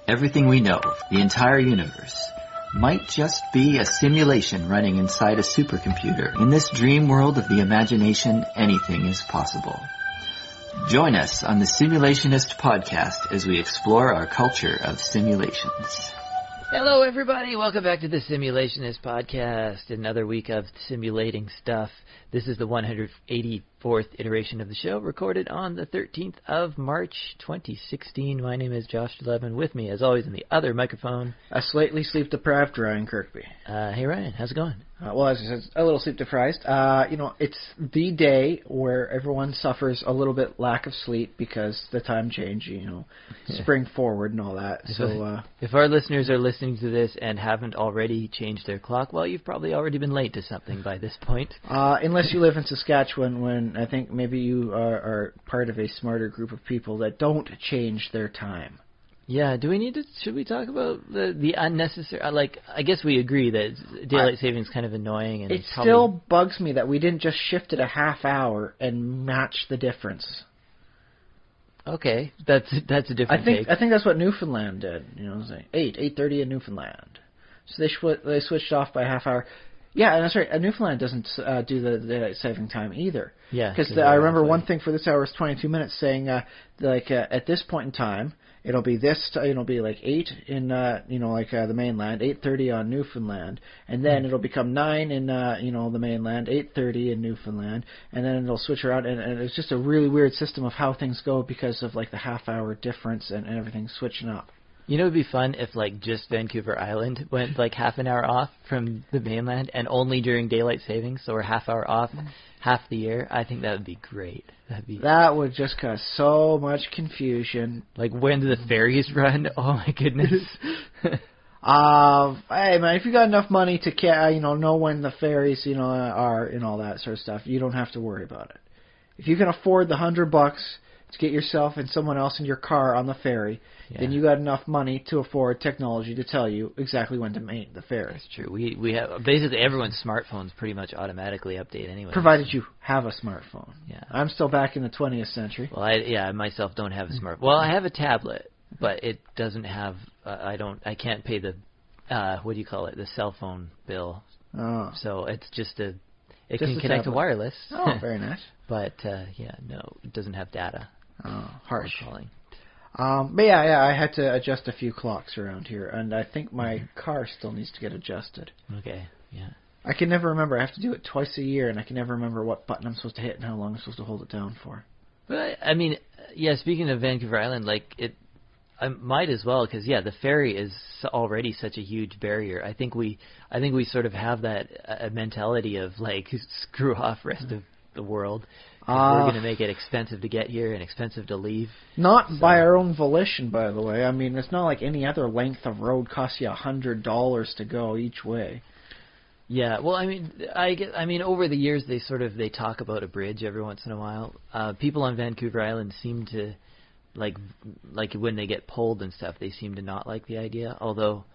Everything we know, the entire universe, might just be a simulation running inside a supercomputer. In this dream world of the imagination, anything is possible. Join us on the Simulationist podcast as we explore our culture of simulations. Hello, everybody. Welcome back to the Simulationist podcast. Another week of simulating stuff. This is the 184th iteration of the show, recorded on the 13th of March, 2016. My name is Josh Levin. With me, as always, on the other microphone, a slightly sleep-deprived Ryan Kirkby. Hey, Ryan. How's it going? Well, as I said, a little sleep-deprived. It's the day where everyone suffers a little bit lack of sleep because the time change, spring forward and all that. If our listeners are listening to this and haven't already changed their clock, well, you've probably already been late to something by this point. Unless you live in Saskatchewan, when I think maybe you are part of a smarter group of people that don't change their time. Yeah, should we talk about the unnecessary, I guess we agree that daylight saving is kind of annoying. And it still bugs me that we didn't just shift it a half hour and match the difference. Okay, that's a different take. I think that's what Newfoundland did, 8:30 in Newfoundland. So they switched off by a half hour. Yeah, and that's right. Newfoundland doesn't do the daylight saving time either. Yeah, because I remember one thing for this hour is 22 minutes, saying at this point in time it'll be it'll be like 8 in the mainland, 8:30 on Newfoundland, and then it'll become 9 in the mainland, 8:30 in Newfoundland, and then it'll switch around, and it's just a really weird system of how things go because of the half hour difference and everything switching up. It would be fun if, just Vancouver Island went, half an hour off from the mainland and only during daylight savings, so we're half hour off half the year. I think that would be great. That would just cause so much confusion. When do the ferries run? Oh, my goodness. Hey, man, if you got enough money to know when the ferries, are and all that sort of stuff, you don't have to worry about it. If you can afford the $100 to get yourself and someone else in your car on the ferry, then you got enough money to afford technology to tell you exactly when to make the ferry. That's true. We have basically everyone's smartphones pretty much automatically update anyway. Provided you have a smartphone. Yeah. I'm still back in the 20th century. Well, I myself don't have a smartphone. Well, I have a tablet, but it doesn't have. I can't pay the the cell phone bill. Oh. So it's just it can connect to wireless. Oh, very nice. But no, it doesn't have data. Oh, harsh. Calling. But I had to adjust a few clocks around here, and I think my car still needs to get adjusted. Okay, yeah. I can never remember. I have to do it twice a year, and I can never remember what button I'm supposed to hit and how long I'm supposed to hold it down for. But speaking of Vancouver Island, I might as well, because the ferry is already such a huge barrier. I think we sort of have that mentality of screw off rest of the world. We're going to make it expensive to get here and expensive to leave. Not by our own volition, by the way. I mean, it's not like any other length of road costs you $100 to go each way. Yeah, well, over the years they talk about a bridge every once in a while. People on Vancouver Island seem to like when they get pulled and stuff, they seem to not like the idea. Although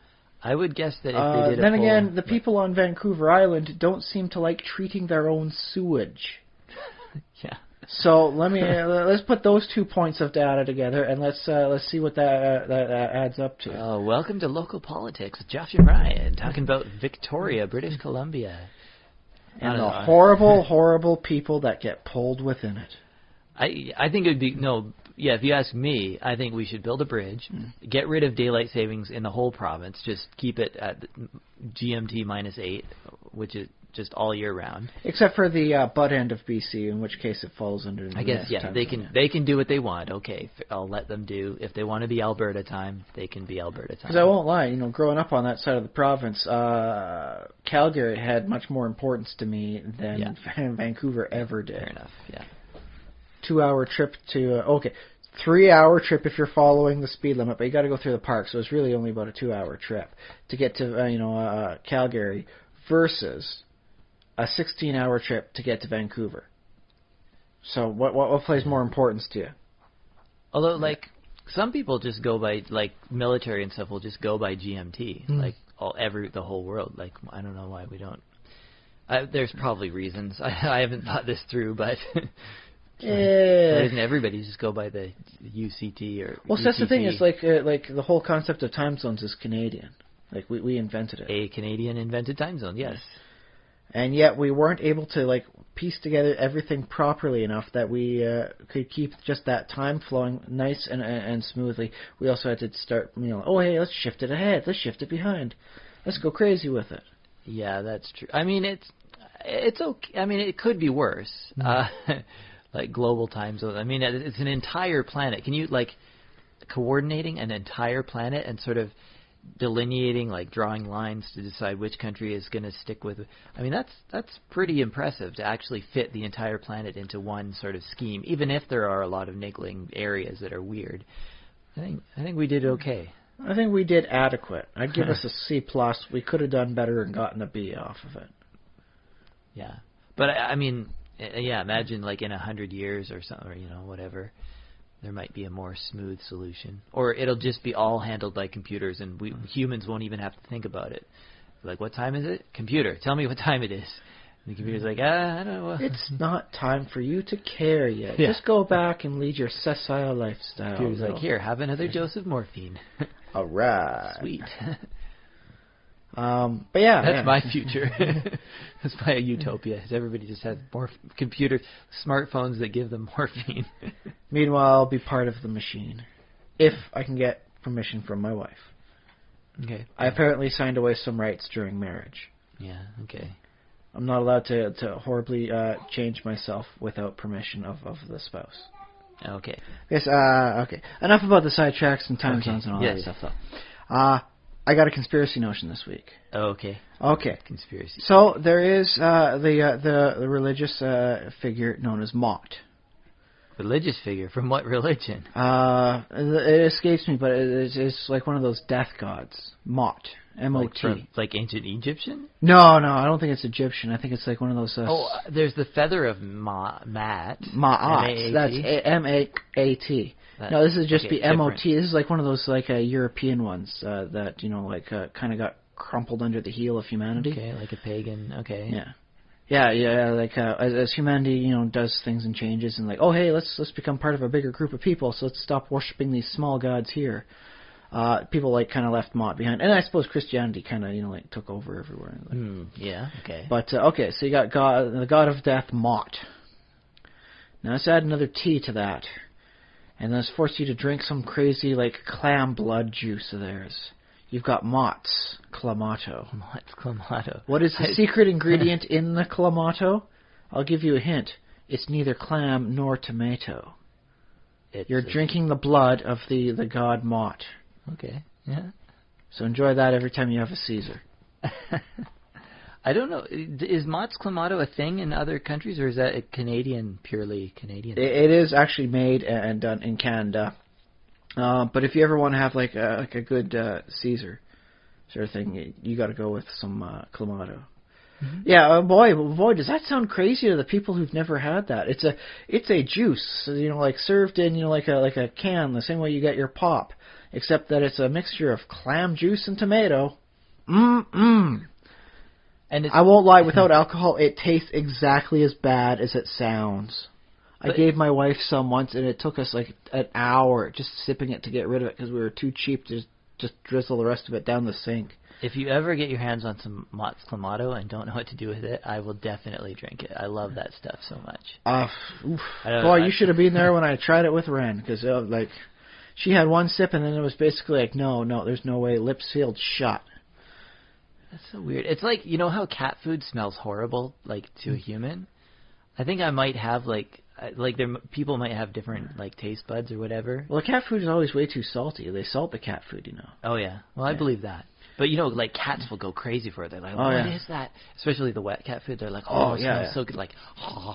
I would guess that if they did then again, the people on Vancouver Island don't seem to like treating their own sewage. Yeah. So let's put those 2 points of data together, and let's see what that adds up to. Oh, welcome to Local Politics with Josh and Ryan, talking about Victoria, British Columbia, and the horrible, horrible people that get pulled within it. I think it would be if you ask me, I think we should build a bridge, get rid of daylight savings in the whole province, just keep it at GMT -8, which is just all year round. Except for the butt end of BC, in which case it falls under the I guess, they can do what they want. Okay, I'll let them do. If they want to be Alberta time, they can be Alberta time. Because I won't lie, growing up on that side of the province, Calgary had much more importance to me than Vancouver ever did. Fair enough, yeah. 2-hour trip to 3-hour trip if you're following the speed limit, but you got to go through the park, so it's really only about a 2-hour trip to get to Calgary versus a 16-hour trip to get to Vancouver. So what plays more importance to you? Although some people just go by military and stuff will just go by GMT the whole world. I don't know why we don't. There's probably reasons. I haven't thought this through, but Yeah. Why doesn't everybody just go by the UCT or Well, so that's the thing. UTC? Is like the whole concept of time zones is Canadian. Like we invented it. A Canadian invented time zone, yes. And yet we weren't able to like piece together everything properly enough that we could keep just that time flowing nice and smoothly. We also had to start, oh hey, let's shift it ahead, let's shift it behind, let's go crazy with it. Yeah, that's true. I mean, it's okay. I mean, it could be worse. Like global time zones. I mean, it's an entire planet. Can you like coordinating an entire planet and sort of delineating, like drawing lines to decide which country is going to stick with? I mean, that's pretty impressive to actually fit the entire planet into one sort of scheme, even if there are a lot of niggling areas that are weird. I think we did okay. I think we did adequate. I'd give us a C+. We could have done better and gotten a B off of it. Yeah, but I mean, yeah, imagine like in 100 years or something, or whatever. There might be a more smooth solution. Or it'll just be all handled by computers, and we humans won't even have to think about it. Like, what time is it? Computer, tell me what time it is. And the computer's like, I don't know. It's not time for you to care yet. Yeah. Just go back and lead your sessile lifestyle. The computer's like, here, have another dose of morphine. All right. Sweet. But yeah. That's my future. That's my utopia. Is everybody just has more computer smartphones that give them morphine. Meanwhile, I'll be part of the machine. If I can get permission from my wife. Okay. I apparently signed away some rights during marriage. Yeah, okay. I'm not allowed to horribly change myself without permission of the spouse. Okay. Yes, okay. Enough about the sidetracks and time zones and all that stuff, though. I got a conspiracy notion this week. Oh, okay. Okay. Conspiracy. So there is the religious figure known as Mott. Religious figure? From what religion? It escapes me, but it's like one of those death gods. Mott. M-O-T. Like ancient Egyptian? No, I don't think it's Egyptian. I think it's like one of those... there's the feather of Mott. Mott. M-A-A-T? That's M-A-A-T. No, this is just be M-O-T. This is like one of those like European ones that, kind of got crumpled under the heel of humanity. Okay, like a pagan. Okay. Yeah, like as humanity, does things and changes and like, oh hey, let's become part of a bigger group of people, so let's stop worshiping these small gods here. People like kind of left Mott behind, and I suppose Christianity kind of like took over everywhere. Yeah, okay. But okay, so you got the god of death, Mott. Now let's add another T to that, and let's force you to drink some crazy like clam blood juice of theirs. You've got Mott's Clamato. Mott's Clamato. What is the secret ingredient in the Clamato? I'll give you a hint. It's neither clam nor tomato. You're drinking the blood of the god Mott. Okay, yeah. So enjoy that every time you have a Caesar. I don't know. Is Mott's Clamato a thing in other countries, or is that a purely Canadian thing? It is actually made and done in Canada. But if you ever want to have like a good Caesar sort of thing, you got to go with some Clamato. Mm-hmm. Yeah, boy, does that sound crazy to the people who've never had that? It's a juice, like served in like a can, the same way you get your pop, except that it's a mixture of clam juice and tomato. And I won't lie, without alcohol, it tastes exactly as bad as it sounds. I gave my wife some once, and it took us like an hour just sipping it to get rid of it because we were too cheap to just drizzle the rest of it down the sink. If you ever get your hands on some Mott's Clamato and don't know what to do with it, I will definitely drink it. I love that stuff so much. Boy, you should have been there when I tried it with Ren, because she had one sip, and then it was basically like, no, there's no way, lips sealed shut. That's so weird. It's like, how cat food smells horrible, like, to a human? I think I might have, people might have different, taste buds or whatever. Well, cat food is always way too salty. They salt the cat food, Oh, yeah. Well, I believe that. But, cats will go crazy for it. They're like, what is that? Especially the wet cat food. They're like, it smells so good.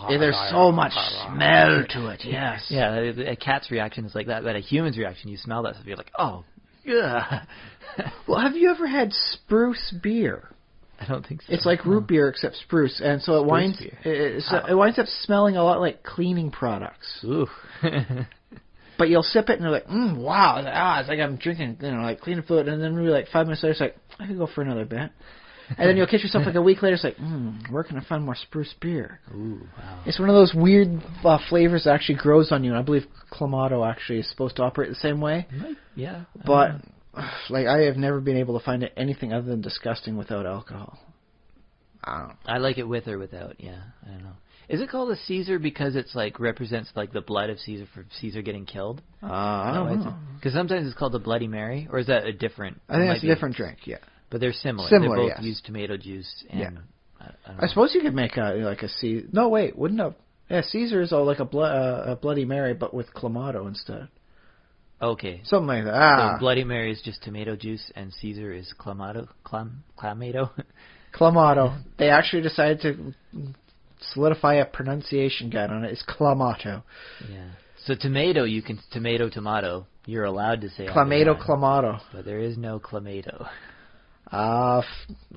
There's so much smell to it, yes. Yeah, a cat's reaction is like that. But a human's reaction, you smell that stuff, you're like, oh, yeah. Well, have you ever had spruce beer? I don't think so. It's like root beer except spruce, and so it winds up smelling a lot like cleaning products. Ooh. But you'll sip it and you're like, wow, it's like I'm drinking, like cleaning fluid, and then maybe 5 minutes later, it's like, I could go for another bit. And then you'll catch yourself like a week later. It's like, where can I find more spruce beer? Ooh, wow. It's one of those weird flavors that actually grows on you. And I believe Clamato actually is supposed to operate the same way. Yeah. But like I have never been able to find it anything other than disgusting without alcohol. I don't know. I like it with or without. Yeah, I don't know. Is it called a Caesar because it's like represents like the blood of Caesar for Caesar getting killed? I don't know. Because sometimes it's called the Bloody Mary, or is that a different? I think it's a different drink. Yeah, but they're similar. Similar, They both yes. use tomato juice. And Yeah. I don't I suppose you could make like a Caesar. No, wait, wouldn't a Caesar is all like a Bloody Mary, but with Clamato instead. Okay. Something like that. So Bloody Mary is just tomato juice, and Caesar is Clamato. Clamato. Clamato. They actually decided to solidify a pronunciation guide on it. It's Clamato. Yeah. So tomato, you can tomato. You're allowed to say Clamato, that, Clamato. but there is no Clamato. Well,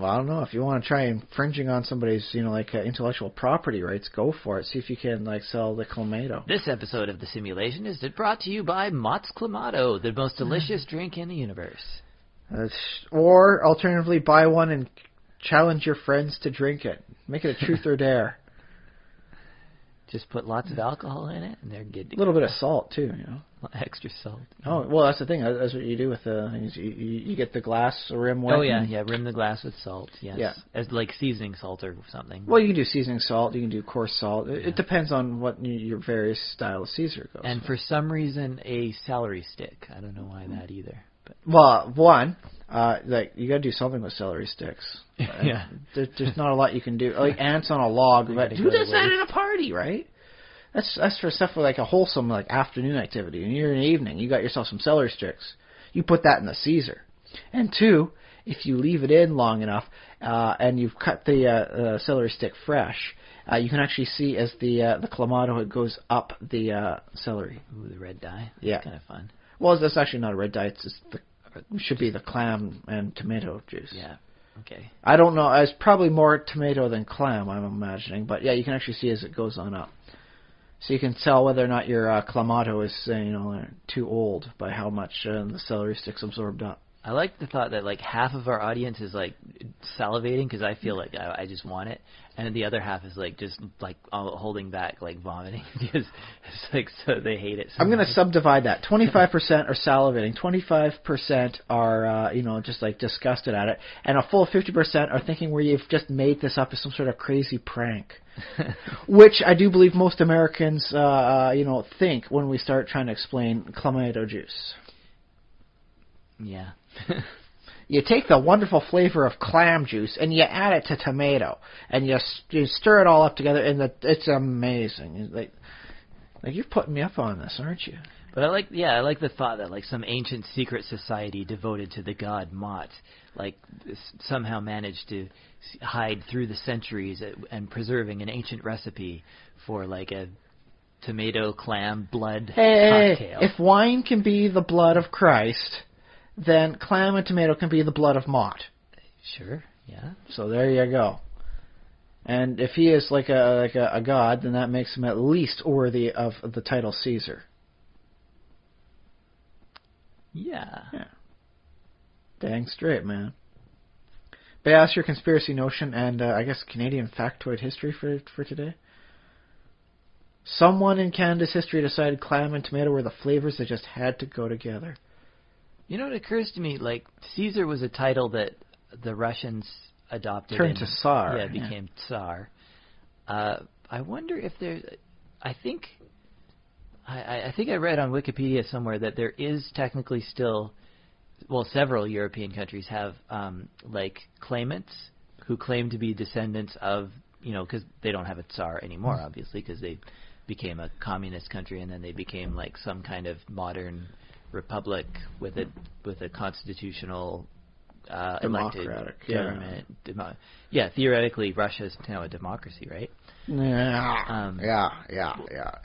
I don't know. If you want to try infringing on somebody's, intellectual property rights, go for it. See if you can sell the Clamato. This episode of The Simulationist is brought to you by Mott's Clamato, the most delicious drink in the universe. Or alternatively, buy one and challenge your friends to drink it. Make it a truth or dare. Just put lots of alcohol in it, and they're good to A little go. bit of salt too, Extra salt. Oh, well, that's the thing. That's what you do with the things. You get the glass rim wet. Oh yeah, rim the glass with salt. Yes, Yeah. As like seasoning salt or something. Well, you can do seasoning salt. You can do coarse salt. It depends on what your various style of Caesar goes. And for some reason, a celery stick. I don't know why that either. But well, one, you got to do something with celery sticks. Yeah. There's not a lot you can do. Like ants on a log. But who does that at a party, right? That's for stuff for like a wholesome afternoon activity. And you're in the evening, you got yourself some celery sticks. You put that in the Caesar. And two, if you leave it in long enough and you've cut the celery stick fresh, you can actually see as the Clamato it goes up the celery. Ooh, the red dye. Yeah, That's kind of fun. Well, that's actually not a red dye. It's just should be the clam and tomato juice. Yeah. Okay. I don't know. It's probably more tomato than clam, I'm imagining. But yeah, you can actually see as it goes on up. So you can tell whether or not your Clamato is, too old by how much the celery sticks absorbed up. I like the thought that half of our audience is salivating because I feel like I just want it, and the other half is just holding back, vomiting because it's so they hate it. So I'm going to subdivide that. 25% are salivating, 25% are just disgusted at it, and a full 50% are thinking where you've just made this up as some sort of crazy prank. Which I do believe most Americans think when we start trying to explain Clamato juice. Yeah. You take the wonderful flavor of clam juice and you add it to tomato, and you stir it all up together, and it's amazing. You're putting me up on this, aren't you? But I like the thought that some ancient secret society devoted to the god Mott, somehow managed to hide through the centuries and preserving an ancient recipe for a tomato clam blood cocktail. If wine can be the blood of Christ, then clam and tomato can be the blood of Mott. Sure, yeah. So there you go. And if he is like a god, then that makes him at least worthy of the title Caesar. Yeah. Dang straight, man. But yeah, that's your conspiracy notion and I guess Canadian factoid history for today. Someone in Canada's history decided clam and tomato were the flavors that just had to go together. You know, it occurs to me, Caesar was a title that the Russians adopted. Turned to Tsar. Yeah, became Tsar. I wonder if there... I think I read on Wikipedia somewhere that there is technically still... Well, several European countries have, claimants who claim to be descendants of... because they don't have a Tsar anymore, obviously, because they became a communist country and then they became, some kind of modern... republic with a constitutional elected government. Yeah, theoretically, Russia's now a democracy, right? Yeah.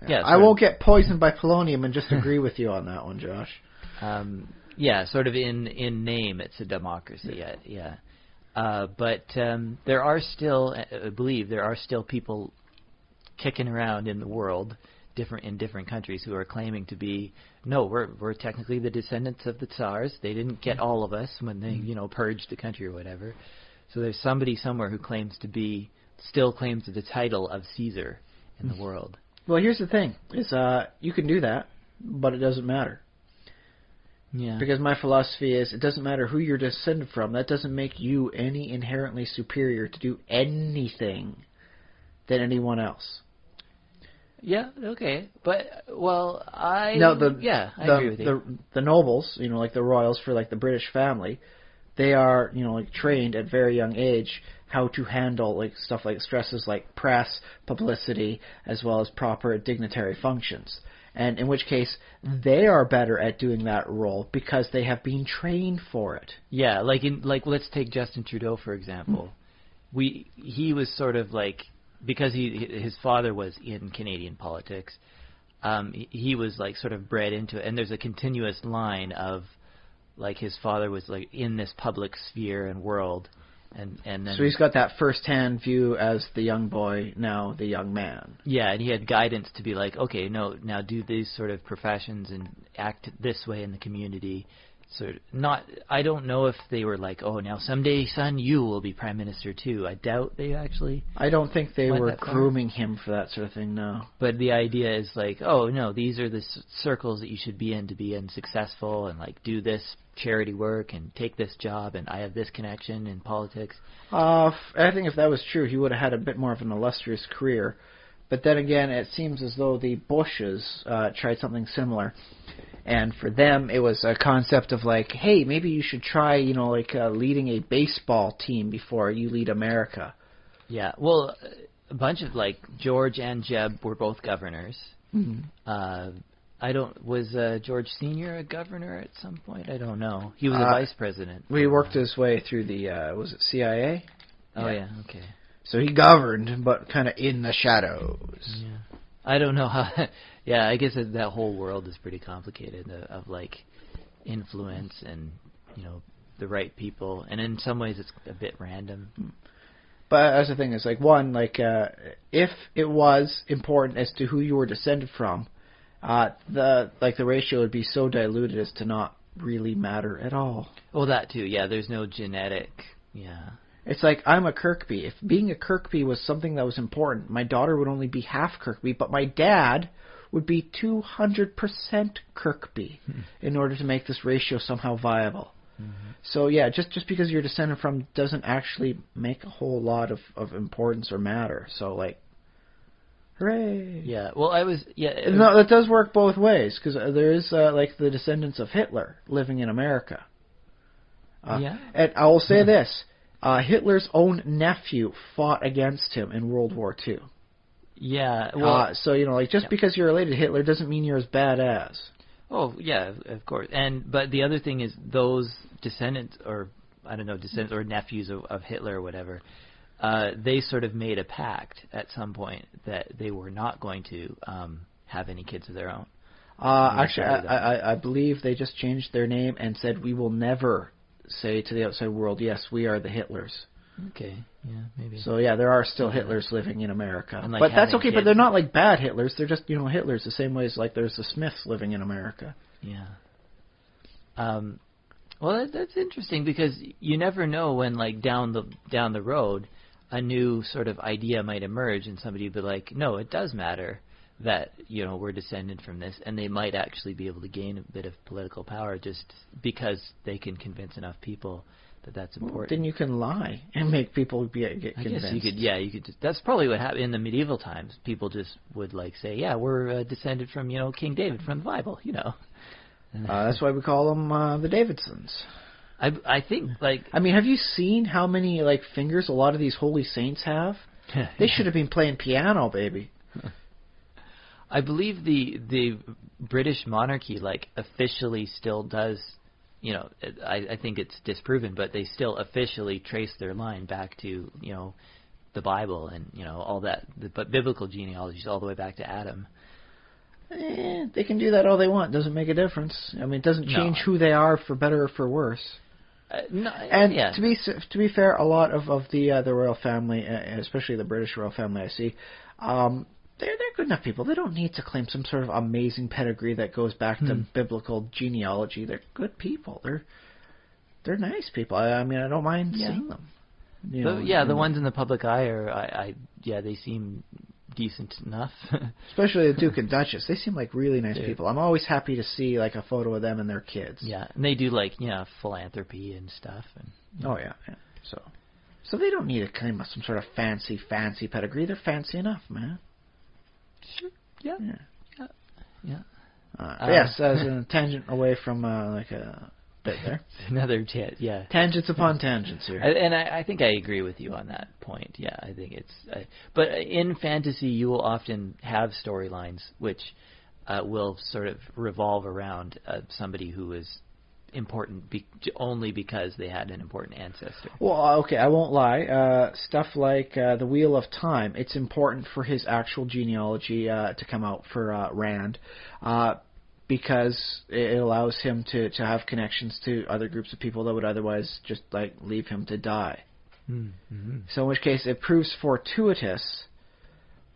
Yeah, I won't get poisoned by polonium and just agree with you on that one, Josh. Yeah, sort of in name, it's a democracy. Yeah. But there are still, I believe, people kicking around in the world. In different countries who are claiming to be we're technically the descendants of the Tsars. They didn't get all of us when they purged the country or whatever. So there's somebody somewhere who still claims the title of Caesar in the world. Well, here's the thing: is you can do that, but it doesn't matter. Yeah. Because my philosophy is, it doesn't matter who you're descended from. That doesn't make you any inherently superior to do anything than anyone else. Yeah, okay. But, well, I agree with you. The nobles, like the royals for like the British family, they are, like trained at very young age how to handle like stuff like stresses like press, publicity, as well as proper dignitary functions. And in which case, they are better at doing that role because they have been trained for it. Yeah, let's take Justin Trudeau for example. He was sort of like, because his father was in Canadian politics, he was like sort of bred into it, and there's a continuous line of like his father was like in this public sphere and world. And then, so he's got that first-hand view as the young boy, now the young man. Yeah, and he had guidance to be like, okay, no, now do these sort of professions and act this way in the community. I don't know if they were like, oh, now someday, son, you will be prime minister too. I doubt they actually. I don't think they were grooming him for that sort of thing, no. But the idea is like, oh no, these are the circles that you should be in to be successful, and like do this charity work and take this job, and I have this connection in politics. I think if that was true, he would have had a bit more of an illustrious career. But then again, it seems as though the Bushes tried something similar. And for them, it was a concept of like, hey, maybe you should try, leading a baseball team before you lead America. Yeah, well, a bunch of like George and Jeb were both governors. Mm-hmm. Was George Sr. a governor at some point? I don't know. He was a vice president. He worked his way through the, was it CIA? Oh, yeah, okay. So he governed, but kind of in the shadows. Yeah. I don't know how... Yeah, I guess that whole world is pretty complicated of like influence and, the right people. And in some ways it's a bit random. But as the thing is, like, one, like, if it was important as to who you were descended from, the ratio would be so diluted as to not really matter at all. Well, that too, yeah. There's no genetic, yeah. It's like, I'm a Kirkby. If being a Kirkby was something that was important, my daughter would only be half Kirkby, but my dad would be 200% Kirkby in order to make this ratio somehow viable. Mm-hmm. So yeah, just because you're descended from doesn't actually make a whole lot of importance or matter. So like, hooray! Yeah, well, No, that does work both ways, because there is like the descendants of Hitler living in America. Yeah. And I will say this: Hitler's own nephew fought against him in World War II. Yeah. Well, so because you're related to Hitler doesn't mean you're as bad as. Oh yeah, of course. But the other thing is those descendants or nephews of Hitler or whatever, they sort of made a pact at some point that they were not going to have any kids of their own. Actually, I believe they just changed their name and said, we will never say to the outside world, yes, we are the Hitlers. Okay, yeah, maybe. So yeah, there are still Hitlers living in America, like, but that's okay. Kids. But they're not like bad Hitlers. They're just Hitlers, the same way as like there's the Smiths living in America. Yeah. Well, that's interesting because you never know when like down the road, a new sort of idea might emerge, and somebody would be like, no, it does matter that we're descended from this, and they might actually be able to gain a bit of political power just because they can convince enough people that's important. Well, then you can lie and make people get convinced. I guess you could. Yeah, you could. That's probably what happened in the medieval times. People just would like say, "Yeah, we're descended from King David from the Bible." That's why we call them the Davidsons. I think like. I mean, have you seen how many like fingers a lot of these holy saints have? They should have been playing piano, baby. I believe the British monarchy like officially still does. I think it's disproven, but they still officially trace their line back to, the Bible and, all that, but biblical genealogies all the way back to Adam. They can do that all they want. Doesn't make a difference. I mean, it doesn't change who they are for better or for worse. No, and yeah. to be fair, a lot of the royal family, especially the British royal family, I see, they're good enough people. They don't need to claim some sort of amazing pedigree that goes back to biblical genealogy. They're good people. They're nice people. I mean, I don't mind seeing them. You know, the ones in the public eye are, they seem decent enough. Especially the Duke and Duchess. They seem like really nice people. I'm always happy to see like a photo of them and their kids. Yeah, and they do like philanthropy and stuff. And, Oh yeah. So they don't need a kind of some sort of fancy pedigree. They're fancy enough, man. Sure. Yeah. Yes, as a tangent away from like a bit there. Another tangents upon tangents here. And I think I agree with you on that point. Yeah, I think it's. But in fantasy, you will often have storylines which will sort of revolve around somebody who is important only because they had an important ancestor. Well, okay, I won't lie. Stuff like the Wheel of Time, it's important for his actual genealogy to come out for Rand, because it allows him to have connections to other groups of people that would otherwise just like leave him to die. Mm-hmm. So in which case it proves fortuitous,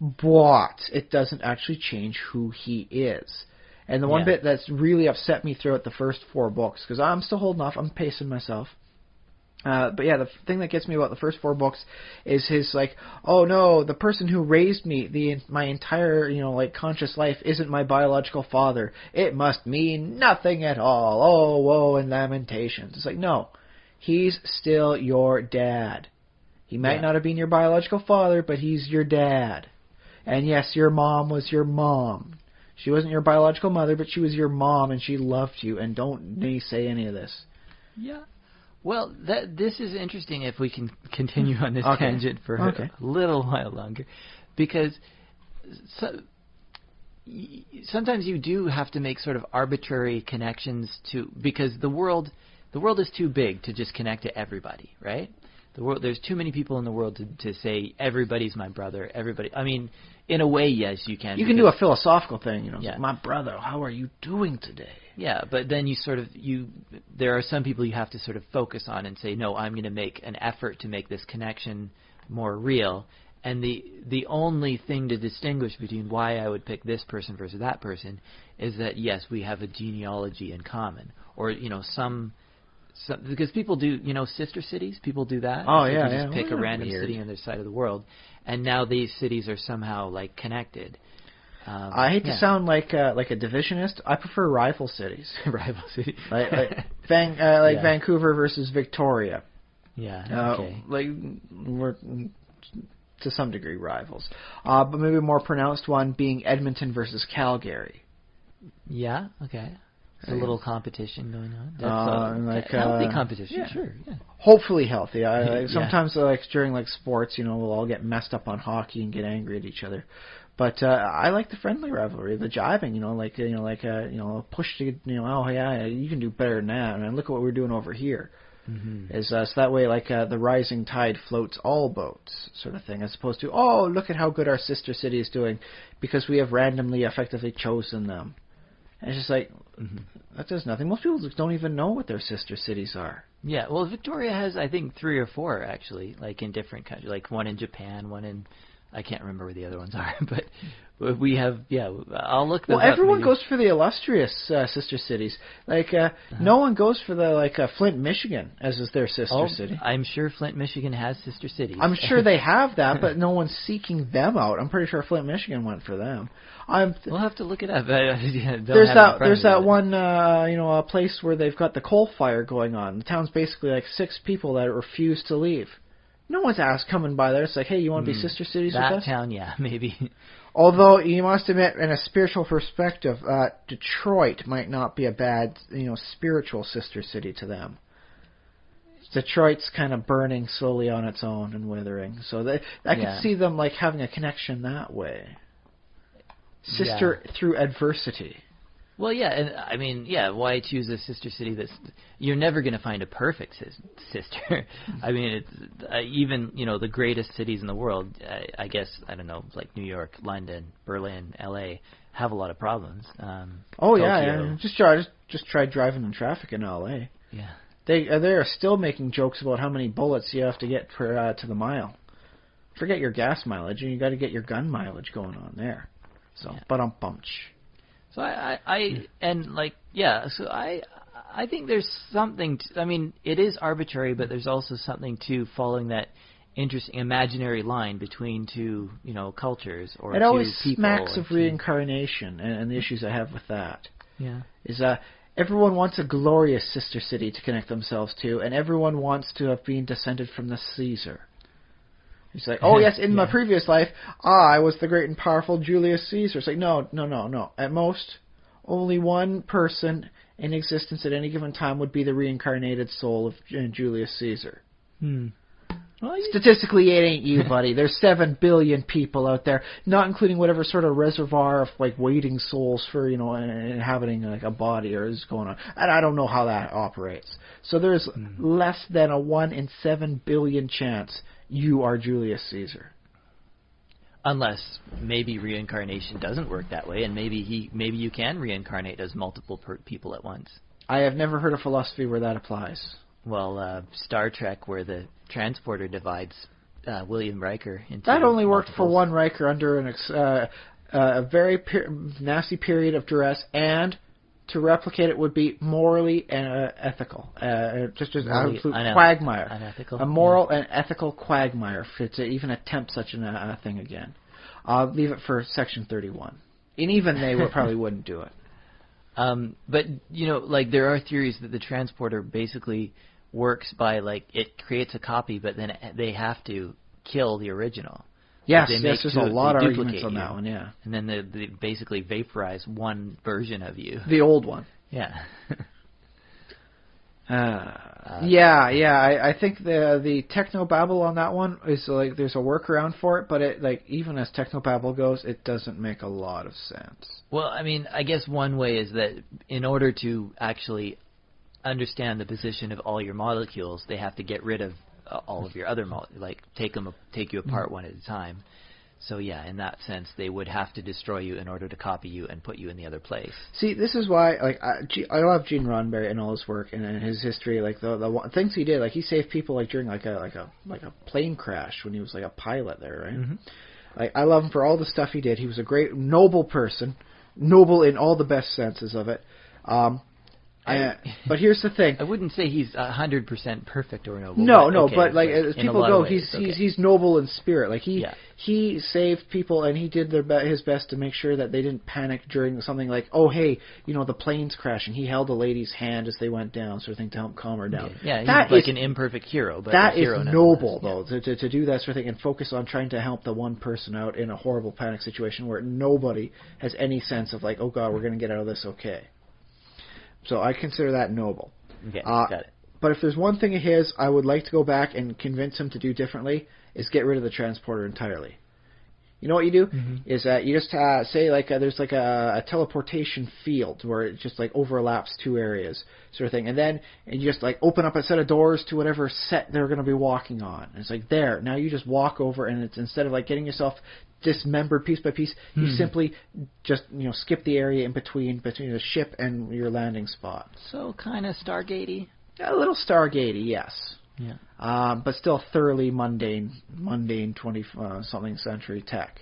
but it doesn't actually change who he is. And the one bit that's really upset me throughout the first 4 books, because I'm still holding off, I'm pacing myself. But yeah, the thing that gets me about the first 4 books is his like, oh no, the person who raised me my entire like conscious life isn't my biological father. It must mean nothing at all. Oh, woe and lamentations. It's like, no, he's still your dad. He might not have been your biological father, but he's your dad. And yes, your mom was your mom. She wasn't your biological mother, but she was your mom, and she loved you. And don't say any of this. Yeah. Well, this is interesting if we can continue on this tangent for a little while longer. Because sometimes you do have to make sort of arbitrary connections because the world is too big to just connect to everybody, right? There's too many people in the world to say everybody's my brother. Everybody. I mean, in a way, yes, you can. You can do a philosophical thing, like, my brother, how are you doing today? Yeah, but then there are some people you have to sort of focus on and say, no, I'm going to make an effort to make this connection more real. And the only thing to distinguish between why I would pick this person versus that person is that yes, we have a genealogy in common, or because people do, sister cities. People do that. Oh, so yeah, you just pick a random city on their side of the world, and now these cities are somehow like connected. I hate to sound like a divisionist. I prefer rival cities. Rival cities, like Vancouver versus Victoria. Yeah. Okay. Like we're to some degree rivals, but maybe a more pronounced one being Edmonton versus Calgary. Yeah. Okay. A little competition going on. That's healthy competition. Yeah. Sure. Yeah. Hopefully healthy. Sometimes during sport, we'll all get messed up on hockey and get angry at each other. But I like the friendly rivalry, the jibing. Push to oh yeah, you can do better than that, and look at what we're doing over here. Mm-hmm. So that way, the rising tide floats all boats, sort of thing, as opposed to look at how good our sister city is doing because we have randomly, effectively chosen them. And it's just that does nothing. Most people don't even know what their sister cities are. Yeah, well, Victoria has, I think, 3 or 4, actually, in different countries. Like, one in Japan, one in... I can't remember where the other ones are, but we have... Yeah, I'll look them up. Well, everyone goes for the illustrious sister cities. No one goes for the, Flint, Michigan, as is their sister city. I'm sure Flint, Michigan has sister cities. I'm sure they have that, but no one's seeking them out. I'm pretty sure Flint, Michigan went for them. We'll have to look it up. There's that one, a place where they've got the coal fire going on. The town's basically 6 people that refuse to leave. No one's coming by there. It's like, hey, you want to be sister cities with us? That town, yeah, maybe. Although you must admit, in a spiritual perspective, Detroit might not be a bad, spiritual sister city to them. Detroit's kind of burning slowly on its own and withering, so I could see them having a connection that way. Sister through adversity. Well, yeah, and I mean, why choose a sister city you're never going to find a perfect sister. I mean, it's even, the greatest cities in the world, I guess, I don't know, like New York, London, Berlin, LA, have a lot of problems. Yeah. Just try driving in traffic in LA. Yeah. They are still making jokes about how many bullets you have to get to the mile. Forget your gas mileage, and you got to get your gun mileage going on there. So, yeah. But I'm bumped. So I I think there's something. I mean, it is arbitrary, but there's also something to following that interesting imaginary line between two, cultures or it two always people. smacks of reincarnation, and the issues I have with that. Yeah. Is everyone wants a glorious sister city to connect themselves to, and everyone wants to have been descended from the Caesar. It's like, oh yes, in my previous life, I was the great and powerful Julius Caesar. It's like, no. At most, only one person in existence at any given time would be the reincarnated soul of Julius Caesar. Well, statistically, it ain't you, buddy. There's 7 billion people out there, not including whatever sort of reservoir of waiting souls for inhabiting a body or is going on. And I don't know how that operates. So there's less than a 1 in 7 billion chance you are Julius Caesar. Unless maybe reincarnation doesn't work that way, and maybe you can reincarnate as multiple people at once. I have never heard a philosophy where that applies. Well, Star Trek, where the transporter divides William Riker into that only worked multiples. for one Riker under a very nasty period of duress, and to replicate it would be morally and ethical. Just an absolute quagmire. Unethical. A moral and ethical quagmire to even attempt such a thing again. I'll leave it for Section 31. And even they probably wouldn't do it. But, there are theories that the transporter basically works by, it creates a copy, but then they have to kill the original. Yes, there's a lot of arguments on that one, yeah. And then they basically vaporize one version of you. The old one. Yeah. I think the technobabble on that one is there's a workaround for it, but it even as technobabble goes, it doesn't make a lot of sense. Well, I mean, I guess one way is that in order to actually understand the position of all your molecules, they have to get rid of all of your other take you apart one at a time. So yeah, in that sense, they would have to destroy you in order to copy you and put you in the other place. See, this is why I love Gene Roddenberry and all his work and his history. The things he did, he saved people during a plane crash when he was a pilot there, right? Mm-hmm. I love him for all the stuff he did. He was a great, noble person, noble in all the best senses of it. But here's the thing. I wouldn't say he's 100% perfect or noble. No, okay, but as people go, he's noble in spirit. He saved people and he did his best to make sure that they didn't panic during something the plane's crashing. He held a lady's hand as they went down, sort of thing, to help calm her down. Yeah, he's an imperfect hero. But that is noble, though, to do that sort of thing and focus on trying to help the one person out in a horrible panic situation where nobody has any sense of oh God, we're going to get out of this okay. So I consider that noble. Okay, got it. But if there's one thing of his I would like to go back and convince him to do differently, is get rid of the transporter entirely. You know what you do? Mm-hmm. Is that you just say there's a teleportation field where it just overlaps two areas sort of thing, and you just open up a set of doors to whatever set they're going to be walking on. And it's there. Now you just walk over, and it's instead of getting yourself dismembered piece by piece, you simply just skip the area in between the ship and your landing spot. So kind of Stargate-y? A little Stargate-y, yes. Yeah. But still thoroughly mundane 20-something century tech.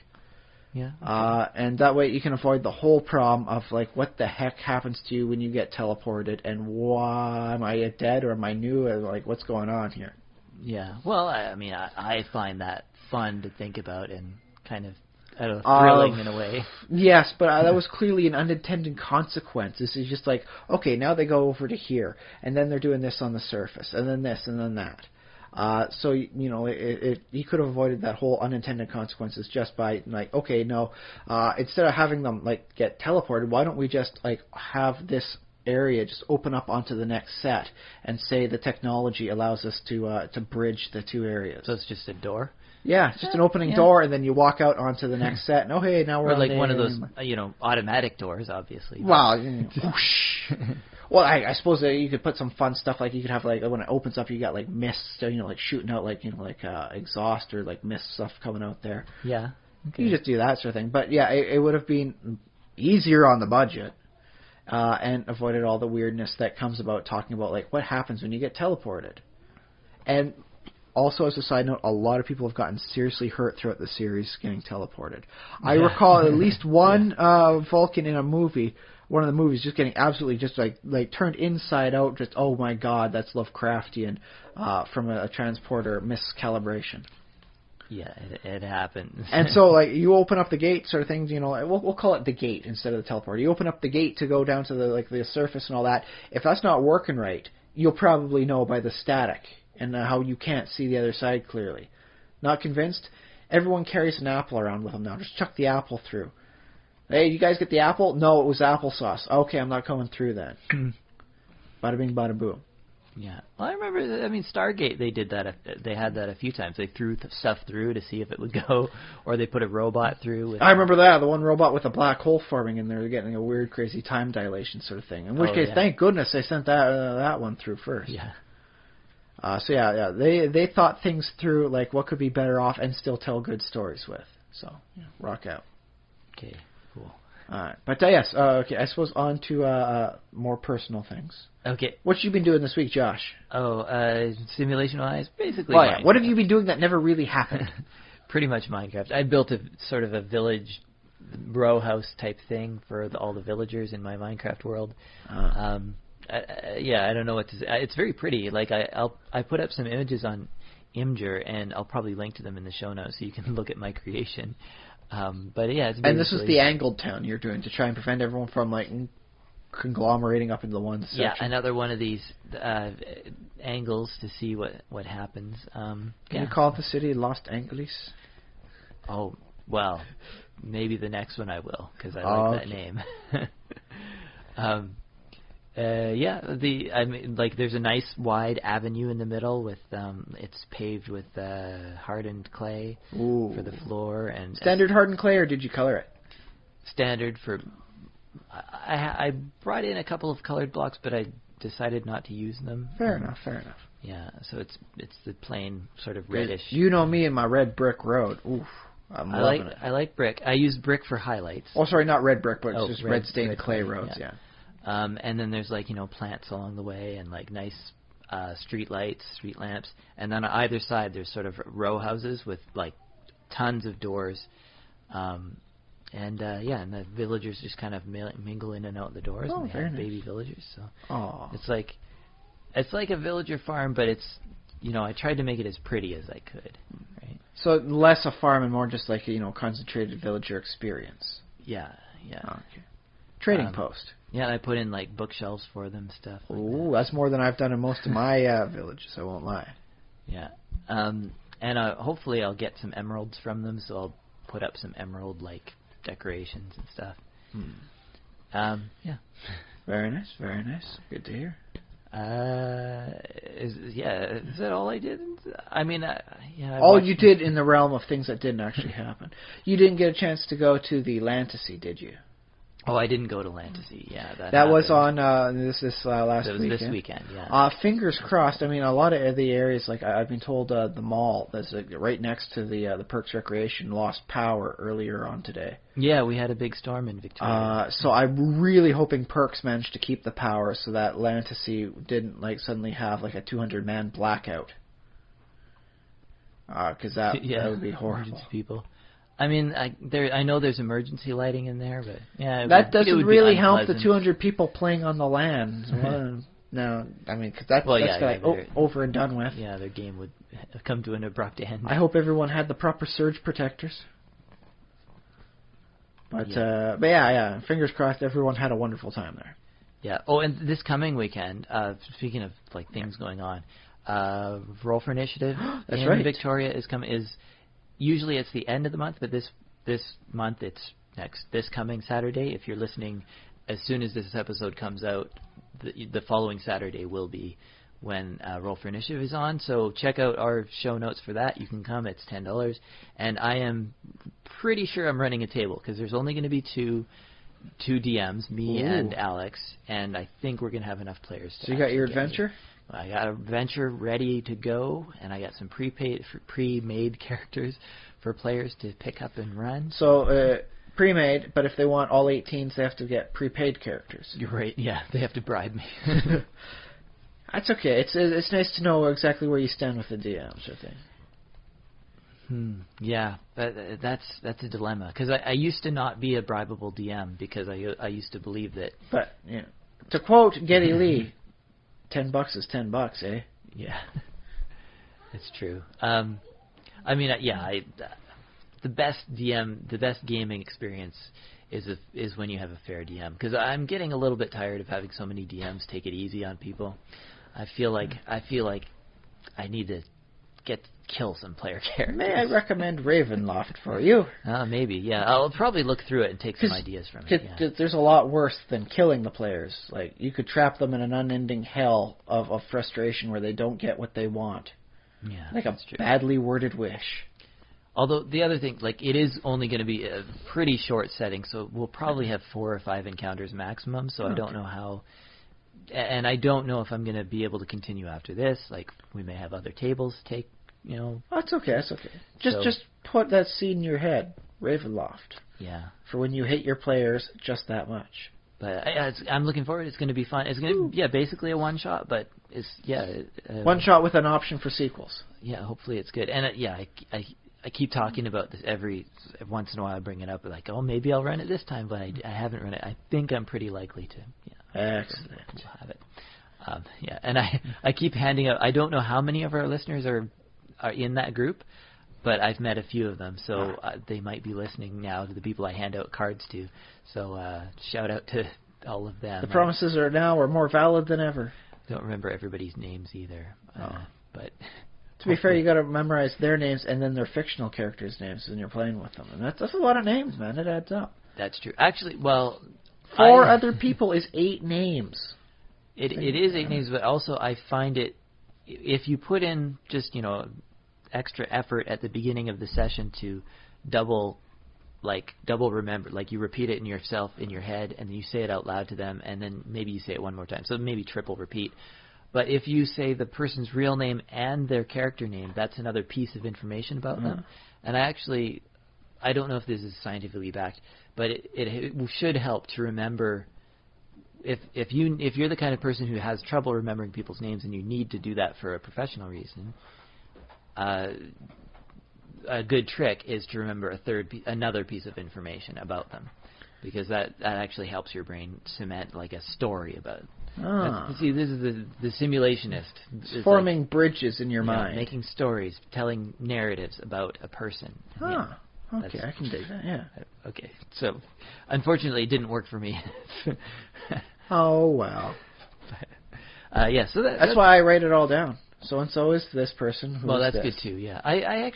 Yeah. Okay. And that way you can avoid the whole problem of what the heck happens to you when you get teleported, and why am I dead or am I new? And what's going on here? Yeah. Well, I find that fun to think about and kind of thrilling in a way. Yes, but that was clearly an unintended consequence. This is just okay, now they go over to here, and then they're doing this on the surface, and then this, and then that. So he could have avoided that whole unintended consequences just by okay, no, instead of having them get teleported, why don't we just have this area just open up onto the next set and say the technology allows us to bridge the two areas. So it's just a door. Yeah, it's just an opening door, and then you walk out onto the next set. And, hey, now we're on one of those, automatic doors, obviously. Well, whoosh. Well, I suppose that you could put some fun stuff, you could have, when it opens up, you got, mist, shooting out, exhaust or, mist stuff coming out there. Yeah. Okay. You just do that sort of thing. But, yeah, it would have been easier on the budget and avoided all the weirdness that comes about talking about, what happens when you get teleported. And also, as a side note, a lot of people have gotten seriously hurt throughout the series getting teleported. I recall at least one Vulcan in a movie one of the movies just getting absolutely just like turned inside out. Just, oh my God, that's Lovecraftian from a transporter miscalibration. Yeah, it happens. And so, like, you open up the gate, sort of things. You know, we'll call it the gate instead of the teleporter. You open up the gate to go down to the surface and all that. If that's not working right, you'll probably know by the static and how you can't see the other side clearly. Not convinced? Everyone carries an apple around with them now. Just chuck the apple through. Hey, you guys get the apple? No, it was applesauce. Okay, I'm not coming through then. Bada bing, bada boom. Yeah. Well, I remember, Stargate, they did that. They had that a few times. They threw stuff through to see if it would go, or they put a robot through. I remember that. The one robot with a black hole forming in there, getting a weird, crazy time dilation sort of thing. In which case, thank goodness they sent that one through first. Yeah. So they thought things through, like what could be better off and still tell good stories with. So, rock out. Okay, cool. Alright, but yes, okay, I suppose on to more personal things. Okay. What you been doing this week, Josh? Simulation-wise, basically Minecraft. What have you been doing that never really happened? Pretty much Minecraft. I built a sort of a village row house type thing for all the villagers in my Minecraft world. I don't know what to say. It's very pretty. Like I put up some images on Imgur, and I'll probably link to them in the show notes so you can look at my creation. But yeah, it's and this is the angled town you're doing to try and prevent everyone from like conglomerating up into one section. Yeah, another one of these angles to see what happens. Can you call the city Los Angeles? Oh, well, maybe the next one I will, because I like that name. There's a nice wide avenue in the middle with it's paved with hardened clay for the floor and standard hardened clay, or did you color it? Standard for. I brought in a couple of colored blocks, but I decided not to use them. Fair enough. Yeah, so it's the plain sort of reddish. You know me and my red brick road. Oof, I'm loving it. I like brick. I use brick for highlights. Oh, sorry, not red brick, but just red stained clay roads. Yeah. And then there's plants along the way and like nice street lights, street lamps, and then on either side there's sort of row houses with like tons of doors. And the villagers just kind of mingle in and out the doors, and they have baby villagers. So it's like a villager farm, but it's I tried to make it as pretty as I could. Right. So less a farm and more just like a concentrated villager experience. Yeah. Okay. Trading post. Yeah, I put in like bookshelves for them, stuff. Ooh, that's more than I've done in most of my villages. I won't lie. Yeah. And hopefully I'll get some emeralds from them, so I'll put up some emerald like decorations and stuff. Yeah. Very nice. Good to hear. Is that all I did? I mean, all you did in the realm of things that didn't actually happen. You didn't get a chance to go to the Lantasy, did you? Oh, I didn't go to Lantasy. Yeah, that was on this last weekend. It was this weekend. Yeah. Fingers crossed. I mean, a lot of the areas, like I've been told, the mall that's right next to the Perks Recreation lost power earlier on today. Yeah, we had a big storm in Victoria. So I'm really hoping Perks managed to keep the power so that Lantasy didn't suddenly have a 200-man blackout. Because that would be horrible. Hundreds of people. I mean, I know there's emergency lighting in there, but that doesn't really help the 200 people playing on the land. No, I mean, because that's over and done with. Yeah, their game would come to an abrupt end. I hope everyone had the proper surge protectors. But fingers crossed, everyone had a wonderful time there. Yeah. Oh, and this coming weekend, speaking of things going on, Roll for Initiative in Victoria is coming. Usually it's the end of the month, but this month it's this coming Saturday. If you're listening as soon as this episode comes out, the following Saturday will be when Roll for Initiative is on. So check out our show notes for that. You can come. It's $10. And I am pretty sure I'm running a table because there's only going to be two DMs, me and Alex, and I think we're going to have enough players. So you got your adventure? I got an adventure ready to go, and I got some pre-made characters for players to pick up and run. So pre-made, but if they want all 18s, they have to get prepaid characters. You're right. Yeah, they have to bribe me. That's okay. It's nice to know exactly where you stand with the DMs, I think. Yeah, that's a dilemma because I used to not be a bribable DM because I used to believe that. But to quote Geddy Lee, $10 is $10, eh? Yeah, it's true. I mean, the best gaming experience is when you have a fair DM because I'm getting a little bit tired of having so many DMs take it easy on people. I feel like I need to kill some player characters. May I recommend Ravenloft for you? Maybe, yeah. I'll probably look through it and take some ideas from it. Yeah. There's a lot worse than killing the players. Like, you could trap them in an unending hell of frustration where they don't get what they want. Yeah, like a badly worded wish. Although, the other thing, like, it is only going to be a pretty short setting, so we'll probably have 4 or 5 encounters maximum, so I don't know how... And I don't know if I'm going to be able to continue after this. Like, we may have other tables take, That's okay, that's okay. Just put that seed in your head, Ravenloft. Yeah. For when you hate your players just that much. But I'm looking forward. It's going to be fun. It's going to, basically a one-shot, but it's, one-shot with an option for sequels. Yeah, hopefully it's good. And, I keep talking about this every once in a while. I bring it up, like, oh, maybe I'll run it this time, but I haven't run it. I think I'm pretty likely to. Yeah, excellent. We'll have it. And I keep handing out. I don't know how many of our listeners are in that group, but I've met a few of them, so they might be listening now to the people I hand out cards to. So shout out to all of them. The promises are more valid than ever. Don't remember everybody's names either, but. To be fair, you got to memorize their names and then their fictional characters' names when you're playing with them, and that's a lot of names, man. It adds up. That's true. Actually, well, 4 other people is 8 names. It is 8 names, but also I find it if you put in just extra effort at the beginning of the session to double remember, like you repeat it in yourself in your head, and then you say it out loud to them, and then maybe you say it one more time. So maybe triple repeat. But if you say the person's real name and their character name, that's another piece of information about them. And I don't know if this is scientifically backed, but it should help to remember. If you're the kind of person who has trouble remembering people's names and you need to do that for a professional reason, a good trick is to remember another piece of information about them, because that actually helps your brain cement like a story about. See, this is the simulationist. It's forming bridges in your mind. Making stories, telling narratives about a person. Okay, I can dig that, yeah. Okay, so unfortunately it didn't work for me. Oh, well. So that's why I write it all down. So-and-so is this person. Well, that's good too, yeah. I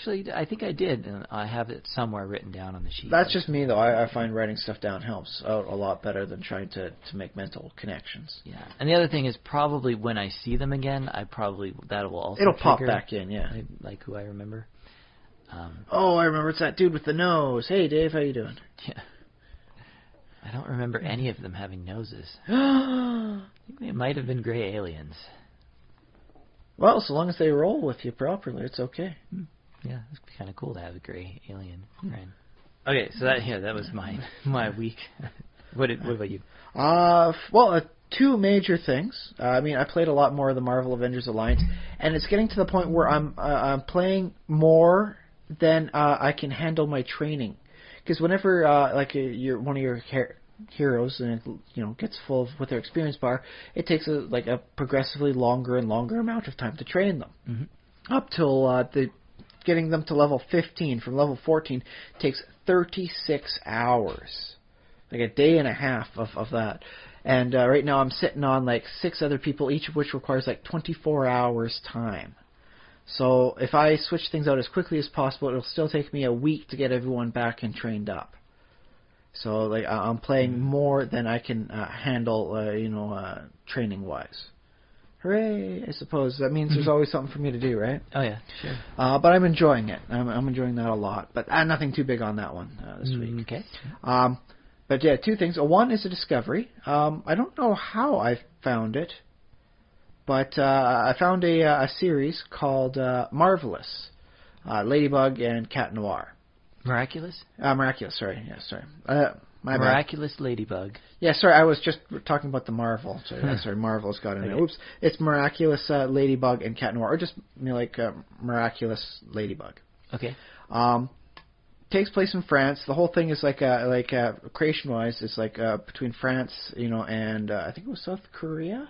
think I did, and I have it somewhere written down on the sheet. That's just me, though. I find writing stuff down helps out a lot better than trying to make mental connections. Yeah, and the other thing is probably when I see them again, that will also It'll pop back in, yeah. Like who I remember. I remember. It's that dude with the nose. Hey, Dave, how you doing? Yeah. I don't remember any of them having noses. I think they might have been gray aliens. Well, so long as they roll with you properly, it's okay. Yeah, it's kind of cool to have a gray alien friend. Okay, so that was my week. What about you? Well, 2 major things. I played a lot more of the Marvel Avengers Alliance, and it's getting to the point where I'm playing more than I can handle my training. Because whenever you're one of your heroes and gets full with their experience bar, it takes a progressively longer and longer amount of time to train them. Up till getting them to level 15. From level 14 takes 36 hours, like a day and a half of that. And right now I'm sitting on 6 other people, each of which requires 24 hours time. So if I switch things out as quickly as possible, it'll still take me a week to get everyone back and trained up. So I'm playing more than I can handle, training-wise. Hooray! I suppose that means there's always something for me to do, right? Oh yeah, sure. But I'm enjoying it. I'm enjoying that a lot. But nothing too big on that one this week. Okay. But yeah, 2 things. One is a discovery. I don't know how I found it, but I found a series called Marvelous, Ladybug and Cat Noir. Miraculous? Miraculous, sorry. Yeah, sorry. My Miraculous Ladybug. Yeah, sorry, I was just talking about the Marvel. Sorry, Marvel's got in there. Oops. It's Miraculous Ladybug and Cat Noir, or just Miraculous Ladybug. Okay. Takes place in France. The whole thing is creation-wise, it's between France, and I think it was South Korea.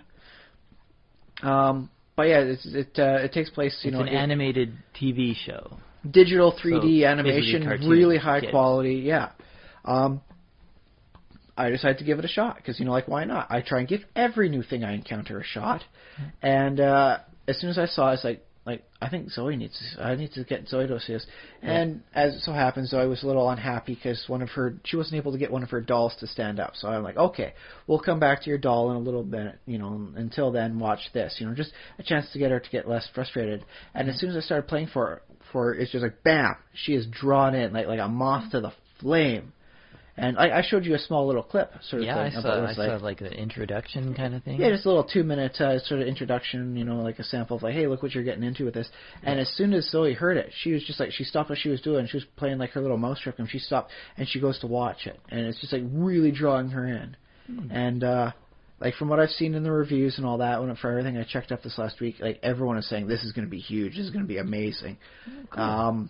But yeah, it takes place, It's an animated TV show. Digital 3D So, animation, cartoon really high kids. quality. Yeah. I decided to give it a shot because why not? I try and give every new thing I encounter a shot, and as soon as I saw it, it's I think Zoe I need to get Zoe to see this. And as it so happens, Zoe was a little unhappy because she wasn't able to get one of her dolls to stand up. So I'm like, okay, we'll come back to your doll in a little bit, until then watch this, just a chance to get her to get less frustrated. And as soon as I started playing for her, it's just bam, she is drawn in like a moth to the flame. And I showed you a small little clip sort of thing. I saw like an introduction kind of thing. Yeah, just a little 2-minute sort of introduction, like a sample of hey, look what you're getting into with this. And as soon as Zoe heard it, she was just she stopped what she was doing. She was playing her little mouse trick, and she stopped and she goes to watch it. And it's just really drawing her in. And from what I've seen in the reviews and all that, for everything I checked up this last week, everyone is saying this is going to be huge. This is going to be amazing. Cool.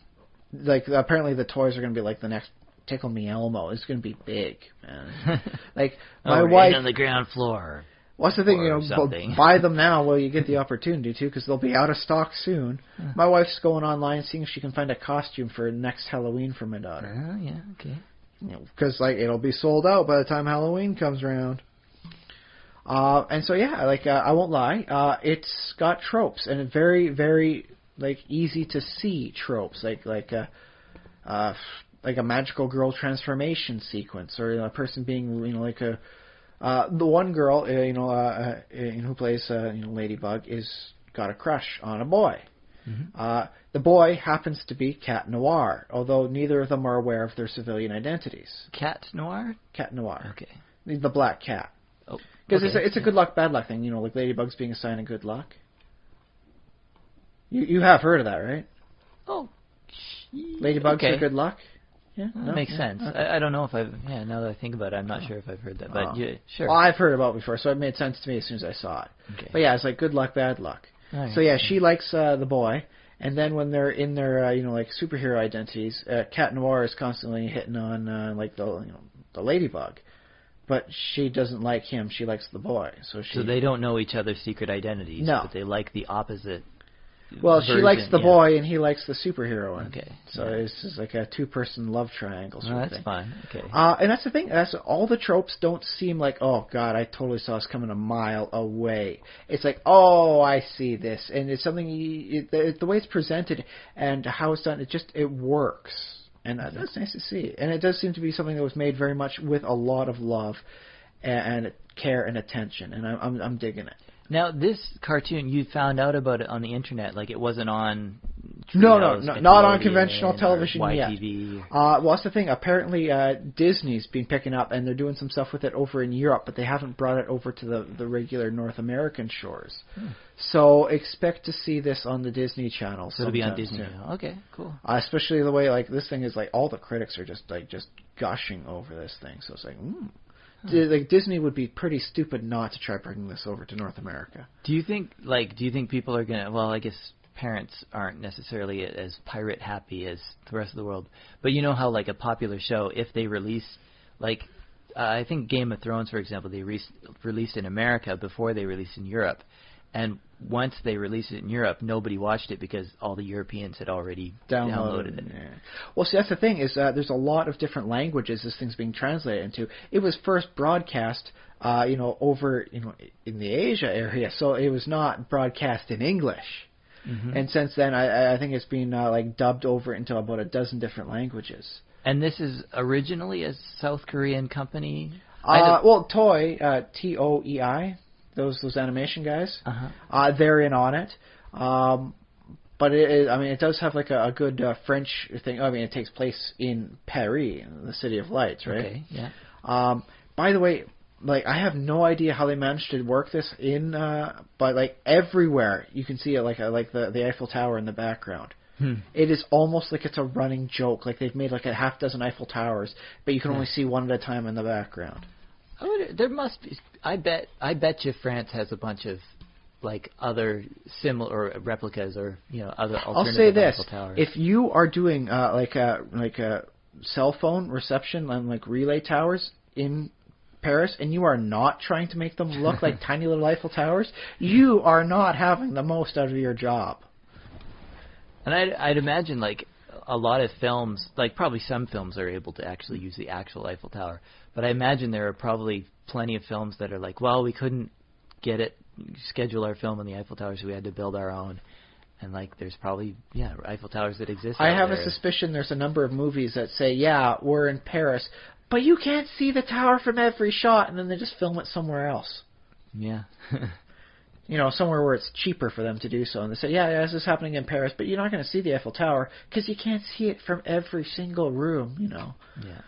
Apparently the toys are going to be the next Tickle Me Elmo. It's going to be big, man. My wife on the ground floor. What's the thing? Buy them now while you get the opportunity to, because they'll be out of stock soon. My wife's going online seeing if she can find a costume for next Halloween for my daughter. Oh yeah, okay. Because it'll be sold out by the time Halloween comes around. And so I won't lie. It's got tropes and very very easy to see tropes like a magical girl transformation sequence, or a person being, the one girl, who plays, Ladybug, is got a crush on a boy. Mm-hmm. The boy happens to be Cat Noir, although neither of them are aware of their civilian identities. Cat Noir? Cat Noir. Okay. The black cat. Oh. Because it's a good luck, bad luck thing, Ladybug's being a sign of good luck. You have heard of that, right? Oh. Ladybugs are good luck? Yeah, that makes sense. Okay. I don't know if I've... Yeah, now that I think about it, I'm not sure if I've heard that. But yeah, sure. Well, I've heard about it before, so it made sense to me as soon as I saw it. Okay. But yeah, it's good luck, bad luck. Right. So yeah, she likes the boy, and then when they're in their superhero identities, Cat Noir is constantly hitting on the Ladybug, but she doesn't like him. She likes the boy. So they don't know each other's secret identities. No. But they like the opposite. Well, version, she likes the boy, and he likes the superhero one. Okay. So it's just a 2-person love triangle sort of thing. That's fine. Okay. And that's the thing. All the tropes don't seem oh, God, I totally saw this coming a mile away. It's oh, I see this. And it's something, the way it's presented and how it's done, it works. And that's nice to see. And it does seem to be something that was made very much with a lot of love and care and attention. And I'm digging it. Now, this cartoon, you found out about it on the internet, it wasn't on... No, not on conventional television YTV. yet. Well, that's the thing. Apparently, Disney's been picking up, and they're doing some stuff with it over in Europe, but they haven't brought it over to the regular North American shores. So expect to see this on the Disney Channel. So it'll be on Disney. Okay, cool. Especially the way this thing is all the critics are just gushing over this thing. So it's Disney would be pretty stupid not to try bringing this over to North America. Do you think people are gonna? Well, I guess parents aren't necessarily as pirate happy as the rest of the world. But you know how a popular show, if they release I think Game of Thrones, for example, they released in America before they released in Europe, and once they released it in Europe, nobody watched it because all the Europeans had already downloaded it. Yeah. Well, see, that's the thing is there's a lot of different languages this thing's being translated into. It was first broadcast, over in the Asia area, so it was not broadcast in English. Mm-hmm. And since then, I think it's been dubbed over into about a dozen different languages. And this is originally a South Korean company. Well, Toei, TOEI. Those animation guys, they're in on it. But it does have a good French thing. It takes place in Paris, the City of Lights, right? Okay, yeah. By the way, I have no idea how they managed to work this in, but everywhere you can see it, the Eiffel Tower in the background. It is almost like it's a running joke. They've made a half dozen Eiffel Towers, but you can only see one at a time in the background. There must be. I bet you France has a bunch of like other similar or replicas or other alternative I'll say this: Eiffel Towers. if you are doing like a cell phone reception on like relay towers in Paris, and you are not trying to make them look like tiny little Eiffel Towers, you are not having the most out of your job. And I'd imagine like a lot of films, like probably some films are able to actually use the actual Eiffel Tower, but I imagine there are probably plenty of films that are like, well, we couldn't schedule our film on the Eiffel Tower, so we had to build our own. And like, there's probably Eiffel Towers that exist. I have there. a suspicion there's a number of movies that say, yeah, we're in Paris, but you can't see the tower from every shot, and then they just film it somewhere else. Yeah. Somewhere where it's cheaper for them to do so. And they say, yeah, this is happening in Paris, but you're not going to see the Eiffel Tower because you can't see it from every single room, Yeah.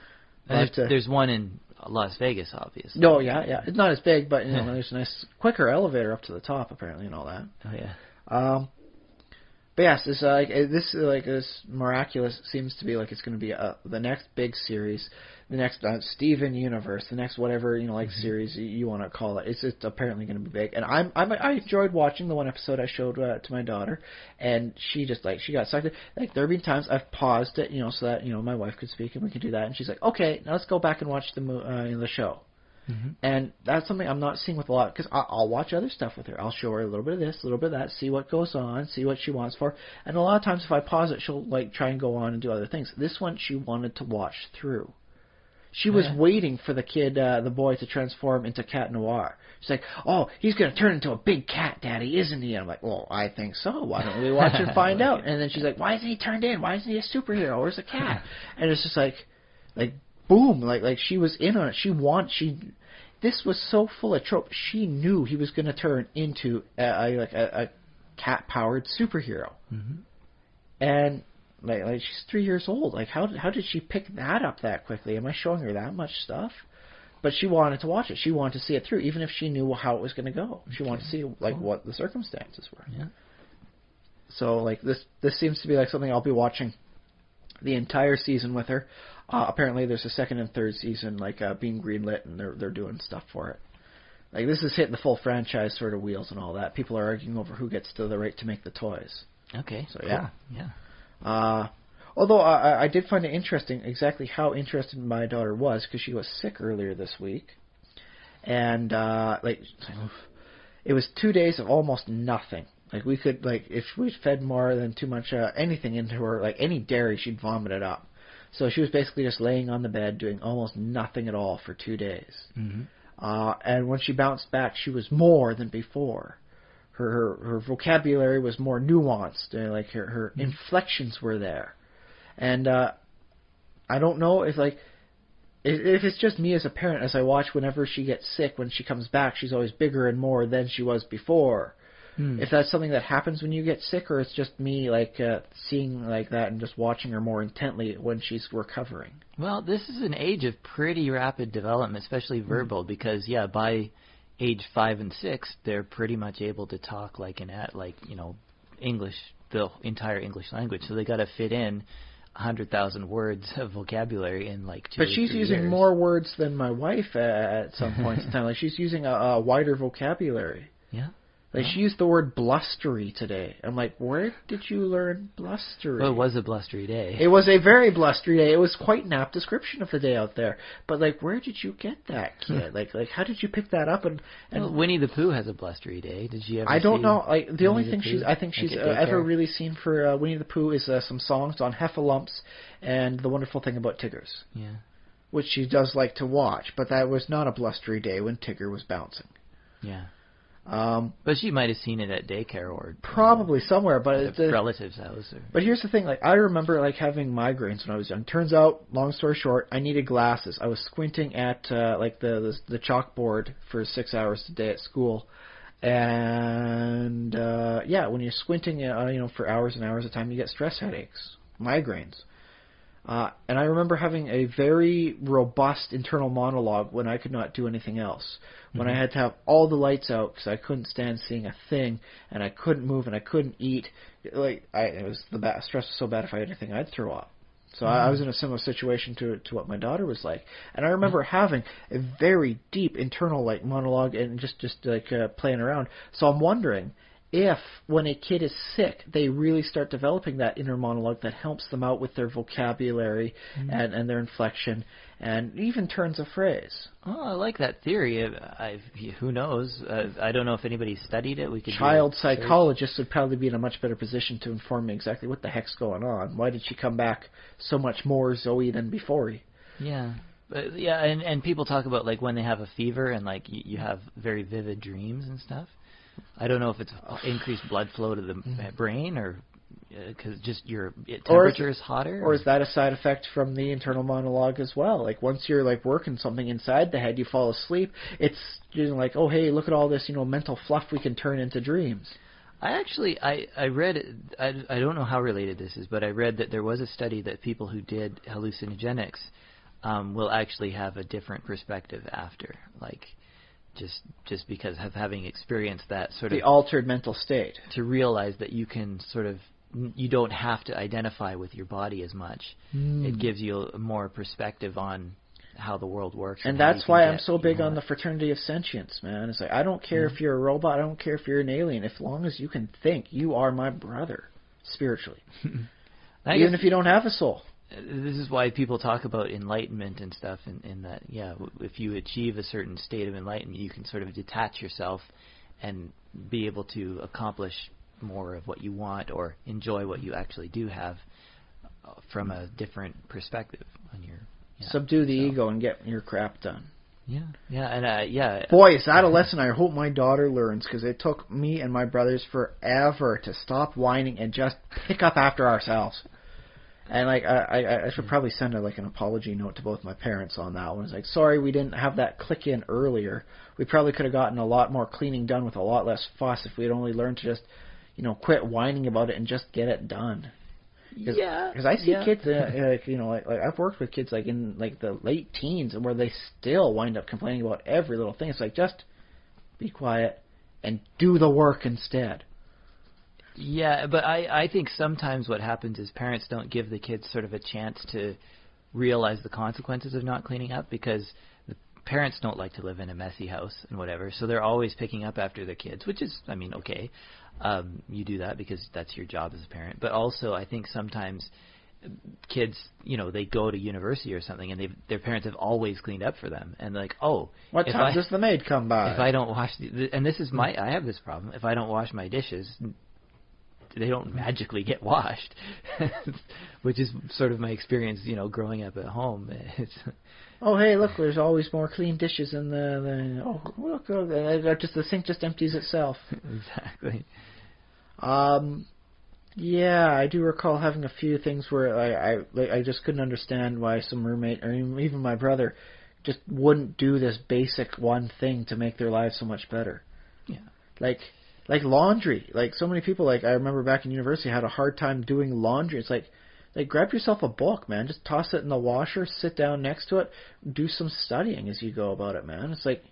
And there's one in Las Vegas, obviously. No, yeah. It's not as big, but, there's a nice, quicker elevator up to the top, apparently, and all that. Oh, yeah. But yes, this Miraculous seems to be like it's going to be the next big series, the next Steven universe, the next whatever series you want to call it. It's apparently going to be big, and I enjoyed watching the one episode I showed to my daughter, and she got sucked in. Like there have been times I've paused it, so that my wife could speak and we could do that, and she's like, okay, now let's go back and watch the show. Mm-hmm. And that's something I'm not seeing with a lot, because I'll watch other stuff with her. I'll show her a little bit of this, a little bit of that, see what goes on, see what she wants for. And a lot of times if I pause it, she'll try and go on and do other things. This one she wanted to watch through. She was waiting for the boy to transform into Cat Noir. She's like, oh, he's going to turn into a big cat, Daddy, isn't he? And I'm like, well, I think so. Why don't we watch and find out? And then she's like, why isn't he turned in? Why isn't he a superhero? Where's the cat? And it's just like boom, like she was in on it. This was so full of trope. She knew he was going to turn into a cat-powered superhero. Mm-hmm. And like she's 3 years old. Like how did she pick that up that quickly? Am I showing her that much stuff? But she wanted to watch it. She wanted to see it through, even if she knew how it was going to go. She wanted to see what the circumstances were. Yeah. So this seems to be like something I'll be watching the entire season with her. Apparently, there's a second and third season being greenlit, and they're doing stuff for it. Like this is hitting the full franchise sort of wheels and all that. People are arguing over who gets the right to make the toys. Okay. So cool. Yeah. Although I did find it interesting exactly how interested my daughter was, because she was sick earlier this week, and it was 2 days of almost nothing. Like we could if we fed more than too much anything into her, like any dairy, she'd vomit it up. So she was basically just laying on the bed doing almost nothing at all for 2 days. Mm-hmm. And when she bounced back, she was more than before. Her vocabulary was more nuanced. Her mm-hmm. inflections were there. And I don't know if it's just me as a parent, as I watch whenever she gets sick, when she comes back, she's always bigger and more than she was before. If that's something that happens when you get sick, or it's just me seeing like that and just watching her more intently when she's recovering. Well, this is an age of pretty rapid development, especially verbal, because by age 5 and 6, they're pretty much able to talk English, the entire English language. So they got to fit in 100,000 words of vocabulary in 2 But she's using years. more words than my wife at some points in time. She's using a wider vocabulary. Yeah. She used the word blustery today. I'm like, where did you learn blustery? Well, it was a blustery day. It was a very blustery day. It was quite an apt description of the day out there. But where did you get that, kid? How did you pick that up? And well, Winnie the Pooh has a blustery day. Did you ever? I don't know. The only Winnie thing the I think she's ever really seen for Winnie the Pooh is some songs on Heffalumps and The Wonderful Thing About Tiggers. Yeah. Which she does like to watch, but that was not a blustery day when Tigger was bouncing. Yeah. But she might have seen it at daycare or probably somewhere, but at a relative's house. But here's the thing: I remember having migraines when I was young. Turns out, long story short, I needed glasses. I was squinting at the chalkboard for 6 hours a day at school, and when you're squinting, for hours and hours at a time, you get stress headaches, migraines. And I remember having a very robust internal monologue when I could not do anything else. When I had to have all the lights out because I couldn't stand seeing a thing, and I couldn't move, and I couldn't eat. Stress was so bad if I had anything, I'd throw up. So I was in a similar situation to what my daughter was like, and I remember having a very deep internal like monologue and just like playing around. So I'm wondering if when a kid is sick, they really start developing that inner monologue that helps them out with their vocabulary and their inflection and even turns of phrase. Oh, I like that theory. Who knows? I don't know if anybody studied it. We could Child psychologists would probably be in a much better position to inform me exactly what the heck's going on. Why did she come back so much more Zoe than before? Yeah. Yeah, and people talk about like when they have a fever and like you have very vivid dreams and stuff. I don't know if it's increased blood flow to the brain or because just your temperature is hotter. Or is that a side effect from the internal monologue as well? Like once you're like working something inside the head, you fall asleep. It's like, oh hey, look at all this mental fluff we can turn into dreams. I read, I don't know how related this is, but I read that there was a study that people who did hallucinogenics will actually have a different perspective after, like just because of having experienced that sort of... The altered mental state. To realize that you can sort of... You don't have to identify with your body as much. It gives you more perspective on how the world works. And that's why I'm so big on the fraternity of sentience, man. It's like, I don't care if you're a robot, I don't care if you're an alien. As long as you can think, you are my brother, spiritually. Even if you don't have a soul. This is why people talk about enlightenment and stuff, in that, if you achieve a certain state of enlightenment, you can sort of detach yourself and be able to accomplish more of what you want or enjoy what you actually do have from a different perspective on your... Subdue the ego and get your crap done. Boy, is that a lesson I hope my daughter learns, because it took me and my brothers forever to stop whining and just pick up after ourselves. And like I should probably send an apology note to both my parents on that one. It's like, sorry we didn't have that click in earlier. We probably could have gotten a lot more cleaning done with a lot less fuss if we had only learned to just, quit whining about it and just get it done. Because I see kids, I've worked with kids in the late teens, and where they still wind up complaining about every little thing. It's like, just be quiet and do the work instead. Yeah, but I think sometimes what happens is parents don't give the kids sort of a chance to realize the consequences of not cleaning up, because the parents don't like to live in a messy house and whatever, so they're always picking up after their kids, which is, okay. You do that because that's your job as a parent. But also I think sometimes kids, they go to university or something and their parents have always cleaned up for them. And like, what time does the maid come by? If I don't wash, and this is I have this problem. If I don't wash my dishes, they don't magically get washed, which is sort of my experience, growing up at home. Hey, look, there's always more clean dishes in look, the sink just empties itself. Exactly. I do recall having a few things where I just couldn't understand why some roommate or even my brother just wouldn't do this basic one thing to make their lives so much better. Yeah. Like laundry. Like so many people, I remember back in university, had a hard time doing laundry. It's like grab yourself a book, man. Just toss it in the washer, sit down next to it, do some studying as you go about it, man. It's like,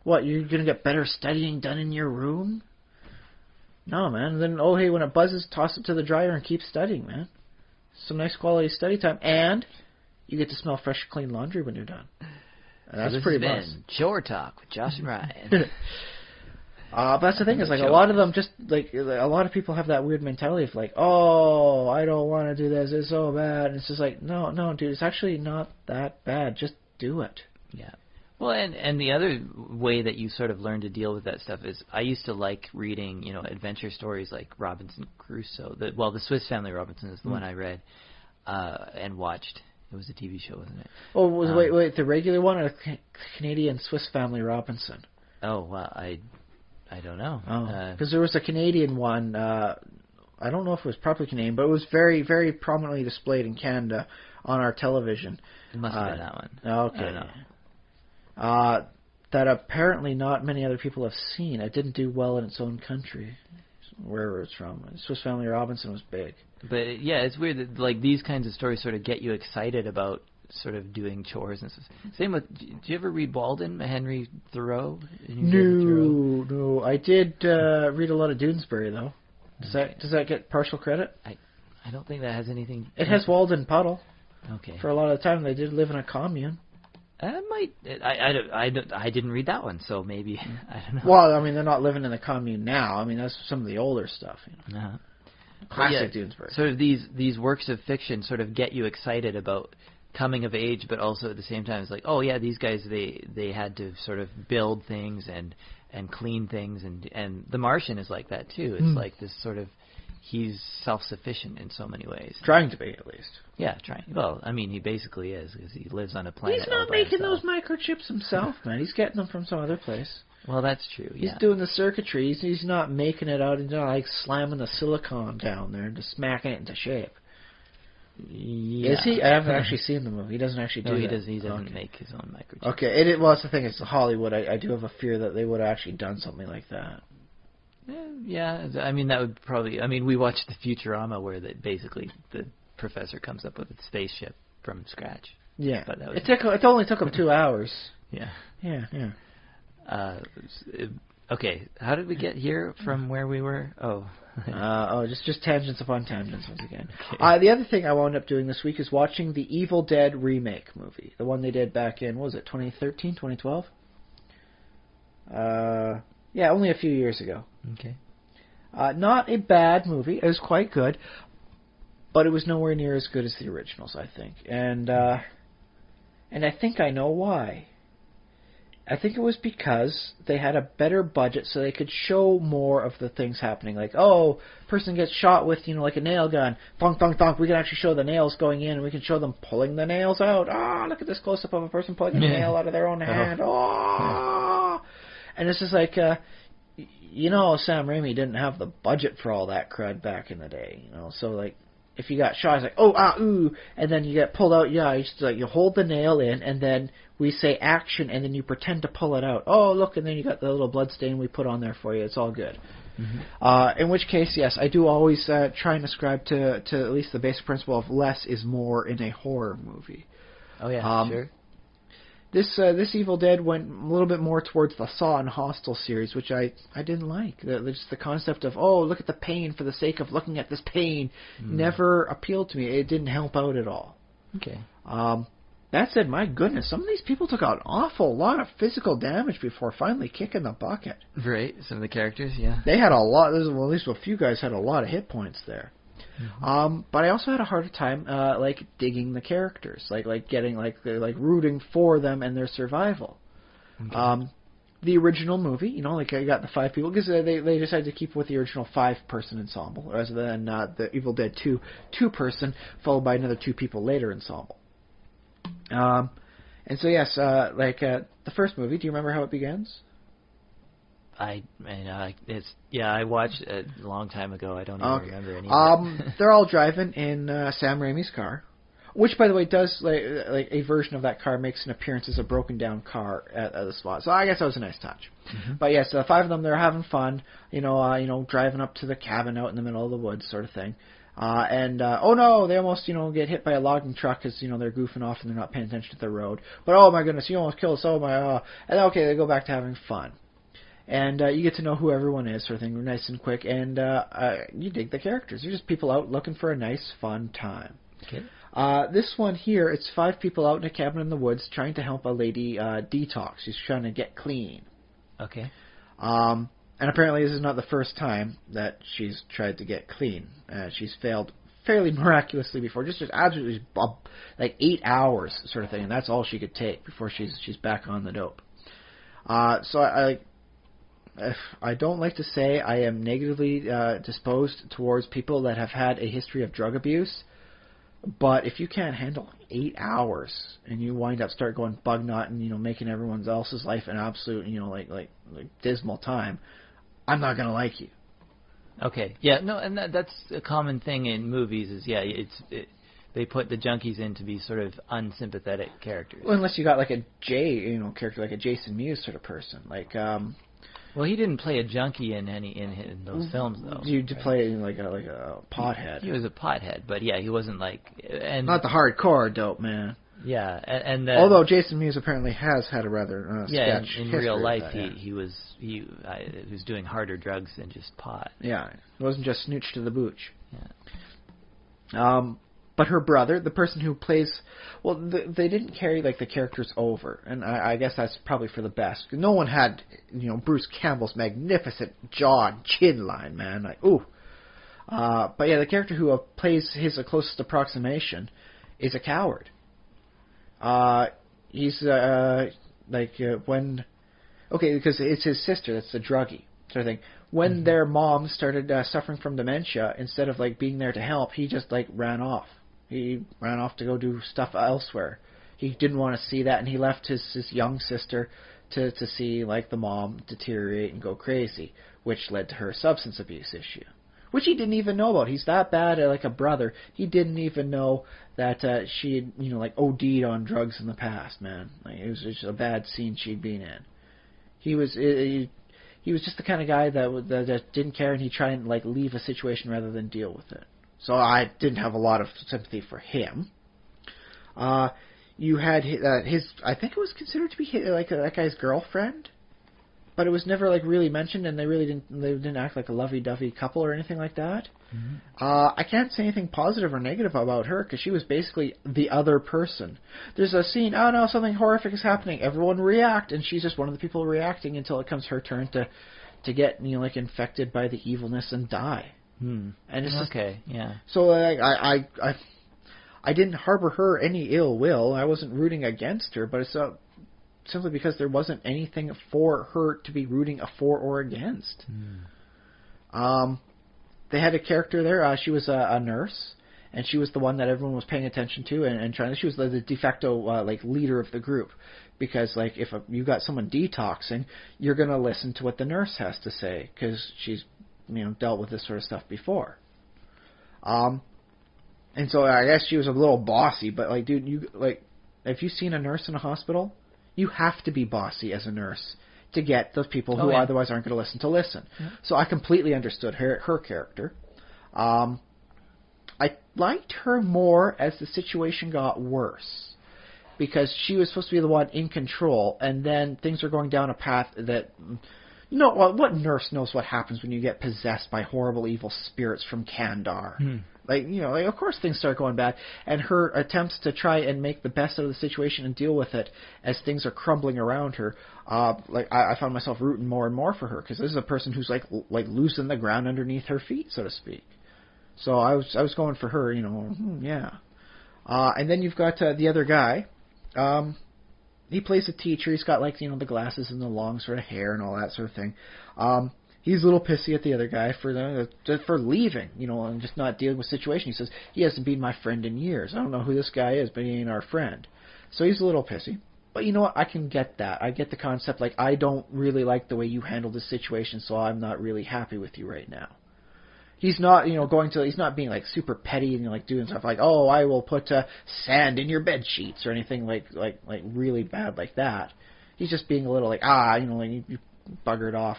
what, you're going to get better studying done in your room? No, man. Then, hey, when it buzzes, toss it to the dryer and keep studying, man. Some nice quality study time. And you get to smell fresh, clean laundry when you're done. And that's pretty nice. Chore Talk with Josh and Ryan. But that's the thing, is a lot of them just, a lot of people have that weird mentality of I don't want to do this, it's so bad. And it's just like, no, dude, it's actually not that bad. Just do it. Yeah. Well, and the other way that you sort of learn to deal with that stuff is, I used to like reading, adventure stories like Robinson Crusoe. The Swiss Family Robinson is the one I read and watched. It was a TV show, wasn't it? Oh, wait, the regular one or the Canadian Swiss Family Robinson? Oh, well, I don't know. Because there was a Canadian one. I don't know if it was properly Canadian, but it was very, very prominently displayed in Canada on our television. It must have been that one. Okay. I don't know. That apparently not many other people have seen. It didn't do well in its own country, wherever it's from. Swiss Family Robinson was big. But it's weird that these kinds of stories sort of get you excited about sort of doing chores and stuff. Same with, do you ever read Walden, Henry Thoreau? No. I did read a lot of Doonesbury, though. Does that get partial credit? I don't think that has anything... It has Walden Puddle. Okay. For a lot of the time, they did live in a commune. I didn't read that one, so maybe I don't know. Well, I mean, they're not living in the commune now. I mean, that's some of the older stuff. Uh-huh. Classic Doonesbury. Sort of these works of fiction sort of get you excited about coming of age, but also at the same time it's like, oh yeah, these guys they had to sort of build things and clean things, and The Martian is like that too. It's like this sort of, he's self-sufficient in so many ways. Trying to be, at least. Yeah, trying. Well, I mean, he basically is, because he lives on a planet. He's not making those microchips himself, man. He's getting them from some other place. Well, that's true. He's doing the circuitry. He's not making it out and like slamming the silicon down there and just smacking it into shape. Yeah. Is he? I haven't actually seen the movie. He doesn't actually do that. He doesn't make his own microchips. Okay, well, that's the thing. It's Hollywood. I do have a fear that they would have actually done something like that. Yeah, I mean, that would probably... I mean, we watched the Futurama where basically the professor comes up with a spaceship from scratch. Yeah. But that was, it only took him 2 hours. Yeah. Yeah. Okay, how did we get here from where we were? Just tangents upon tangents once again. Okay. The other thing I wound up doing this week is watching the Evil Dead remake movie. The one they did back in, what was it, 2013, 2012? Yeah, only a few years ago. Okay. Not a bad movie. It was quite good, but it was nowhere near as good as the originals, I think. And I think I know why. I think it was because they had a better budget, so they could show more of the things happening. Like, oh, person gets shot with, like a nail gun. Thunk, thunk, thunk. We can actually show the nails going in, and we can show them pulling the nails out. Look at this close-up of a person pulling a nail out of their own hand. And it's just like, Sam Raimi didn't have the budget for all that crud back in the day, So, like, if you got shot, it's like, ooh, and then you get pulled out. Yeah, you hold the nail in, and then we say action, and then you pretend to pull it out. Oh, look, and then you got the little blood stain we put on there for you. It's all good. Mm-hmm. In which case, yes, I do always try and ascribe to at least the basic principle of less is more in a horror movie. Oh yeah, sure. This Evil Dead went a little bit more towards the Saw and Hostel series, which I didn't like. Just the concept of, look at the pain for the sake of looking at this pain never appealed to me. It didn't help out at all. Okay. That said, my goodness, some of these people took out an awful lot of physical damage before finally kicking the bucket. Right, some of the characters, yeah. They had a lot, at least a few guys had a lot of hit points there. Mm-hmm. But I also had a harder time, digging the characters, like getting, rooting for them and their survival. Okay. The original movie, I got the 5 people, because they decided to keep with the original 5-person ensemble, rather than the Evil Dead 2 2-person, followed by another 2 people later ensemble. And so, yes, the first movie, do you remember how it begins? I watched it a long time ago. I don't even remember anything. They're all driving in Sam Raimi's car, which, by the way, does like a version of that car makes an appearance as a broken down car at the spot. So I guess that was a nice touch. Mm-hmm. But yes, the 5 of them, they're having fun. Driving up to the cabin out in the middle of the woods, sort of thing. Oh no, they almost, get hit by a logging truck because, they're goofing off and they're not paying attention to the road. But oh my goodness, you almost killed us, and okay, they go back to having fun. And you get to know who everyone is, sort of thing, nice and quick, and you dig the characters. They're just people out looking for a nice, fun time. Okay. This one here, it's 5 people out in a cabin in the woods trying to help a lady detox. She's trying to get clean. Okay. And apparently this is not the first time that she's tried to get clean. She's failed fairly miraculously before, just absolutely 8 hours sort of thing, and that's all she could take before she's back on the dope. So I don't like to say I am negatively disposed towards people that have had a history of drug abuse, but if you can't handle 8 hours and you wind up start going bug nut and making everyone else's life an absolute like dismal time, I'm not gonna like you. Okay, yeah, no, and that's a common thing in movies. Is they put the junkies in to be sort of unsympathetic characters. Well, unless you got like a character like a Jason Mewes sort of person, like. Well, he didn't play a junkie in those films, though. You did play like a pothead. He was a pothead, but yeah, he wasn't not the hardcore dope man. Yeah, and although Jason Mewes apparently has had a rather sketch in real life, he was doing harder drugs than just pot. Yeah, it wasn't just snooch to the booch. Yeah. But her brother, the person who plays, well, they didn't carry like the characters over, and I guess that's probably for the best. No one had, Bruce Campbell's magnificent jaw and chin line, man. Like, ooh. But yeah, the character who plays his closest approximation is a coward. He's because it's his sister that's the druggie sort of thing. When their mom started suffering from dementia, instead of like being there to help, he just like ran off. He ran off to go do stuff elsewhere. He didn't want to see that, and he left his young sister to see like the mom deteriorate and go crazy, which led to her substance abuse issue, which he didn't even know about. He's that bad like a brother. He didn't even know that she had like OD'd on drugs in the past, man. Like, it was just a bad scene she'd been in. He was just the kind of guy that didn't care, and he'd try and like leave a situation rather than deal with it. So I didn't have a lot of sympathy for him. You had his, I think it was considered to be like that guy's girlfriend, but it was never like really mentioned, and they didn't act like a lovey-dovey couple or anything like that. I can't say anything positive or negative about her because she was basically the other person. There's a scene, oh no, something horrific is happening. Everyone react, and she's just one of the people reacting until it comes her turn to get like infected by the evilness and die. And it's just, okay, yeah. So like I didn't harbor her any ill will. I wasn't rooting against her, but it's simply because there wasn't anything for her to be rooting for or against. They had a character there. She was a nurse, and she was the one that everyone was paying attention to and trying to. She was the de facto like leader of the group, because like if you got someone detoxing, you're gonna listen to what the nurse has to say because she's dealt with this sort of stuff before. And so I guess she was a little bossy, but like, dude, if you've seen a nurse in a hospital, you have to be bossy as a nurse to get those people who otherwise aren't going to listen. Yeah. So I completely understood her character. I liked her more as the situation got worse, because she was supposed to be the one in control, and then things are going down a path that... what nurse knows what happens when you get possessed by horrible evil spirits from Kandar? Of course things start going bad, and her attempts to try and make the best out of the situation and deal with it as things are crumbling around her, I found myself rooting more and more for her, because this is a person who's like losing the ground underneath her feet, so to speak. So I was going for her, yeah. And then you've got the other guy. He plays a teacher. He's got the glasses and the long sort of hair and all that sort of thing. He's a little pissy at the other guy for leaving, and just not dealing with the situation. He says, he hasn't been my friend in years. I don't know who this guy is, but he ain't our friend. So he's a little pissy. But you know what? I can get that. I get the concept, I don't really like the way you handled this situation, so I'm not really happy with you right now. He's not, he's not being super petty and doing stuff like, oh, I will put sand in your bed sheets or anything like really bad like that. He's just being a little you buggered off,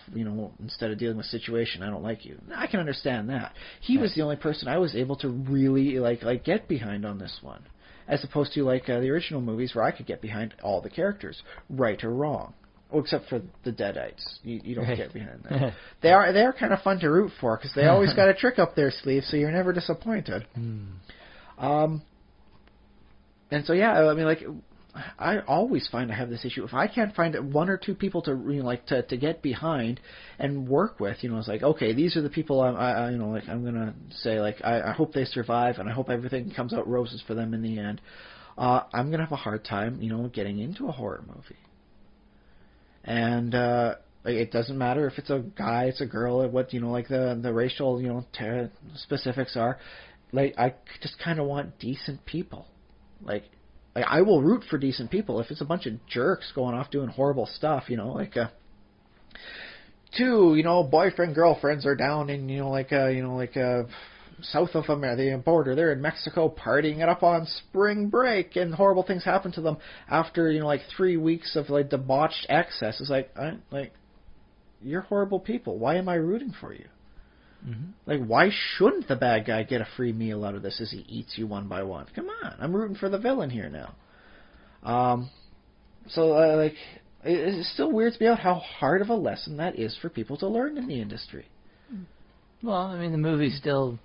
instead of dealing with the situation. I don't like you. I can understand that. He was the only person I was able to really get behind on this one, as opposed to the original movies where I could get behind all the characters, right or wrong. Well, except for the Deadites. You don't get behind them. They are kind of fun to root for, because they always got a trick up their sleeve, so you're never disappointed. And so, yeah, I always find I have this issue. If I can't find one or two people to to get behind and work with, it's okay, these are the people I'm gonna say I hope they survive, and I hope everything comes out roses for them in the end. I'm gonna have a hard time, getting into a horror movie. And it doesn't matter if it's a guy, it's a girl, what the racial specifics are. I just kind of want decent people. I will root for decent people. If it's a bunch of jerks going off doing horrible stuff, two boyfriend girlfriends are down in south of the border. They're in Mexico partying it up on spring break, and horrible things happen to them after 3 weeks of debauched excess. It's you're horrible people. Why am I rooting for you? Mm-hmm. Why shouldn't the bad guy get a free meal out of this as he eats you one by one? Come on, I'm rooting for the villain here now. It still weirds me out how hard of a lesson that is for people to learn in the industry. Well, the movie still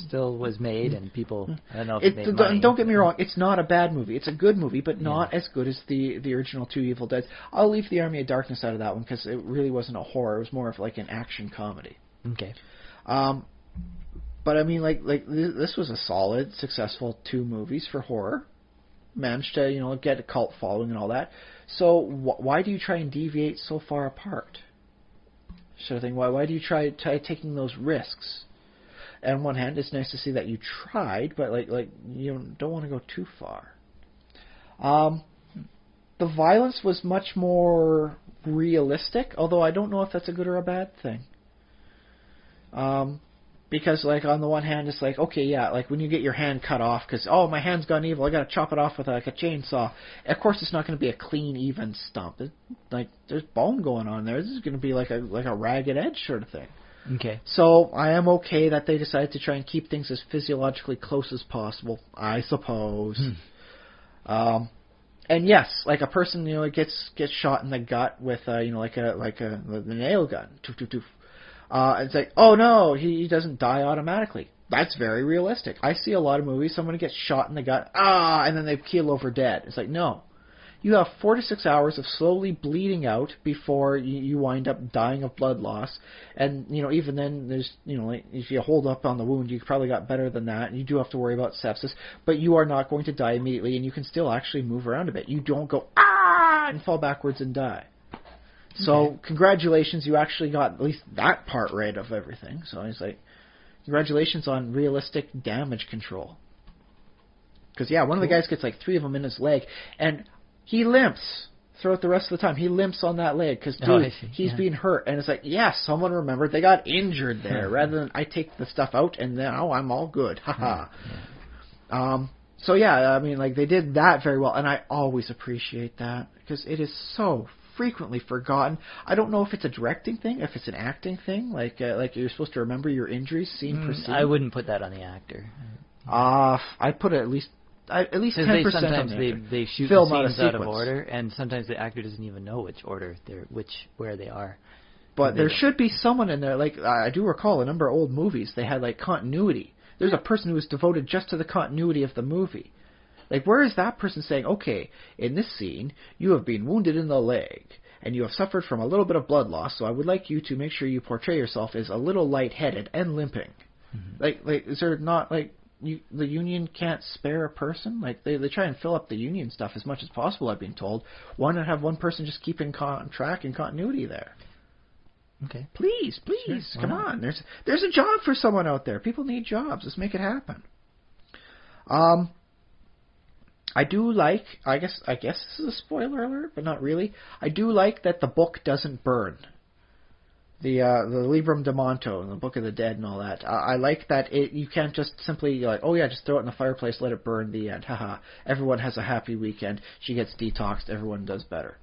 still was made, and people, I don't know if it made money. Don't get me wrong, it's not a bad movie. It's a good movie, but not as good as the original two Evil Deads. I'll leave the Army of Darkness out of that one because it really wasn't a horror. It was more of like an action comedy. Okay. But I mean, this was a solid, successful 2 movies for horror. Managed to, get a cult following and all that. So why do you try and deviate so far apart? Sort of thing. Why do you try taking those risks? And on one hand, it's nice to see that you tried, but you don't want to go too far. The violence was much more realistic, although I don't know if that's a good or a bad thing. Because, on the one hand, it's when you get your hand cut off, because, my hand's gone evil, I gotta chop it off with, a chainsaw. Of course, it's not going to be a clean, even stump. There's bone going on there. This is going to be like a ragged edge sort of thing. Okay. So, I am okay that they decided to try and keep things as physiologically close as possible, I suppose. And yes, a person, gets shot in the gut with, the nail gun. Toof, toof, toof. It's oh no, he doesn't die automatically. That's very realistic. I see a lot of movies, someone gets shot in the gut, and then they keel over dead. It's no. You have 4 to 6 hours of slowly bleeding out before you wind up dying of blood loss. And, even then, there's, if you hold up on the wound, you probably got better than that. And you do have to worry about sepsis. But you are not going to die immediately, and you can still actually move around a bit. You don't go, and fall backwards and die. So, Congratulations, you actually got at least that part right of everything. So, it's congratulations on realistic damage control. Because, one of the guys gets 3 of them in his leg, and he limps throughout the rest of the time. He limps on that leg, because, he's being hurt. And it's someone remembered they got injured there, rather than I take the stuff out, and now I'm all good. Haha. They did that very well, and I always appreciate that, because it is so frequently forgotten. I don't know if it's a directing thing, if it's an acting thing, you're supposed to remember your injuries scene per scene. I wouldn't put that on the actor. I'd put it at least 10% sometimes on the actor. they shoot Film the scenes out of sequence. order, and sometimes the actor doesn't even know which order where they are. But there should be someone in there, I do recall a number of old movies, they had continuity. There's a person who was devoted just to the continuity of the movie. Where is that person saying, okay, in this scene, you have been wounded in the leg, and you have suffered from a little bit of blood loss, so I would like you to make sure you portray yourself as a little lightheaded and limping. Mm-hmm. Is there not, the union can't spare a person? They try and fill up the union stuff as much as possible, I've been told. Why not have one person just keeping track and continuity there? Okay. Please, sure, come on. There's a job for someone out there. People need jobs. Let's make it happen. I do like, I guess this is a spoiler alert, but not really. I do like that the book doesn't burn. The Librum de Monto and the Book of the Dead and all that. I like that you can't just simply just throw it in the fireplace, let it burn, the end. Haha. Everyone has a happy weekend. She gets detoxed. Everyone does better.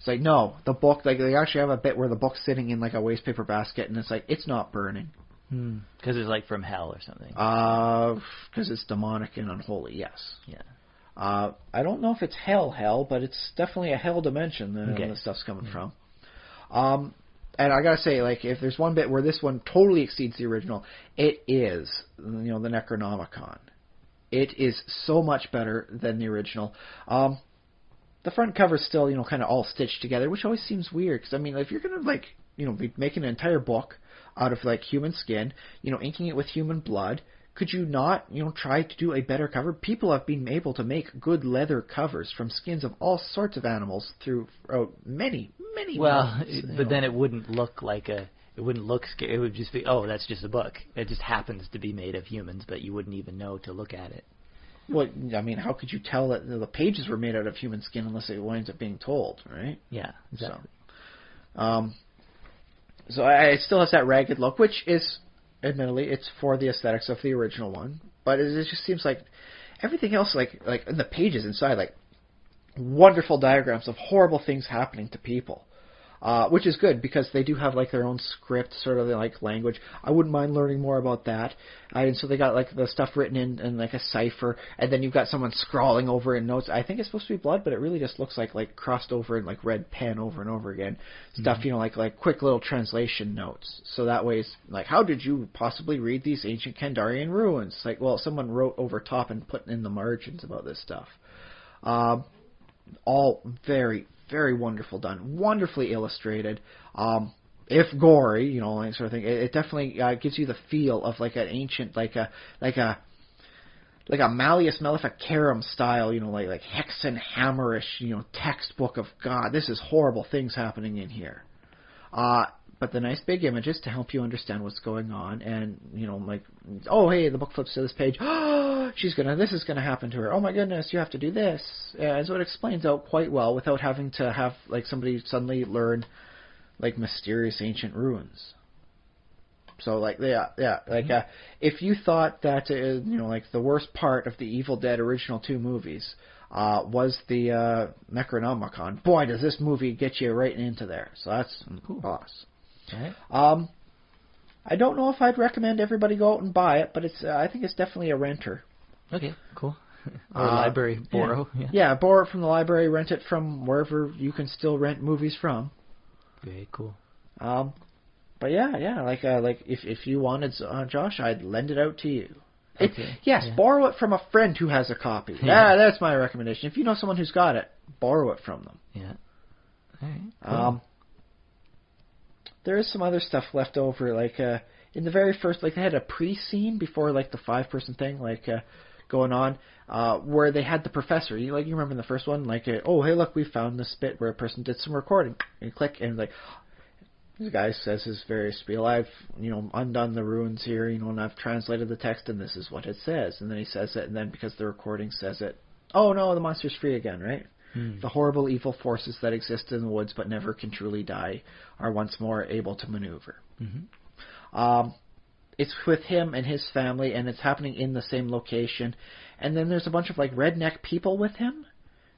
It's no, the book, they actually have a bit where the book's sitting in a wastepaper basket, and it's not burning. Because it's from hell or something. Because it's demonic and unholy, yes. Yeah. I don't know if it's hell, but it's definitely a hell dimension that the stuff's coming from. And I gotta say, if there's one bit where this one totally exceeds the original, it is, the Necronomicon. It is so much better than the original. The front cover's still, kind of all stitched together, which always seems weird, because, if you're gonna, be making an entire book out of, human skin, inking it with human blood, could you not, try to do a better cover? People have been able to make good leather covers from skins of all sorts of animals throughout many months, but then it wouldn't look it wouldn't look scary. It would just be, that's just a book. It just happens to be made of humans, but you wouldn't even know to look at it. Well, how could you tell that the pages were made out of human skin unless it winds up being told, right? Yeah, exactly. So it still has that ragged look, which is, admittedly, it's for the aesthetics of the original one, but it just seems like everything else, like in the pages inside, wonderful diagrams of horrible things happening to people. which is good because they do have like their own script, sort of like language. I wouldn't mind learning more about that. And so they got like the stuff written in like a cipher, and then you've got someone scrawling over in notes. I think it's supposed to be blood, but it really just looks like crossed over in like red pen over and over again. Stuff, like quick little translation notes. So that way it's like, how did you possibly read these ancient Kandarian ruins? Like, well, someone wrote over top and put in the margins about this stuff. All very, very wonderful done, wonderfully illustrated. If gory, that sort of thing, it definitely gives you the feel of like an ancient, like a Malleus Maleficarum style, like Hexenhammerish, textbook of God. This is horrible things happening in here. But the nice big images to help you understand what's going on, and like, oh hey, the book flips to this page. Oh, this is gonna happen to her. Oh my goodness, you have to do this. And so it explains out quite well without having to have like somebody suddenly learn like mysterious ancient ruins. So like if you thought that like the worst part of the Evil Dead original 2 movies was the Necronomicon, boy does this movie get you right into there. So that's boss. Right. I don't know if I'd recommend everybody go out and buy it, but I think it's definitely a renter. Okay, cool. Or library borrow. Yeah, borrow it from the library, rent it from wherever you can still rent movies from. Very cool. But yeah, like if you wanted, Josh, I'd lend it out to you. Okay. Borrow it from a friend who has a copy. Yeah, that's my recommendation. If you know someone who's got it, borrow it from them. Yeah. All right. Cool. There is some other stuff left over, like in the very first, like they had a pre-scene before like the 5-person thing, like going on, where they had the professor. You remember in the first one, like oh hey look, we found this bit where a person did some recording. And you click and like this guy says his various spiel. I've undone the ruins here, and I've translated the text, and this is what it says. And then he says it, and then because the recording says it, oh no, the monster's free again, right? The horrible evil forces that exist in the woods but never can truly die are once more able to maneuver. It's with him and his family, and it's happening in the same location. And then there's a bunch of like redneck people with him,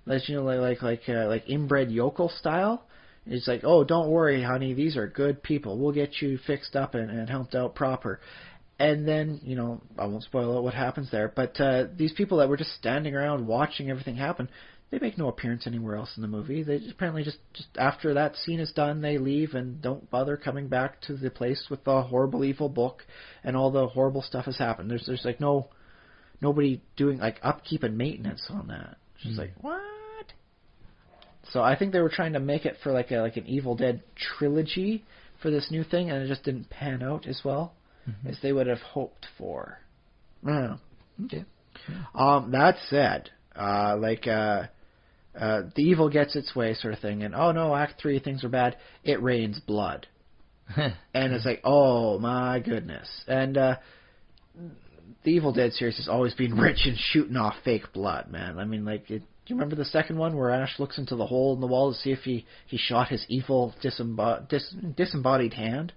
like inbred yokel style. It's like, oh, don't worry, honey, these are good people. We'll get you fixed up and helped out proper. And then, I won't spoil out what happens there, but these people that were just standing around watching everything happen, they make no appearance anywhere else in the movie. They apparently just after that scene is done, they leave and don't bother coming back to the place with the horrible evil book and all the horrible stuff has happened. There's like nobody doing like upkeep and maintenance on that. It's just like, what? So I think they were trying to make it for like an Evil Dead trilogy for this new thing, and it just didn't pan out as well as they would have hoped for. I don't know. Okay. That said, the evil gets its way sort of thing, and oh no, Act 3, things are bad. It rains blood. And it's like, oh my goodness. And the Evil Dead series has always been rich in shooting off fake blood, man. I mean, do you remember the second one where Ash looks into the hole in the wall to see if he shot his evil disembodied hand?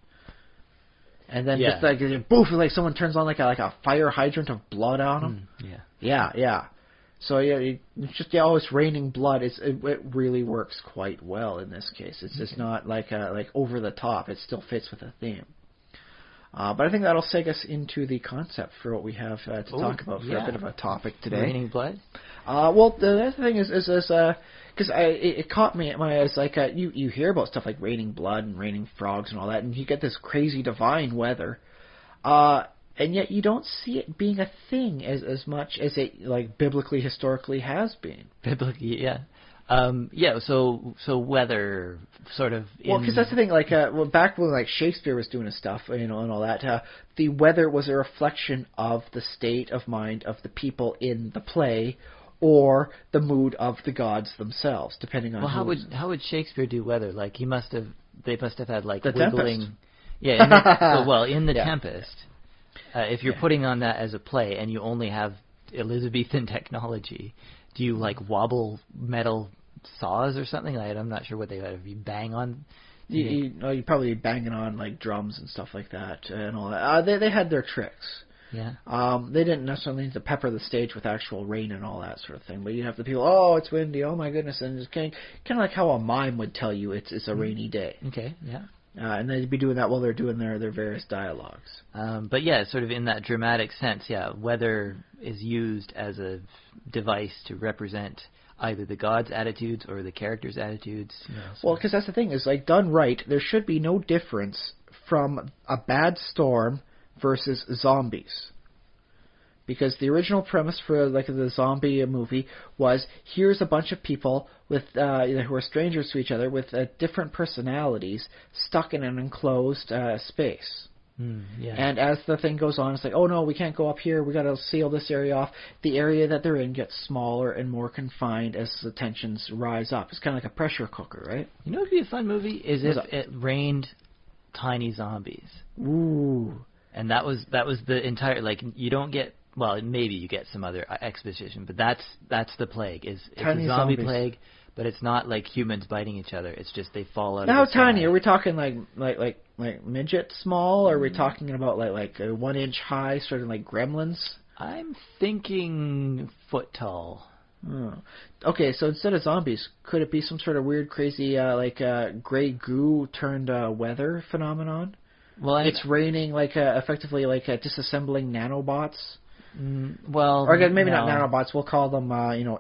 And then just like boof, like someone turns on like a fire hydrant of blood on him. Yeah. So it's just it's raining blood. It really works quite well in this case. It's just not like over the top. It still fits with the theme. But I think that'll take us into the concept for what we have to talk about for a bit of a topic today. Raining blood. Well, the other thing is because it caught me at my eyes. Like you hear about stuff like raining blood and raining frogs and all that, and you get this crazy divine weather. And yet you don't see it being a thing as much as it like biblically, historically has been. Biblically, yeah. So weather sort of. Well, because that's the thing. Like, back when like Shakespeare was doing his stuff, and all that, the weather was a reflection of the state of mind of the people in the play, or the mood of the gods themselves, depending on. Well, how would Shakespeare do weather? Like they must have had like the wiggling. Tempest. Yeah. In the Tempest. If you're putting on that as a play and you only have Elizabethan technology, do you like wobble metal saws or something? I'm not sure what they would be bang on. You'd probably be banging on like drums and stuff like that and all that. They had their tricks. Yeah. They didn't necessarily need to pepper the stage with actual rain and all that sort of thing, but you'd have the people, oh, it's windy, oh my goodness, and it's kind of like how a mime would tell you it's a rainy day. Okay, yeah. And they'd be doing that while they're doing their various dialogues. But yeah, sort of in that dramatic sense, yeah, weather is used as a device to represent either the gods' attitudes or the characters' attitudes. You know, so. Well, because that's the thing, is like done right, there should be no difference from a bad storm versus zombies. Because the original premise for like the zombie movie was, here's a bunch of people with who are strangers to each other with different personalities stuck in an enclosed space. Yeah. And as the thing goes on, it's like, oh no, we can't go up here, we got to seal this area off. The area that they're in gets smaller and more confined as the tensions rise up. It's kind of like a pressure cooker, right? You know what would be a fun movie? Is if it rained tiny zombies. Ooh. And that was the entire, like, you don't get, well, maybe you get some other exposition, but that's the plague. It's Tiny a zombie zombies. plague, but it's not like humans biting each other. It's just they fall out Now, of the how tiny? sky. Are we talking like midget small? Or are we talking about like a 1 inch high, sort of like gremlins? I'm thinking foot tall. Oh. Okay, so instead of zombies, could it be some sort of weird, crazy, gray goo turned weather phenomenon? Well, It's raining effectively disassembling nanobots. Well, Or again, maybe no. not nanobots. We'll call them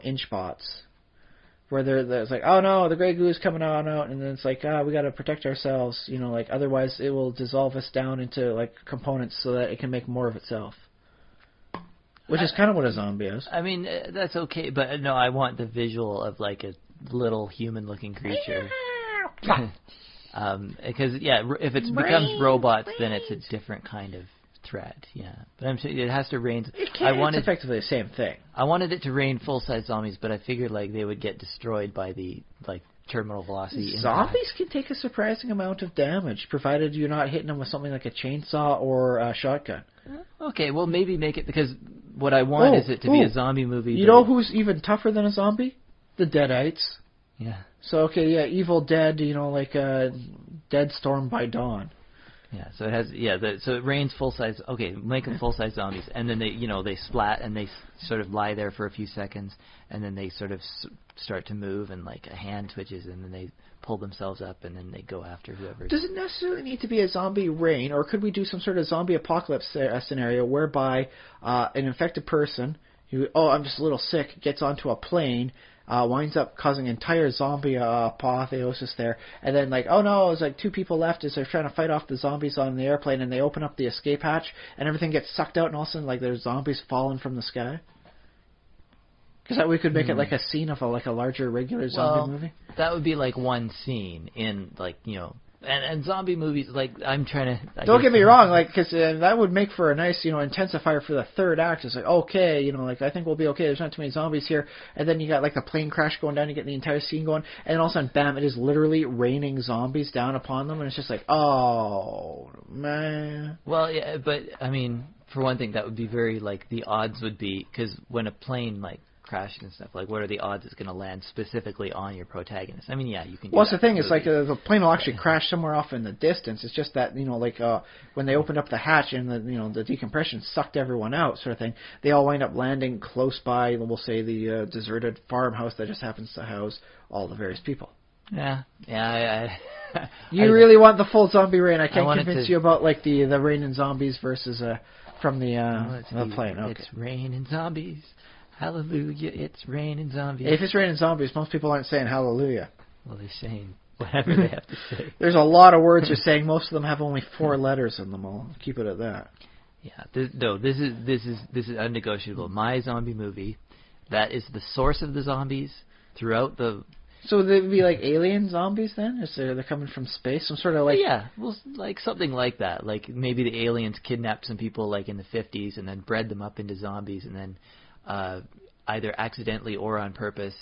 inch bots. Where it's like, oh no, the gray goo is coming out, and then it's like, we got to protect ourselves. Otherwise it will dissolve us down into like components so that it can make more of itself. Which is kind of what a zombie is. I mean, that's okay, but no, I want the visual of like a little human-looking creature. Because if it becomes robots, then it's a different kind of threat. Yeah, but I'm saying it has to rain. It's effectively the same thing. I wanted it to rain full-size zombies, but I figured like they would get destroyed by the terminal velocity. Zombies can take a surprising amount of damage, provided you're not hitting them with something like a chainsaw or a shotgun. Okay, well maybe make it, because what I want is it to be a zombie movie. You know who's even tougher than a zombie? The Deadites. Yeah. So Evil Dead, Dead Storm by Dawn. Yeah, so it has so it rains full size. Okay, make them full size zombies, and then they splat and they sort of lie there for a few seconds, and then they sort of start to move, and like a hand twitches, and then they pull themselves up, and then they go after whoever. Does it necessarily need to be a zombie rain, or could we do some sort of zombie apocalypse scenario whereby an infected person who, I'm just a little sick, gets onto a plane, winds up causing entire zombie apotheosis there, and then oh no, it's like 2 people left as they're trying to fight off the zombies on the airplane, and they open up the escape hatch, and everything gets sucked out, and all of a sudden there's zombies falling from the sky? Because we could make it like a scene of a larger regular zombie movie. That would be like one scene in and zombie movies, I'm trying to. Don't get me wrong, because that would make for a nice, intensifier for the third act. It's like, okay, I think we'll be okay. There's not too many zombies here. And then you got the plane crash going down. You get the entire scene going, and then all of a sudden, bam! It is literally raining zombies down upon them, and it's just like, oh man. Well, yeah, but I mean, for one thing, that would be very the odds would be, because when a plane crashing and stuff, what are the odds it's going to land specifically on your protagonist? I mean, yeah, you can. Well, that's the thing. It's the plane will actually crash somewhere off in the distance. It's just that when they opened up the hatch and the decompression sucked everyone out, sort of thing. They all wind up landing close by, we'll say, the deserted farmhouse that just happens to house all the various people. Yeah. You really want the full zombie rain? I can't convince you about the rain and zombies versus from the plane. Okay. It's rain and zombies. Hallelujah, it's raining zombies. If it's raining zombies, most people aren't saying hallelujah. Well, they're saying whatever they have to say. There's a lot of words you're saying. Most of them have only 4 letters in them. I'll keep it at that. Yeah, this is unnegotiable. My zombie movie, that is the source of the zombies throughout the... So they'd be like alien zombies then? They're coming from space? Some sort of Yeah, well, something like that. Maybe the aliens kidnapped some people in the 50s and then bred them up into zombies, and then... either accidentally or on purpose,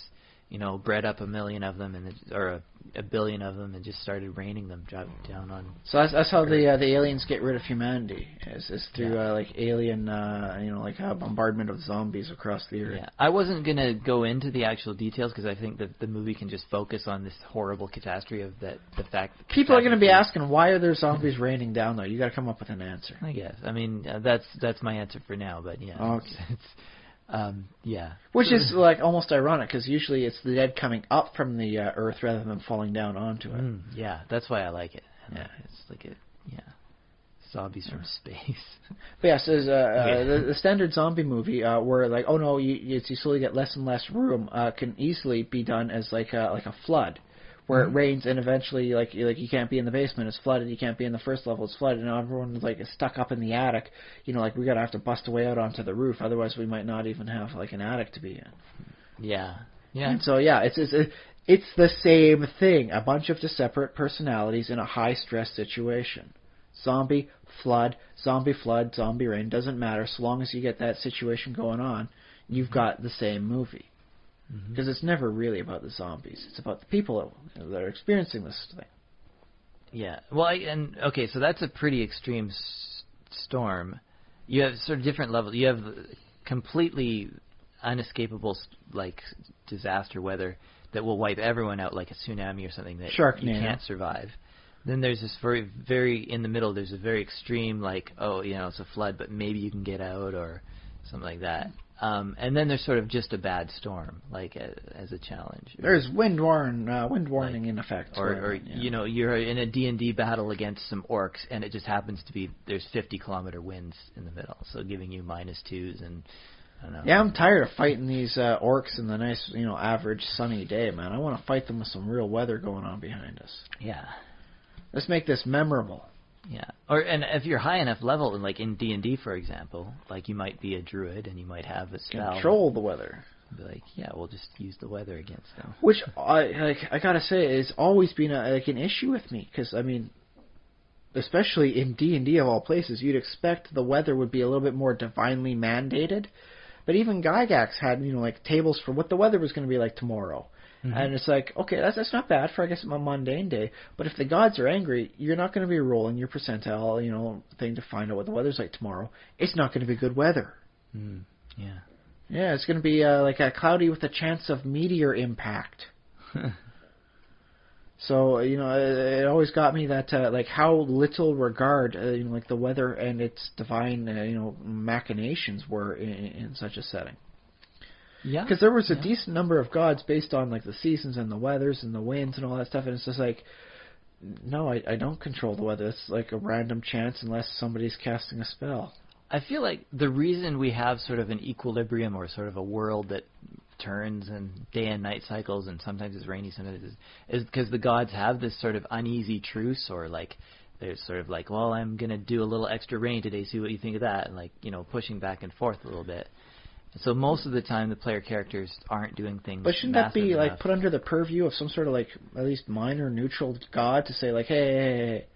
bred up 1 million of them or a billion of them and just started raining them down on. So that's how the aliens get rid of humanity is through like alien like a bombardment of zombies across the earth. Yeah, I wasn't gonna go into the actual details because I think that the movie can just focus on this horrible catastrophe of the fact. That people are gonna be asking, why are there zombies raining down though? You got to come up with an answer. I guess. I mean, that's my answer for now. But yeah. Okay. Yeah. Which is like almost ironic because usually it's the dead coming up from the earth rather than falling down onto it. Yeah, that's why I like it. Yeah, it's like zombies from space. But yes, there's the standard zombie movie where like, oh no, you slowly get less and less room can easily be done as like a flood. Where it rains and eventually, like you can't be in the basement, it's flooded. You can't be in the first level, it's flooded. And everyone's like stuck up in the attic. Like we gotta have to bust a way out onto the roof, otherwise we might not even have like an attic to be in. Yeah. And so it's the same thing. A bunch of separate personalities in a high stress situation. Zombie, flood, zombie rain, doesn't matter. So long as you get that situation going on, you've got the same movie. Because it's never really about the zombies. It's about the people that are experiencing this thing. Yeah. Well, okay, so that's a pretty extreme storm. You have sort of different levels. You have completely unescapable like disaster weather that will wipe everyone out, like a tsunami or something that you can't survive. Then there's this very in the middle. There's a very extreme, like, it's a flood, but maybe you can get out or something like that. And then there's sort of just a bad storm, like as a challenge. There's wind warning in effect. Or you're in a D&D battle against some orcs, and it just happens to be there's 50-kilometer winds in the middle, so giving you -2s and. I don't know. Yeah, I'm tired of fighting these orcs in the nice, average sunny day, man. I want to fight them with some real weather going on behind us. Yeah. Let's make this memorable. Yeah, and if you're high enough level, like in D&D, for example, like you might be a druid and you might have a spell. Control the weather. Be like, yeah, we'll just use the weather against them. Which I gotta say has always been an issue with me, because I mean, especially in D&D of all places, you'd expect the weather would be a little bit more divinely mandated, but even Gygax had like tables for what the weather was going to be like tomorrow. And it's like, okay, that's not bad for, I guess, a mundane day. But if the gods are angry, you're not going to be rolling your percentile, thing to find out what the weather's like tomorrow. It's not going to be good weather. Yeah. Yeah, it's going to be like a cloudy with a chance of meteor impact. So, it always got me that, like, how little regard, like the weather and its divine, machinations were in such a setting. Yeah, because there was a decent number of gods based on like the seasons and the weathers and the winds and all that stuff, and it's just like, no, I don't control the weather. It's like a random chance unless somebody's casting a spell. I feel like the reason we have sort of an equilibrium or sort of a world that turns and day and night cycles and sometimes it's rainy, sometimes is because the gods have this sort of uneasy truce, or like there's sort of like, well, I'm going to do a little extra rain today, see what you think of that, and like, pushing back and forth a little bit. So most of the time, the player characters aren't doing things. But shouldn't that be like put under the purview of some sort of like at least minor neutral god to say like, hey,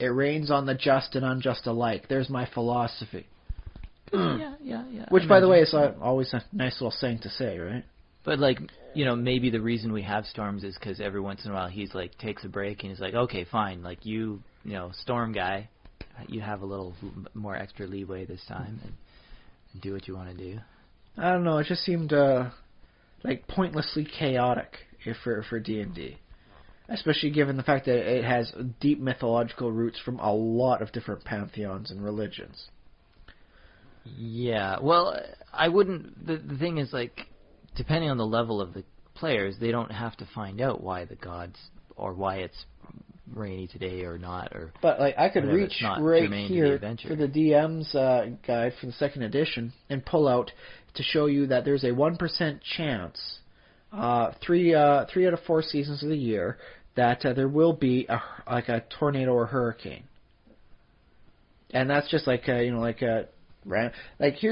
it rains on the just and unjust alike. There's my philosophy. Yeah. Which, by the way, is always a nice little saying to say, right? But like, maybe the reason we have storms is because every once in a while he's like takes a break and he's like, okay, fine, like you storm guy, you have a little more extra leeway this time and do what you want to do. I don't know. It just seemed like pointlessly chaotic for D&D, especially given the fact that it has deep mythological roots from a lot of different pantheons and religions. Yeah. Well, I wouldn't. The thing is, like, depending on the level of the players, they don't have to find out why the gods or why it's rainy today or not, or. But like, I could reach right here for the DM's guide for the 2nd edition and pull out to show you that there's a 1% chance, 3 out of 4 seasons of the year, that there will be a tornado or hurricane, and that's just like here's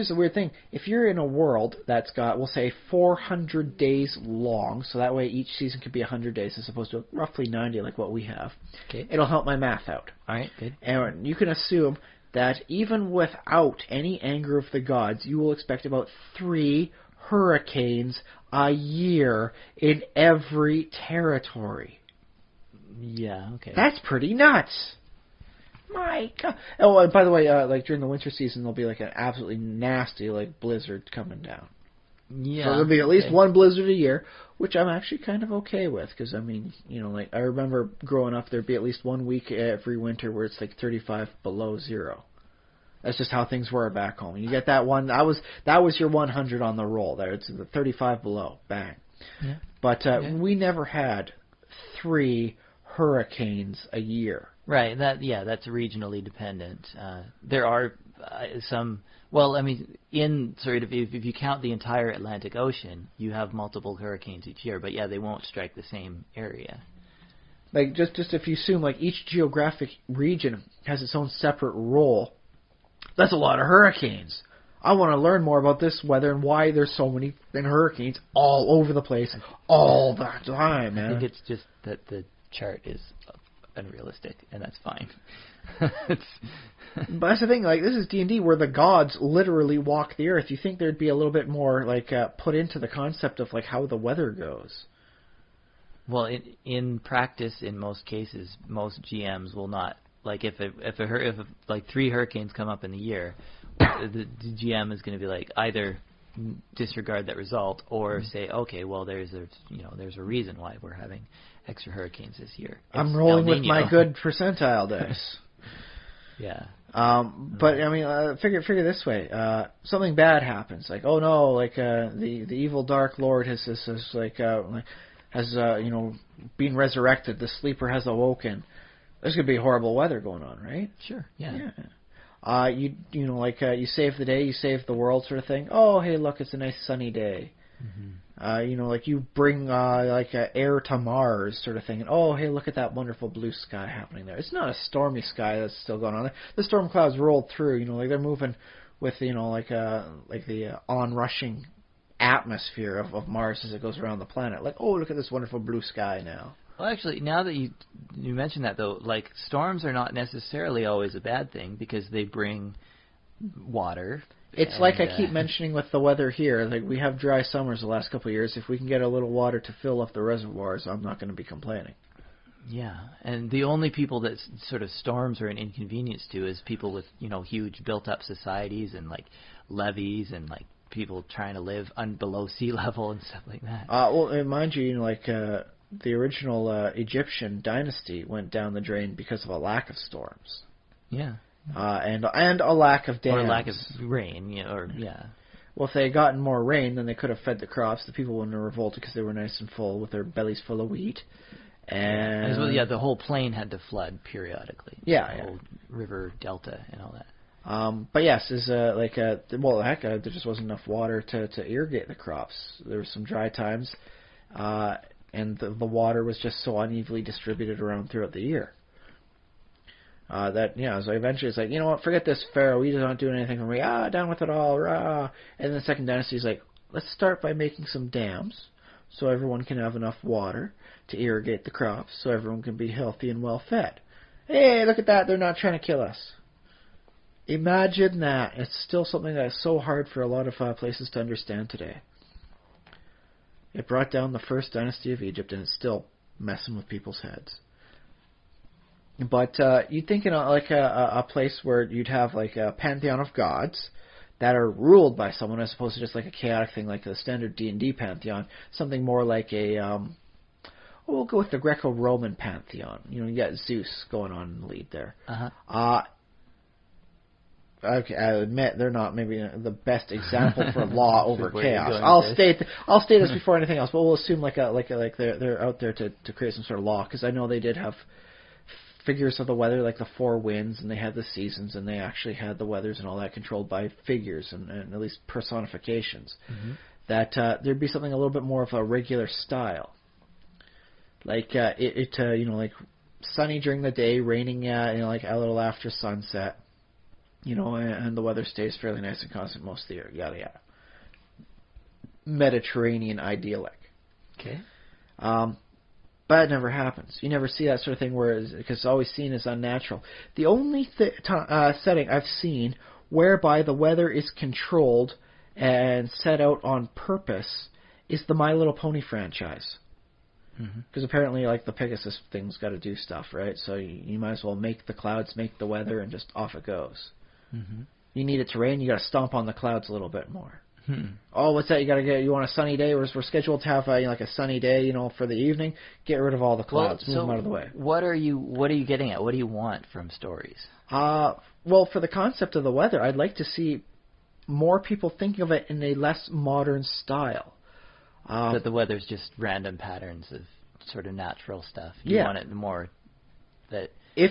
the weird thing: if you're in a world that's got, we'll say, 400 days long, so that way each season could be 100 days as opposed to roughly 90 like what we have. Okay. It'll help my math out. All right, good. And you can assume that even without any anger of the gods, you will expect about 3 hurricanes a year in every territory. Yeah, okay. That's pretty nuts. My God. Oh, and by the way, like during the winter season, there'll be like an absolutely nasty like blizzard coming down. Yeah. So there'll be at least one blizzard a year, which I'm actually kind of okay with, because I mean, like I remember growing up, there'd be at least 1 week every winter where it's like 35 below zero. That's just how things were back home. You get that one. That was your 100 on the roll. There, it's the 35 below. Bang. Yeah. But we never had 3 hurricanes a year. Right. That's regionally dependent. There are some. Well, I mean, in sort of if you count the entire Atlantic Ocean, you have multiple hurricanes each year. But yeah, they won't strike the same area. Like just if you assume like each geographic region has its own separate role, that's a lot of hurricanes. I want to learn more about this weather and why there's so many hurricanes all over the place all the time, man. I think it's just that the chart is unrealistic, and that's fine. But that's the thing, like, this is D&D where the gods literally walk the earth. You think there'd be a little bit more, like, put into the concept of, like, how the weather goes. Well, in practice, in most cases, most GMs will not, like, if like 3 hurricanes come up in the year, the GM is going to be like, either disregard that result or say, okay, well, there's a reason why we're having extra hurricanes this year. I'm rolling with my good percentile dice. Yeah. But I mean, figure this way: something bad happens, like, oh no, like the evil Dark Lord has been resurrected. The sleeper has awoken. There's gonna be horrible weather going on, right? Sure. Yeah. You save the day, you save the world, sort of thing. Oh, hey, look, it's a nice sunny day. Mm-hmm. Like you bring air to Mars, sort of thing. And oh, hey, look at that wonderful blue sky happening there. It's not a stormy sky that's still going on there. The storm clouds rolled through. Like they're moving with the onrushing atmosphere of Mars as it goes around the planet. Like, oh, look at this wonderful blue sky now. Well, actually, now that you mention that, though, like, storms are not necessarily always a bad thing because they bring water. It's like I keep mentioning with the weather here. Like, we have dry summers the last couple of years. If we can get a little water to fill up the reservoirs, I'm not going to be complaining. Yeah, and the only people that sort of storms are an inconvenience to is people with, huge built-up societies and, like, levees and, like, people trying to live below sea level and stuff like that. Well, and mind you, the original Egyptian dynasty went down the drain because of a lack of storms. Yeah. And a lack of dams. Or a lack of rain, Well, if they had gotten more rain, then they could have fed the crops. The people wouldn't have revolted because they were nice and full with their bellies full of wheat. And the whole plain had to flood periodically. Yeah, the whole river delta and all that. But yes, there just wasn't enough water to irrigate the crops. There were some dry times, and the water was just so unevenly distributed around throughout the year. So eventually it's like, you know what, forget this Pharaoh, he's not doing anything for me, down with it all, rah. And then the second dynasty is like, let's start by making some dams so everyone can have enough water to irrigate the crops so everyone can be healthy and well fed. Hey, look at that, they're not trying to kill us. Imagine that. It's still something that is so hard for a lot of places to understand today. It brought down the first dynasty of Egypt, and it's still messing with people's heads. But you'd think in a place where you'd have like a pantheon of gods that are ruled by someone as opposed to just like a chaotic thing like the standard D&D pantheon, something more like we'll go with the Greco-Roman pantheon. You got Zeus going on in the lead there. Okay, I admit they're not maybe the best example for law over chaos. I'll state this before anything else, but we'll assume they're out there to create some sort of law, because I know they did have figures of the weather, like the 4 winds, and they had the seasons, and they actually had the weathers and all that controlled by figures and at least personifications. Mm-hmm. That there'd be something a little bit more of a regular style, like like sunny during the day, raining like a little after sunset. And the weather stays fairly nice and constant most of the year. Yada yada. Mediterranean idyllic. Okay. But it never happens. You never see that sort of thing because it's always seen as unnatural. The only setting I've seen whereby the weather is controlled and set out on purpose is the My Little Pony franchise. Because apparently, like, the Pegasus thing's got to do stuff, right? So you might as well make the clouds, make the weather, and just off it goes. You need it to rain, you got to stomp on the clouds a little bit more. Oh, what's that? You want a sunny day? We're scheduled to have like a sunny day, for the evening. Get rid of all the clouds, move them out of the way. What are you getting at? What do you want from stories? Well, for the concept of the weather, I'd like to see more people thinking of it in a less modern style. That the weather's just random patterns of sort of natural stuff. You want it more that if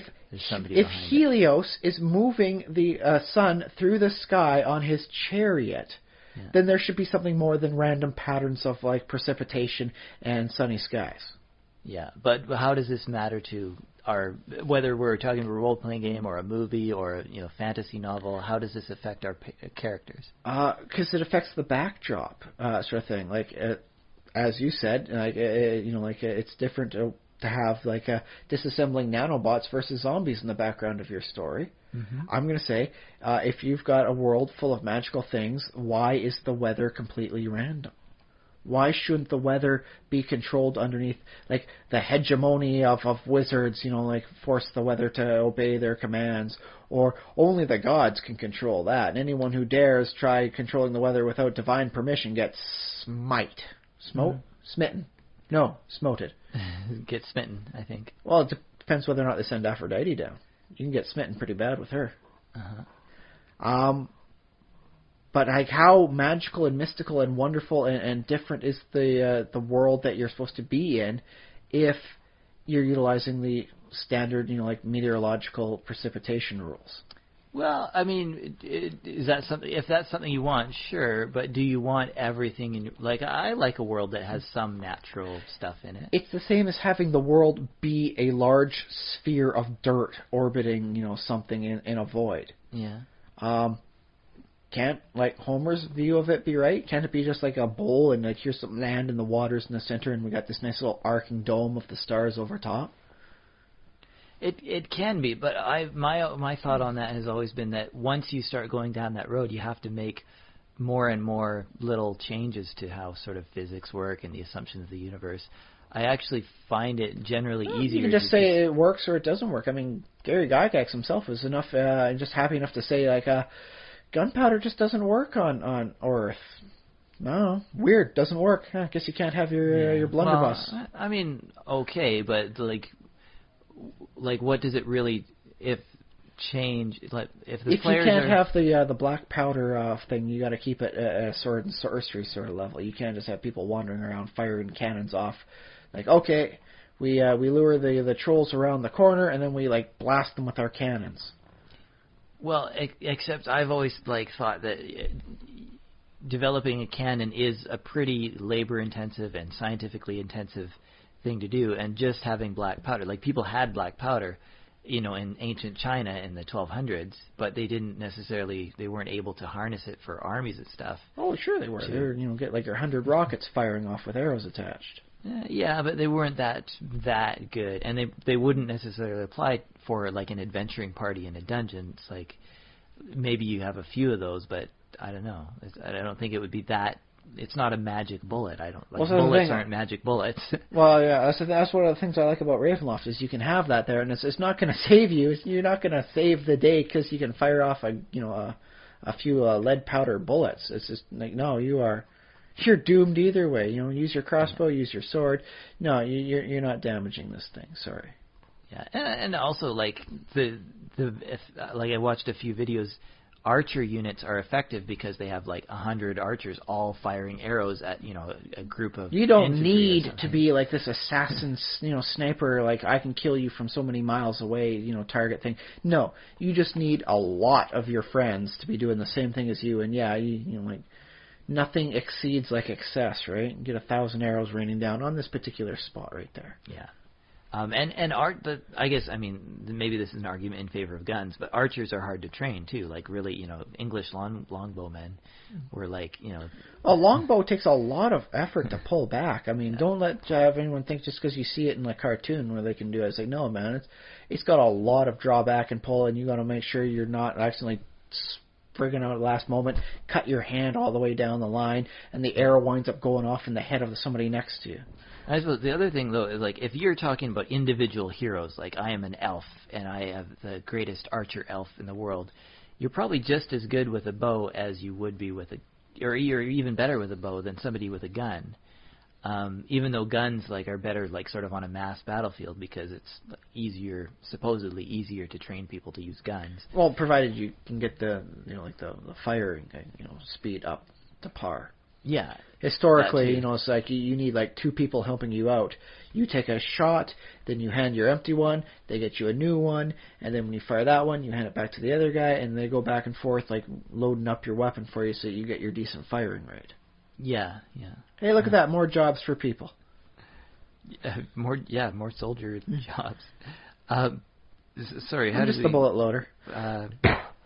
somebody if Helios is moving the sun through the sky on his chariot, then there should be something more than random patterns of like precipitation and sunny skies. Yeah, but how does this matter to our, whether we're talking about a role-playing game or a movie or a fantasy novel? How does this affect our characters? Because it affects the backdrop, sort of thing. Like as you said, it's different to have like disassembling nanobots versus zombies in the background of your story. I'm going to say, if you've got a world full of magical things, why is the weather completely random? Why shouldn't the weather be controlled underneath, like, the hegemony of wizards, force the weather to obey their commands, or only the gods can control that, and anyone who dares try controlling the weather without divine permission gets smitten. No, smoted. Get smitten, I think. Well, it depends whether or not they send Aphrodite down. You can get smitten pretty bad with her. But like, how magical and mystical and wonderful and different is the world that you're supposed to be in if you're utilizing the standard, like meteorological precipitation rules? Well, I mean, is that something? If that's something you want, sure. But do you want everything in? I like a world that has some natural stuff in it. It's the same as having the world be a large sphere of dirt orbiting, something in a void. Yeah. Can't, like, Homer's view of it be right? Can't it be just like a bowl and, like, here's some land and the water's in the center and we got this nice little arcing dome of the stars over top? It can be, but my thought on that has always been that once you start going down that road, you have to make more and more little changes to how sort of physics work and the assumptions of the universe. I actually find it generally easier. You can just say it works or it doesn't work. I mean, Gary Gygax himself is just happy enough to say, like, gunpowder just doesn't work on Earth. No, weird, doesn't work. I guess you can't have your blunderbuss. Well, I mean, okay, but like what does it really change? Like if the players you can't have the black powder thing, you got to keep it at a sword and sorcery sort of level. You can't just have people wandering around firing cannons off. Like, okay, we lure the trolls around the corner and then we like blast them with our cannons. Well, except I've always thought that developing a cannon is a pretty labor-intensive and scientifically intensive thing to do, and just having black powder. Like, people had black powder, in ancient China in the 1200s, but they weren't able to harness it for armies and stuff. Oh, sure they were. They were, get like your 100 rockets firing off with arrows attached. Yeah, but they weren't that good, and they wouldn't necessarily apply for like an adventuring party in a dungeon. It's like maybe you have a few of those, but I don't know. I don't think it would be that. It's not a magic bullet. Bullets aren't magic bullets. Well, yeah, that's one of the things I like about Ravenloft is you can have that there, and it's not going to save you. You're not going to save the day because you can fire off a few lead powder bullets. It's just like, no, you're doomed either way. Use your crossbow, use your sword. No, you're not damaging this thing. Sorry. Yeah, and also like I watched a few videos. Archer units are effective because they have like 100 archers all firing arrows at a group of. You don't need to be like this assassin, sniper. Like, I can kill you from so many miles away, target thing. No, you just need a lot of your friends to be doing the same thing as you. And yeah, like. Nothing exceeds like excess, right? You get 1,000 arrows raining down on this particular spot right there. Yeah, I guess maybe this is an argument in favor of guns, but archers are hard to train too. Like really, English longbowmen were like, A longbow takes a lot of effort to pull back. I mean, don't let anyone think just because you see it in a cartoon where they can do it. It's like, no, man, it's got a lot of drawback and pull, and you got to make sure you're not accidentally friggin' out at the last moment, cut your hand all the way down the line, and the arrow winds up going off in the head of somebody next to you. I suppose the other thing, though, is like if you're talking about individual heroes, like I am an elf and I have the greatest archer elf in the world, you're probably just as good with a bow as you would be with or you're even better with a bow than somebody with a gun. Even though guns like are better like sort of on a mass battlefield because it's supposedly easier to train people to use guns. Well, provided you can get the firing speed up to par. Yeah. Historically, it's like you need like two people helping you out. You take a shot, then you hand your empty one, they get you a new one, and then when you fire that one, you hand it back to the other guy, and they go back and forth like loading up your weapon for you so you get your decent firing rate. Yeah. Hey, look at that, more jobs for people. More soldier jobs. Sorry, how I'm did just the bullet loader.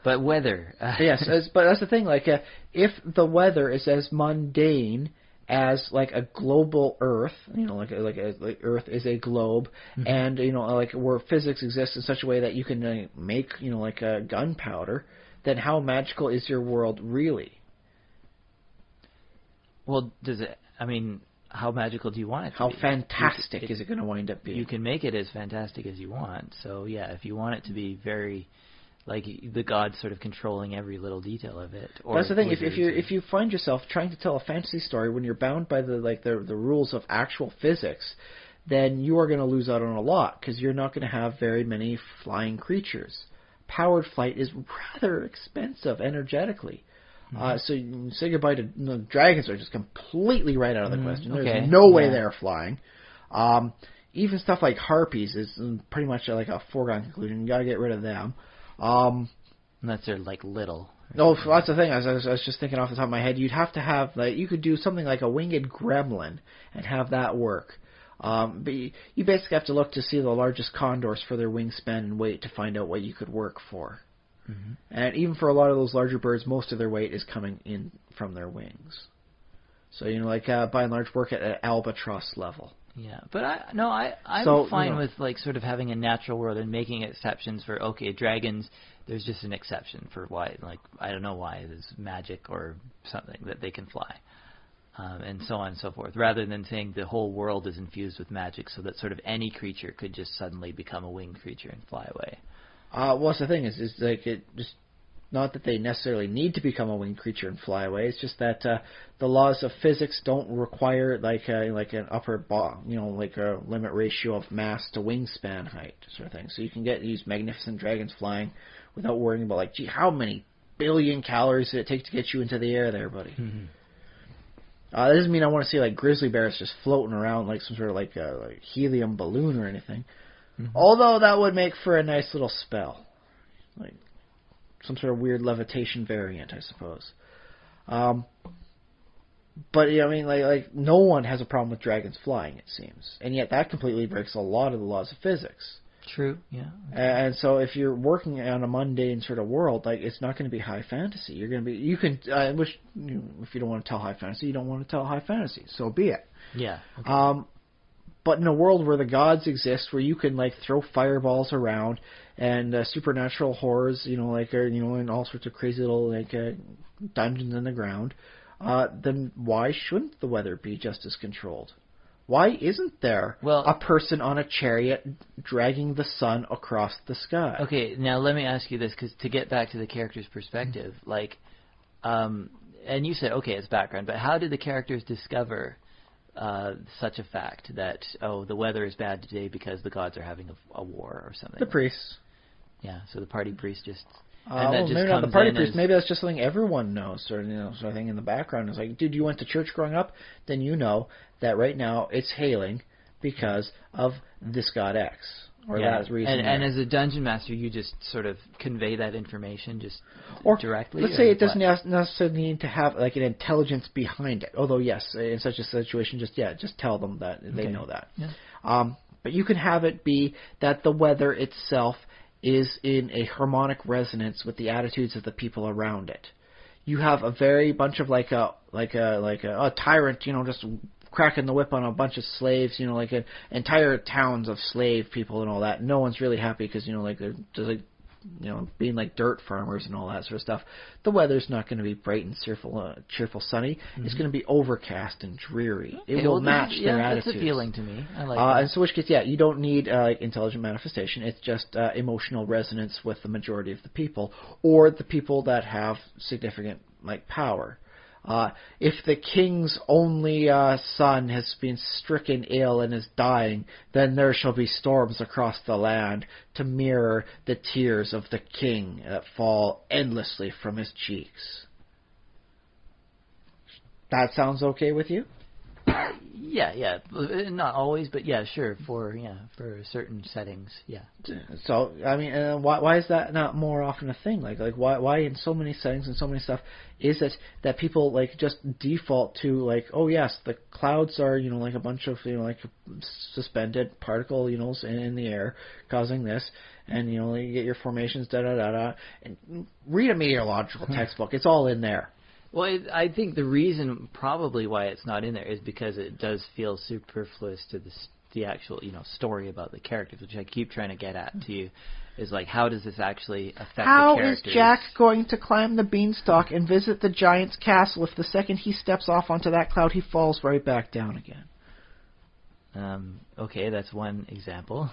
But weather. Yes, but that's the thing. Like, if the weather is as mundane as like a global Earth, like Earth is a globe, and like where physics exists in such a way that you can make like a gunpowder, then how magical is your world really? Well, how magical do you want it to be? How fantastic is it going to wind up being? You can make it as fantastic as you want. So yeah, if you want it to be very like the gods sort of controlling every little detail of it. Or that's the thing. If you find yourself trying to tell a fantasy story when you're bound by the rules of actual physics, then you are going to lose out on a lot because you're not going to have very many flying creatures. Powered flight is rather expensive energetically. So you say goodbye to dragons are just completely right out of the question. There's no way they're flying. Even stuff like harpies is pretty much like a foregone conclusion. You got to get rid of them. Unless they're like little. No, that's the thing. I was just thinking off the top of my head. You'd have to have you could do something like a winged gremlin and have that work. But you basically have to look to see the largest condors for their wingspan and weight to find out what you could work for. Mm-hmm. And even for a lot of those larger birds, most of their weight is coming in from their wings. So, by and large, work at an albatross level. Yeah, but I'm fine with, like, sort of having a natural world and making exceptions for, dragons, there's just an exception for why, like, I don't know why, there's magic or something that they can fly. And so on and so forth, rather than saying the whole world is infused with magic so that sort of any creature could just suddenly become a winged creature and fly away. Well, that's the thing is like it just not that they necessarily need to become a winged creature and fly away. It's just that the laws of physics don't require like an upper like a limit ratio of mass to wingspan height sort of thing. So you can get these magnificent dragons flying without worrying about like, gee, how many billion calories did it take to get you into the air there, buddy? Mm-hmm. That doesn't mean I want to see like grizzly bears just floating around like some sort of like helium balloon or anything. Mm-hmm. Although that would make for a nice little spell. Like some sort of weird levitation variant, I suppose. But yeah, I mean, like no one has a problem with dragons flying, it seems. And yet that completely breaks a lot of the laws of physics. True, yeah. Okay. And so if you're working on a mundane sort of world, like it's not going to be high fantasy. You're going to be, you can, if you don't want to tell high fantasy, you don't want to tell high fantasy. So be it. Yeah. Okay. But in a world where the gods exist, where you can like throw fireballs around and supernatural horrors, and all sorts of crazy little like dungeons in the ground, then why shouldn't the weather be just as controlled? Why isn't there a person on a chariot dragging the sun across the sky? Okay, now let me ask you this, because to get back to the character's perspective, like, and you said, it's background, but how did the characters discover such a fact that, the weather is bad today because the gods are having a war or something? The priests. Yeah, so the party priest just... maybe not the party priest. Maybe that's just something everyone knows, sort of thing in the background. It's like, dude, you went to church growing up? Then you know that right now it's hailing because of this god X. Or that reason. And as a dungeon master, you just sort of convey that information directly? Let's say it doesn't necessarily need to have like an intelligence behind it. Although, yes, in such a situation, just tell them that they know that. Yeah. But you can have it be that the weather itself is in a harmonic resonance with the attitudes of the people around it. You have a very bunch of like a tyrant, just cracking the whip on a bunch of slaves, like entire towns of slave people and all that. No one's really happy because there's like being like dirt farmers and all that sort of stuff, the weather's not going to be bright and cheerful sunny. It's going to be overcast and dreary. Okay, It will match their attitudes. That's appealing to me. I like that. And so, which case, yeah, you don't need intelligent manifestation. It's just emotional resonance with the majority of the people, or the people that have significant power. If the king's only son has been stricken ill and is dying, then there shall be storms across the land to mirror the tears of the king that fall endlessly from his cheeks. That sounds okay with you? Yeah. Not always, but yeah, sure. For certain settings, yeah. So I mean, why is that not more often a thing? Like why in so many settings and so many stuff is it that people just default to oh yes, the clouds are a bunch of suspended particle in the air causing this, and you get your formations and read a meteorological textbook. It's all in there. Well, I think the reason probably why it's not in there is because it does feel superfluous to the actual story about the characters, which I keep trying to get at to you, is how does this actually affect the characters? How is Jack going to climb the beanstalk and visit the giant's castle if the second he steps off onto that cloud he falls right back down again? Okay, that's one example.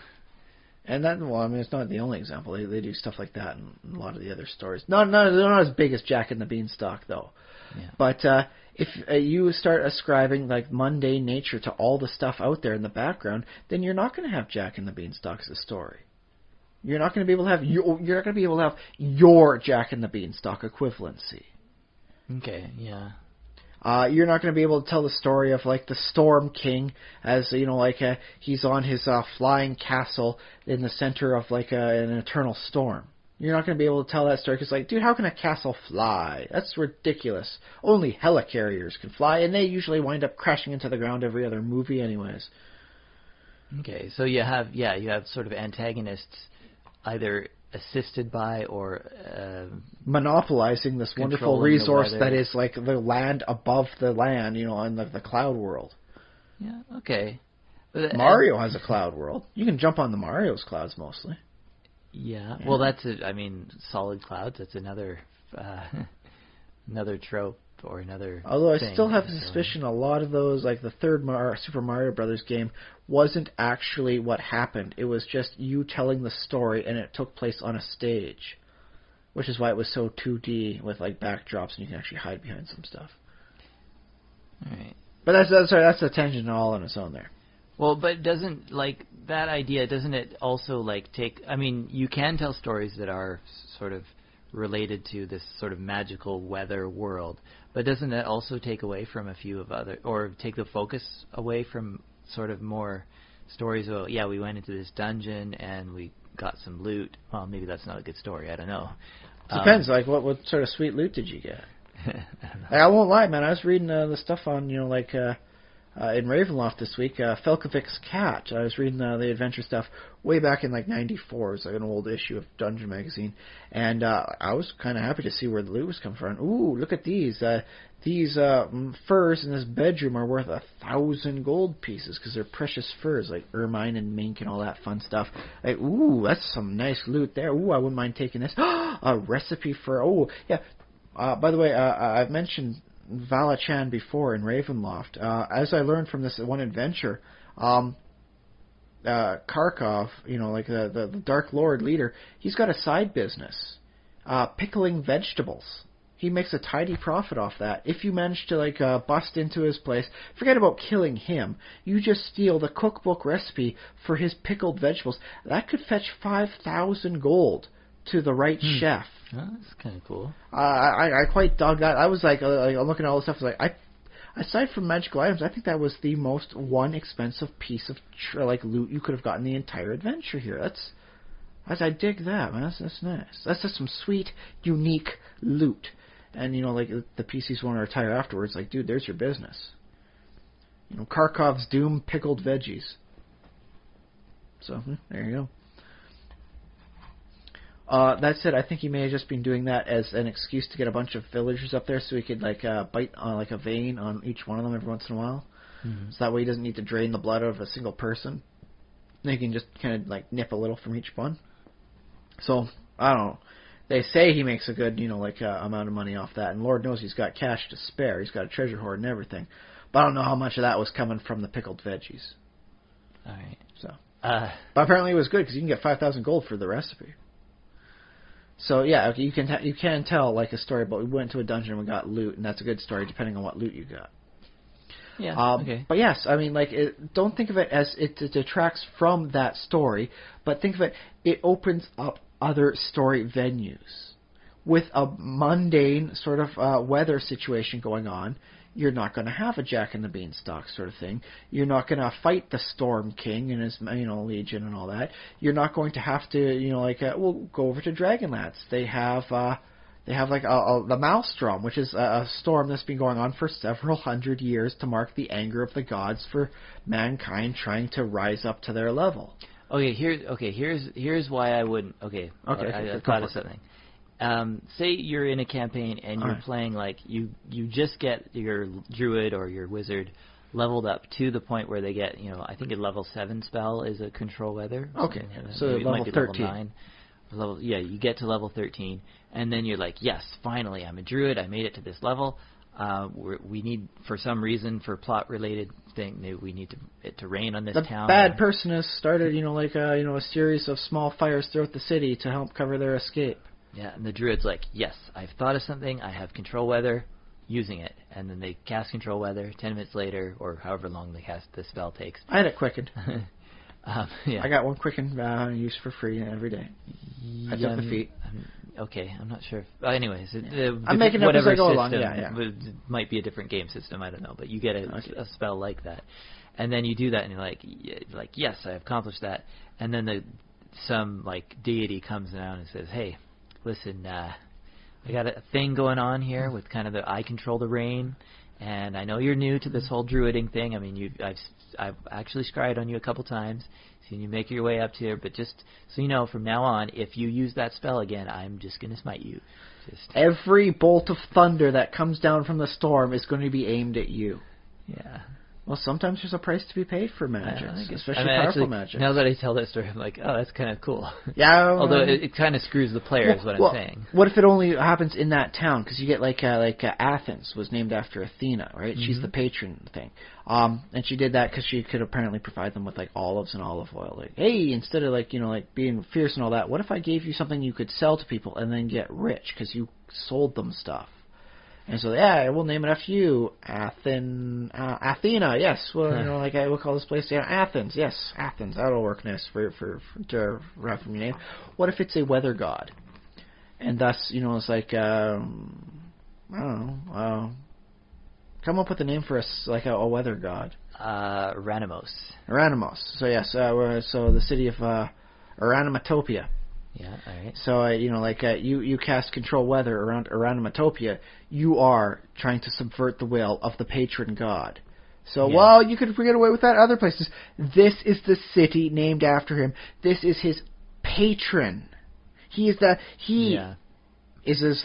And that, it's not the only example. They do stuff like that in a lot of the other stories. They're not as big as Jack and the Beanstalk, though. Yeah. But if you start ascribing mundane nature to all the stuff out there in the background, then you're not going to have Jack and the Beanstalk as a story. You're not going to be able to have your Jack and the Beanstalk equivalency. Okay, yeah. You're not going to be able to tell the story of the Storm King as he's on his flying castle in the center of an eternal storm. You're not going to be able to tell that story because dude, how can a castle fly? That's ridiculous. Only helicarriers can fly, and they usually wind up crashing into the ground every other movie anyways. Okay, so you have sort of antagonists either assisted by or monopolizing this wonderful resource that is the land above the land, on the cloud world. Yeah, okay. Mario has a cloud world. You can jump on the Mario's clouds mostly. Yeah. Well, that's solid clouds. That's another another trope or another. Although I thing, still have a suspicion a lot of those, the third Super Mario Brothers game, wasn't actually what happened. It was just you telling the story, and it took place on a stage, which is why it was so 2D with backdrops, and you can actually hide behind some stuff. All right. But that's a tangent all on its own there. Well, but doesn't that idea? Doesn't it also take? I mean, you can tell stories that are sort of related to this sort of magical weather world, but doesn't that also take away from a few of other, or take the focus away from sort of more stories about, we went into this dungeon and we got some loot. Well, maybe that's not a good story. I don't know. Depends. What sort of sweet loot did you get? I won't lie, man. I was reading the stuff on in Ravenloft this week, Felkovic's Cat. I was reading the adventure stuff way back in 94. It's an old issue of Dungeon Magazine, and I was kind of happy to see where the loot was coming from. Ooh, look at these. These furs in this bedroom are worth 1,000 gold pieces because they're precious furs like ermine and mink and all that fun stuff. Ooh, that's some nice loot there. Ooh, I wouldn't mind taking this. A recipe for by the way, I've mentioned Vala Chan before in Ravenloft. As I learned from this one adventure, Karkov, the Dark Lord leader, he's got a side business, pickling vegetables. He makes a tidy profit off that. If you manage to bust into his place, forget about killing him. You just steal the cookbook recipe for his pickled vegetables. That could fetch 5,000 gold to the right chef. Oh, that's kind of cool. I quite dug that. I was looking at all this stuff. Aside from magical items, I think that was the most expensive piece of loot you could have gotten the entire adventure here. I dig that, man. That's nice. That's just some sweet, unique loot. And the PCs want to retire afterwards. Dude, there's your business. Karkov's Doom pickled veggies. So there you go. That said, I think he may have just been doing that as an excuse to get a bunch of villagers up there so he could bite on a vein on each one of them every once in a while. Mm-hmm. So that way he doesn't need to drain the blood out of a single person. He can just kind of nip a little from each one. So I don't know. They say he makes a good, amount of money off that, and Lord knows he's got cash to spare. He's got a treasure hoard and everything. But I don't know how much of that was coming from the pickled veggies. All right. So, but apparently it was good because you can get 5,000 gold for the recipe. So yeah, you can tell like a story about we went to a dungeon and we got loot, and that's a good story depending on what loot you got. Yeah. Okay. But yes, I mean, don't think of it as it detracts from that story, but think of it. It opens up other story venues with a mundane sort of weather situation going on. You're not going to have a Jack and the Beanstalk sort of thing. You're not going to fight the Storm King and his legion and all that. You're not going to have to we'll go over to Dragonlance. They have the Maelstrom, which is a storm that's been going on for several hundred years to mark the anger of the gods for mankind trying to rise up to their level. Here's why I wouldn't. I thought of something. Say you're in a campaign and you're playing you just get your druid or your wizard leveled up to the point where they get I think a level 7 spell is a control weather. Okay, so level 13. Level 9. You get to level 13, and then you're like, yes, finally, I'm a druid. I made it to this level. We need, for some reason, for plot-related thing, we need it to rain on this town. The bad person has started, a series of small fires throughout the city to help cover their escape. Yeah, and the druid's like, yes, I've thought of something. I have control weather, using it, and then they cast control weather. 10 minutes later, or however long the spell takes. I had it quickened. Yeah. I got one quickened used for free every day. I took the feat. I'm not sure. Anyways, I'm making it up as I go along. Yeah. It might be a different game system. I don't know, but you get a spell like that, and then you do that, and you're like, yes, I accomplished that, and then some deity comes down and says, hey, listen, I got a thing going on here with kind of I control the rain, and I know you're new to this whole druiding thing. I mean, I've actually scryed on you a couple times, seen you make your way up to here, but just so you know, from now on, if you use that spell again, I'm just going to smite you. Every bolt of thunder that comes down from the storm is going to be aimed at you. Yeah. Well, sometimes there's a price to be paid for magic, especially powerful magic. Now that I tell that story, I'm like, oh, that's kind of cool. Yeah. Although it kind of screws the player, is what I'm saying. What if it only happens in that town? Because you get Athens was named after Athena, right? Mm-hmm. She's the patron thing. And she did that because she could apparently provide them with olives and olive oil. Hey, instead of being fierce and all that, what if I gave you something you could sell to people and then get rich because you sold them stuff? And so, we'll name it after you, Athena. Yes, well, we'll call this place Athens. Yes, Athens. That'll work nice to wrap from your name. What if it's a weather god, and thus, it's I don't know. Come up with a name for a weather god. Ranimos. So yes, so the city of Aranimatopia. Yeah, all right. So, you cast control weather around Aranimatopia, you are trying to subvert the will of the patron god. So, you could get away with that other places. This is the city named after him. This is his patron. Is the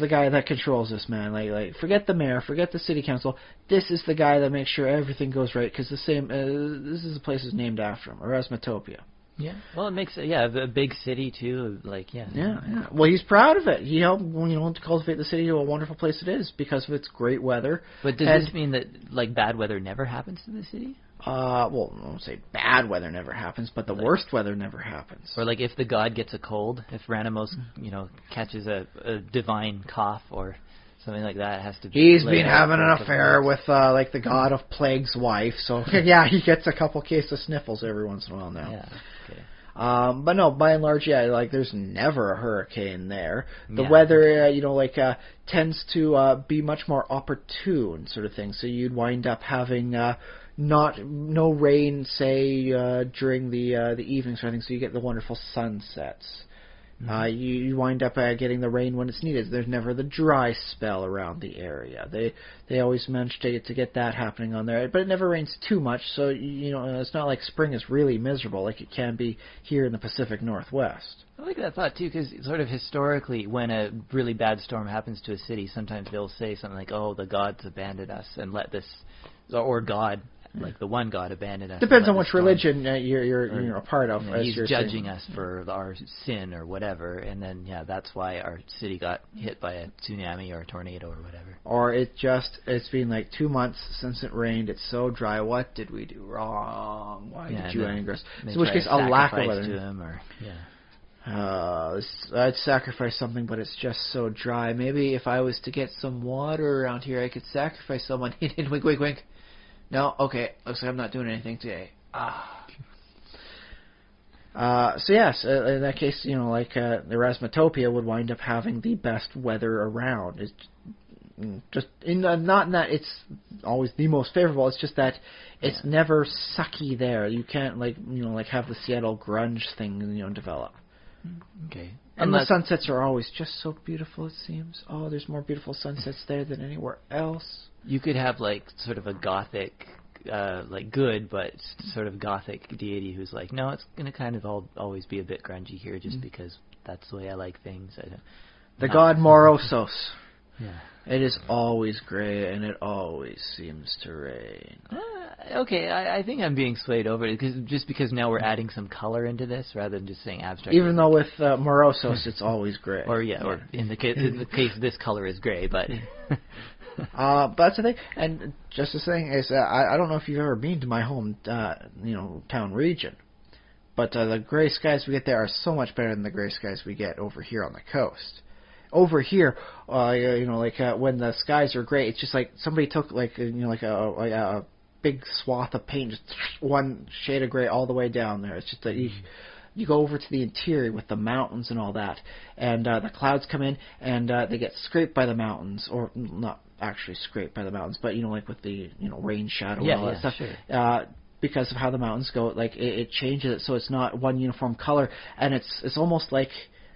guy that controls this, man. Forget the mayor, forget the city council. This is the guy that makes sure everything goes right, because this is the place is named after him, Aranimatopia. Yeah. Well, it makes a big city too. Yeah. Well, he's proud of it. He helped to cultivate the city to a wonderful place it is because of its great weather. But does this mean that bad weather never happens to the city? Well, I won't say bad weather never happens, but the worst weather never happens. Or if the god gets a cold, if Ranimos catches a divine cough or something like that, it has to. He's been having an affair with the god of plague's wife, so he gets a couple cases of sniffles every once in a while now. Yeah. Okay. But no, by and large, there's never a hurricane there. The weather, tends to be much more opportune sort of thing. So you'd wind up having no rain, say during the evenings or anything. So you get the wonderful sunsets. Mm-hmm. You wind up getting the rain when it's needed. There's never the dry spell around the area. They always manage to get that happening on there, but it never rains too much. So it's not like spring is really miserable like it can be here in the Pacific Northwest. I like that thought too, because sort of historically, when a really bad storm happens to a city, sometimes they'll say something like, "Oh, the gods abandoned us and let this," or God like the one God abandoned us. Depends on which religion you're a part of. He's judging us for our sin or whatever, and then that's why our city got hit by a tsunami or a tornado or whatever. Or it's been like 2 months since it rained. It's so dry. What did we do wrong? Why did you anger us? In which case, a lack of weather. To him or, I'd sacrifice something, but it's just so dry. Maybe if I was to get some water around here, I could sacrifice someone. Wink, wink, wink. No? Okay. Looks like I'm not doing anything today. So yes, in that case, the Erasmatopia would wind up having the best weather around. It's just not in that it's always the most favorable. It's just that it's never sucky there. You can't have the Seattle grunge thing develop. Okay. And the sunsets are always just so beautiful, it seems. Oh, there's more beautiful sunsets there than anywhere else. You could have sort of a gothic, good but sort of gothic deity who's like, no, it's going to kind of always be a bit grungy here just because that's the way I like things. The god Morosos. Yeah. It is always gray and it always seems to rain. Okay, I think I'm being swayed over it because now we're adding some color into this rather than just saying abstract. Even though with Morosos it's always gray. Or in the case this color is gray, but. But that's the thing, and just the thing is, I don't know if you've ever been to my home, town region, but the gray skies we get there are so much better than the gray skies we get over here on the coast. Over here, when the skies are gray, it's just like somebody took a big swath of paint, just one shade of gray all the way down there. It's just that you go over to the interior with the mountains and all that, and the clouds come in and they get scraped by the mountains, or not actually scraped by the mountains, but with the rain shadow and all that stuff. Sure. Because of how the mountains go, it changes it so it's not one uniform color, and it's almost like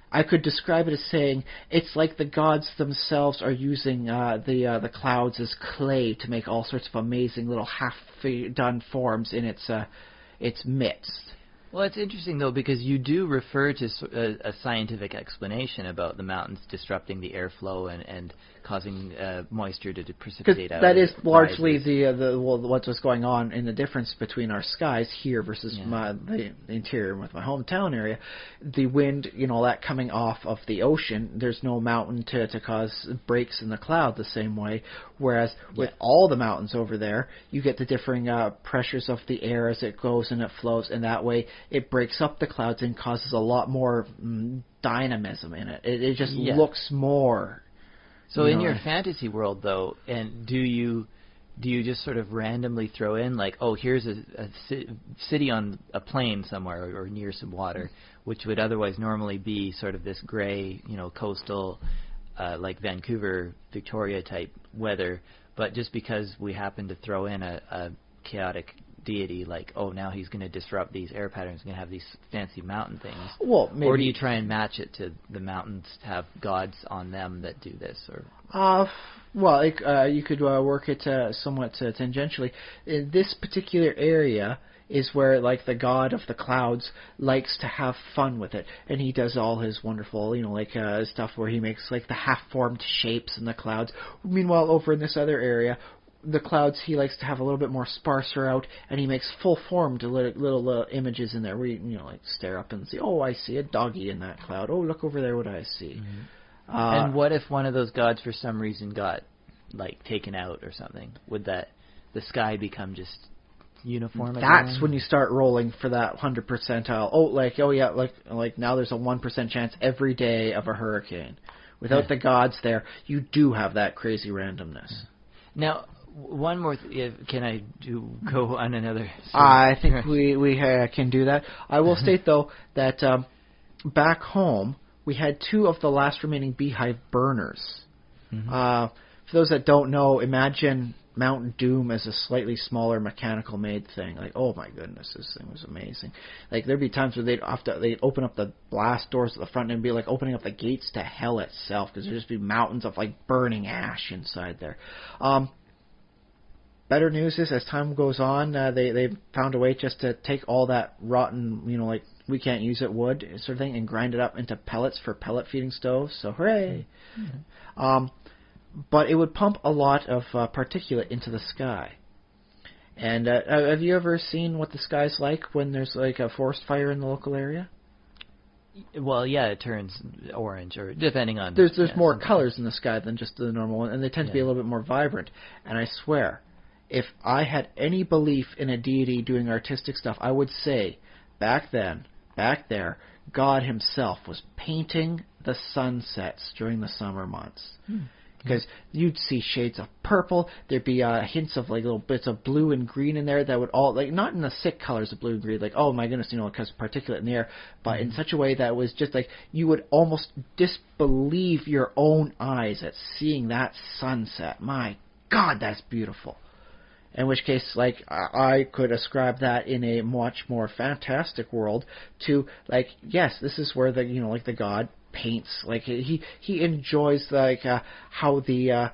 I could describe it as saying it's like the gods themselves are using the clouds as clay to make all sorts of amazing little half-done forms in its midst. Well, it's interesting, though, because you do refer to a scientific explanation about the mountains disrupting the airflow and causing moisture to precipitate out. That is largely what was going on in the difference between our skies here versus the interior with my hometown area. The wind, that coming off of the ocean, there's no mountain to cause breaks in the cloud the same way, whereas with all the mountains over there, you get the differing pressures of the air as it goes and it flows, and that way it breaks up the clouds and causes a lot more dynamism in it. It just looks more. So in your fantasy world, though, and do you just sort of randomly throw in here's a city on a plain somewhere or near some water, which would otherwise normally be sort of this gray, coastal, like Vancouver, Victoria type weather, but just because we happen to throw in a chaotic deity, now he's going to disrupt these air patterns, going to have these fancy mountain things. Well, maybe. Or do you try and match it to the mountains to have gods on them that do this? Or you could work it somewhat tangentially. In this particular area is where the god of the clouds likes to have fun with it, and he does all his wonderful stuff where he makes the half-formed shapes in the clouds. Meanwhile, over in this other area, the clouds he likes to have a little bit more sparser out, and he makes full-formed little images in there where you stare up and see, oh, I see a doggy in that cloud. Oh, look over there, what I see. Mm-hmm. And what if one of those gods for some reason got taken out or something? Would the sky become just uniform again? That's when you start rolling for that 100 percentile. Now there's a 1% chance every day of a hurricane. Without the gods there, you do have that crazy randomness. Now, one more. Can I go on another? I think we can do that. I will state though that back home we had 2 of the last remaining beehive burners. Mm-hmm. For those that don't know, imagine Mount Doom as a slightly smaller mechanical made thing. Oh my goodness, this thing was amazing. There'd be times where they'd open up the blast doors at the front and it'd be like opening up the gates to hell itself, because there'd just be mountains of burning ash inside there. Better news is, as time goes on, they've found a way just to take all that rotten, we can't use it wood sort of thing, and grind it up into pellets for pellet feeding stoves. So hooray! Mm-hmm. But it would pump a lot of particulate into the sky, And have you ever seen what the sky's like when there's like a forest fire in the local area? Well, yeah, it turns orange, or depending on... There's more colors in the sky than just the normal one, and they tend to be a little bit more vibrant. And I swear, if I had any belief in a deity doing artistic stuff, I would say, back there, God himself was painting the sunsets during the summer months. Because you'd see shades of purple, there'd be hints of like little bits of blue and green in there that would all, like, not in the sick colors of blue and green, like, oh my goodness, because particulate in the air, but in such a way that was just like, you would almost disbelieve your own eyes at seeing that sunset. My God, that's beautiful. In which case, like, I could ascribe that in a much more fantastic world to, like, yes, this is where the, like the god paints, like he enjoys like how the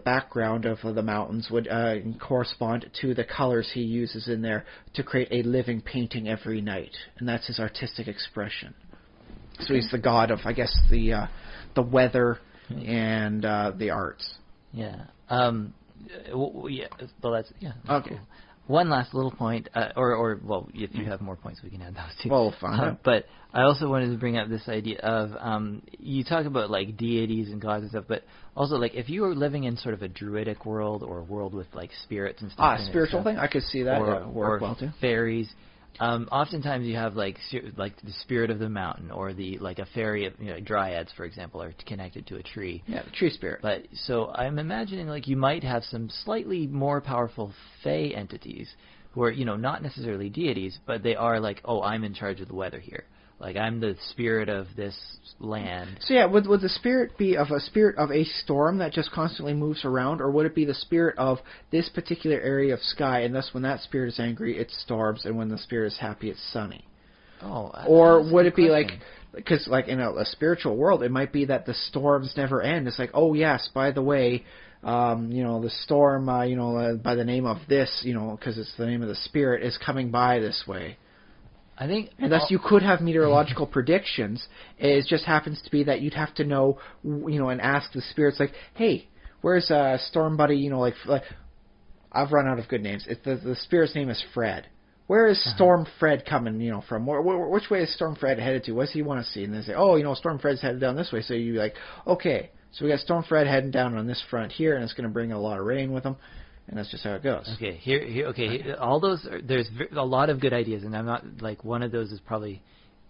background of the mountains would correspond to the colors he uses in there to create a living painting every night, and that's his artistic expression. So he's the god of, I guess, the weather and the arts. Yeah. Well, that's okay. Cool. One last little point, well, if you have more points, we can add those too. Well, fine. But I also wanted to bring up this idea of, you talk about like deities and gods and stuff, but also like if you were living in sort of a druidic world or a world with like spirits and stuff. Spiritual thing? I could see that work well too. Fairies. Oftentimes you have like the spirit of the mountain, or the like a fairy of, dryads, for example, are connected to a tree. Yeah, the tree spirit. But so I'm imagining like you might have some slightly more powerful fae entities who are not necessarily deities, but they are like, oh, I'm in charge of the weather here. Like, I'm the spirit of this land. So yeah, would the spirit be of a spirit of a storm that just constantly moves around, or would it be the spirit of this particular area of sky, and thus when that spirit is angry, it storms, and when the spirit is happy, it's sunny? Oh, or would it be like, because like in a spiritual world, it might be that the storms never end. It's like, oh yes, by the way, the storm, by the name of this, because it's the name of the spirit, is coming by this way. I think, and thus you could have meteorological predictions. It just happens to be that you'd have to know, and ask the spirits, like, hey, where's Storm Buddy? Like I've run out of good names. It's the spirit's name is Fred. Where is Storm Fred coming? From which way is Storm Fred headed to? What does he want to see? And they say, oh, Storm Fred's headed down this way. So you're like, okay, so we got Storm Fred heading down on this front here, and it's going to bring a lot of rain with him. And that's just how it goes. Okay, all those there's a lot of good ideas, and I'm not like one of those is probably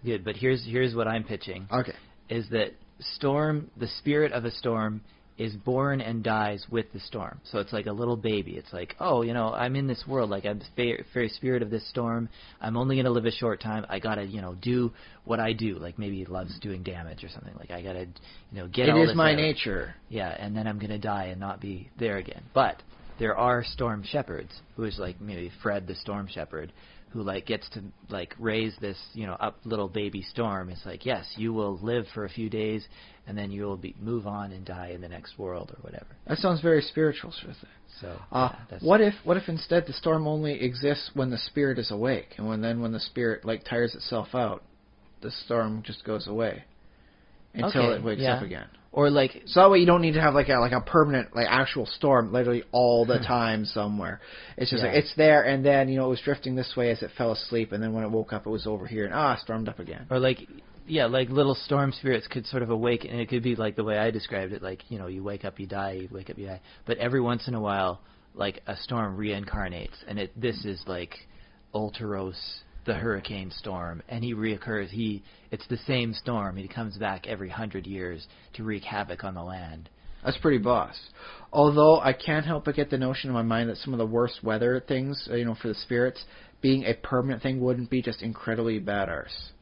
good, but here's what I'm pitching. Okay, is that the spirit of a storm is born and dies with the storm. So it's like a little baby. It's like, oh, I'm in this world, like I'm the very spirit of this storm. I'm only going to live a short time. I got to, do what I do. Like maybe he loves doing damage or something. Like I got to, get all this. It is my out. nature. Yeah, and then I'm going to die and not be there again. But there are storm shepherds, who is like maybe Fred the storm shepherd, who like gets to like raise this, up little baby storm. It's like, yes, you will live for a few days, and then you will move on and die in the next world or whatever. That sounds very spiritual, sort of thing. So, what if instead the storm only exists when the spirit is awake, and when the spirit like tires itself out, the storm just goes away until it wakes up again. Or like, so that way you don't need to have like a permanent like actual storm literally all the time somewhere. It's just like it's there, and then it was drifting this way as it fell asleep, and then when it woke up it was over here and stormed up again. Or like little storm spirits could sort of awaken, and it could be like the way I described it, like you wake up, you die, you wake up, you die. But every once in a while, like a storm reincarnates, and this is like Ulteros, the hurricane storm, and he reoccurs. It's the same storm. He comes back every 100 years to wreak havoc on the land. That's pretty boss. Although I can't help but get the notion in my mind that some of the worst weather things, for the spirits, being a permanent thing wouldn't be just incredibly bad arse.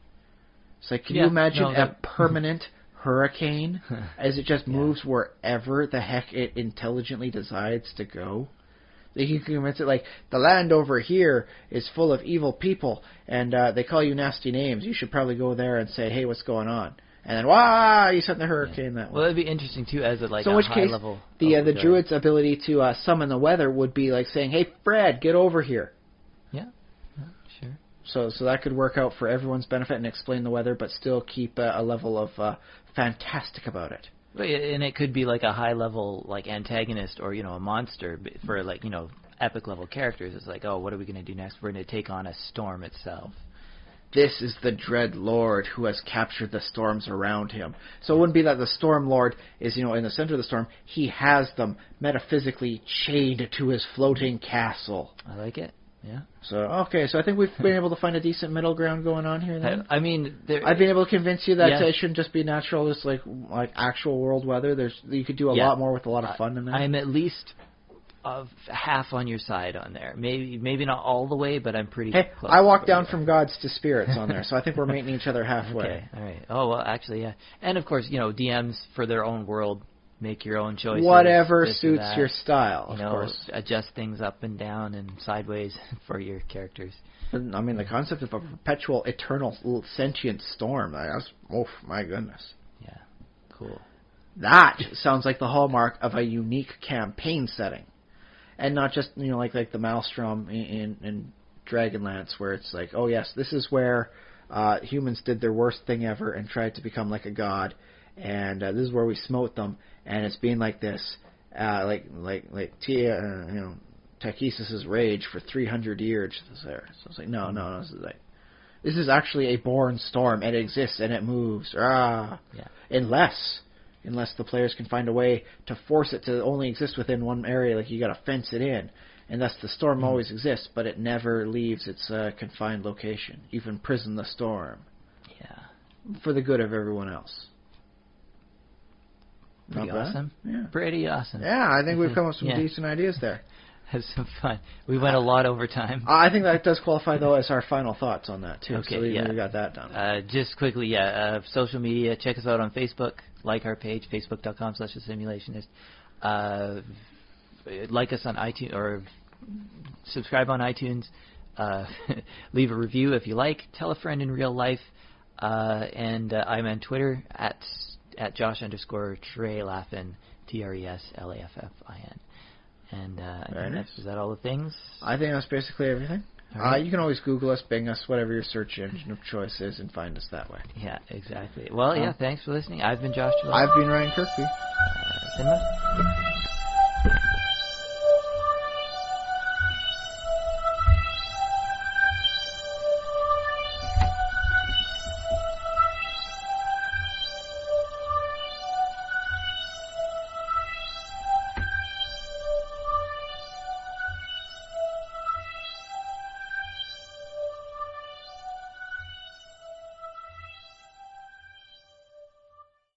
It's like, can you imagine a permanent hurricane as it just moves wherever the heck it intelligently decides to go? You can convince it like, the land over here is full of evil people, and they call you nasty names. You should probably go there and say, hey, what's going on? And then, you sent the hurricane that way. Well, that'd be interesting, too, as a high level. The druid's ability to summon the weather would be like saying, hey, Fred, get over here. Yeah, sure. So that could work out for everyone's benefit and explain the weather, but still keep a level of fantastic about it. And it could be like a high-level like antagonist or a monster for like epic level characters. It's like, oh, what are we going to do next? We're going to take on a storm itself. This is the Dread Lord who has captured the storms around him. So it wouldn't be that the Storm Lord is, in the center of the storm. He has them metaphysically chained to his floating castle. I like it. Yeah. So I think we've been able to find a decent middle ground going on here. Then. I mean, I've been able to convince you that it shouldn't just be natural, just like actual world weather. You could do a lot more with a lot of fun in there. I'm at least half on your side on there. Maybe not all the way, but I'm pretty close. I walk down from gods to spirits on there, so I think we're meeting each other halfway. Okay, all right. Oh, well, actually, yeah. And, of course, DMs for their own world, make your own choices. Whatever suits your style, of course. Adjust things up and down and sideways for your characters. I mean, the concept of a perpetual, eternal, sentient storm, my goodness. Yeah, cool. That sounds like the hallmark of a unique campaign setting. And not just, like the Maelstrom in Dragonlance, where it's like, oh yes, this is where humans did their worst thing ever and tried to become like a god, and this is where we smote them, and it's been like this, Tychesis' rage for 300 years there. So it's like, no, this is actually a born storm, and it exists, and it moves. Yeah. Unless the players can find a way to force it to only exist within one area, like you got to fence it in, and thus the storm always exists, but it never leaves its confined location. You can imprison the storm. Yeah. For the good of everyone else. Pretty awesome. Yeah. Pretty awesome. Yeah, I think we've come up with some decent ideas there. Had some fun. We went a lot over time. I think that does qualify, though, as our final thoughts on that, too. Okay, so we got that done. Just quickly, social media. Check us out on Facebook. Like our page, facebook.com/Simulationist. Like us on iTunes, or subscribe on iTunes. Leave a review if you like. Tell a friend in real life. And I'm on Twitter at Josh_Trelaffin, TRESLAFFIN. And is that all the things? I think that's basically everything. Right. You can always Google us, Bing us, whatever your search engine of choice is, and find us that way. Yeah, exactly. Well, thanks for listening. I've been Josh Trelaffin. I've been Ryan Kirkby. Simba?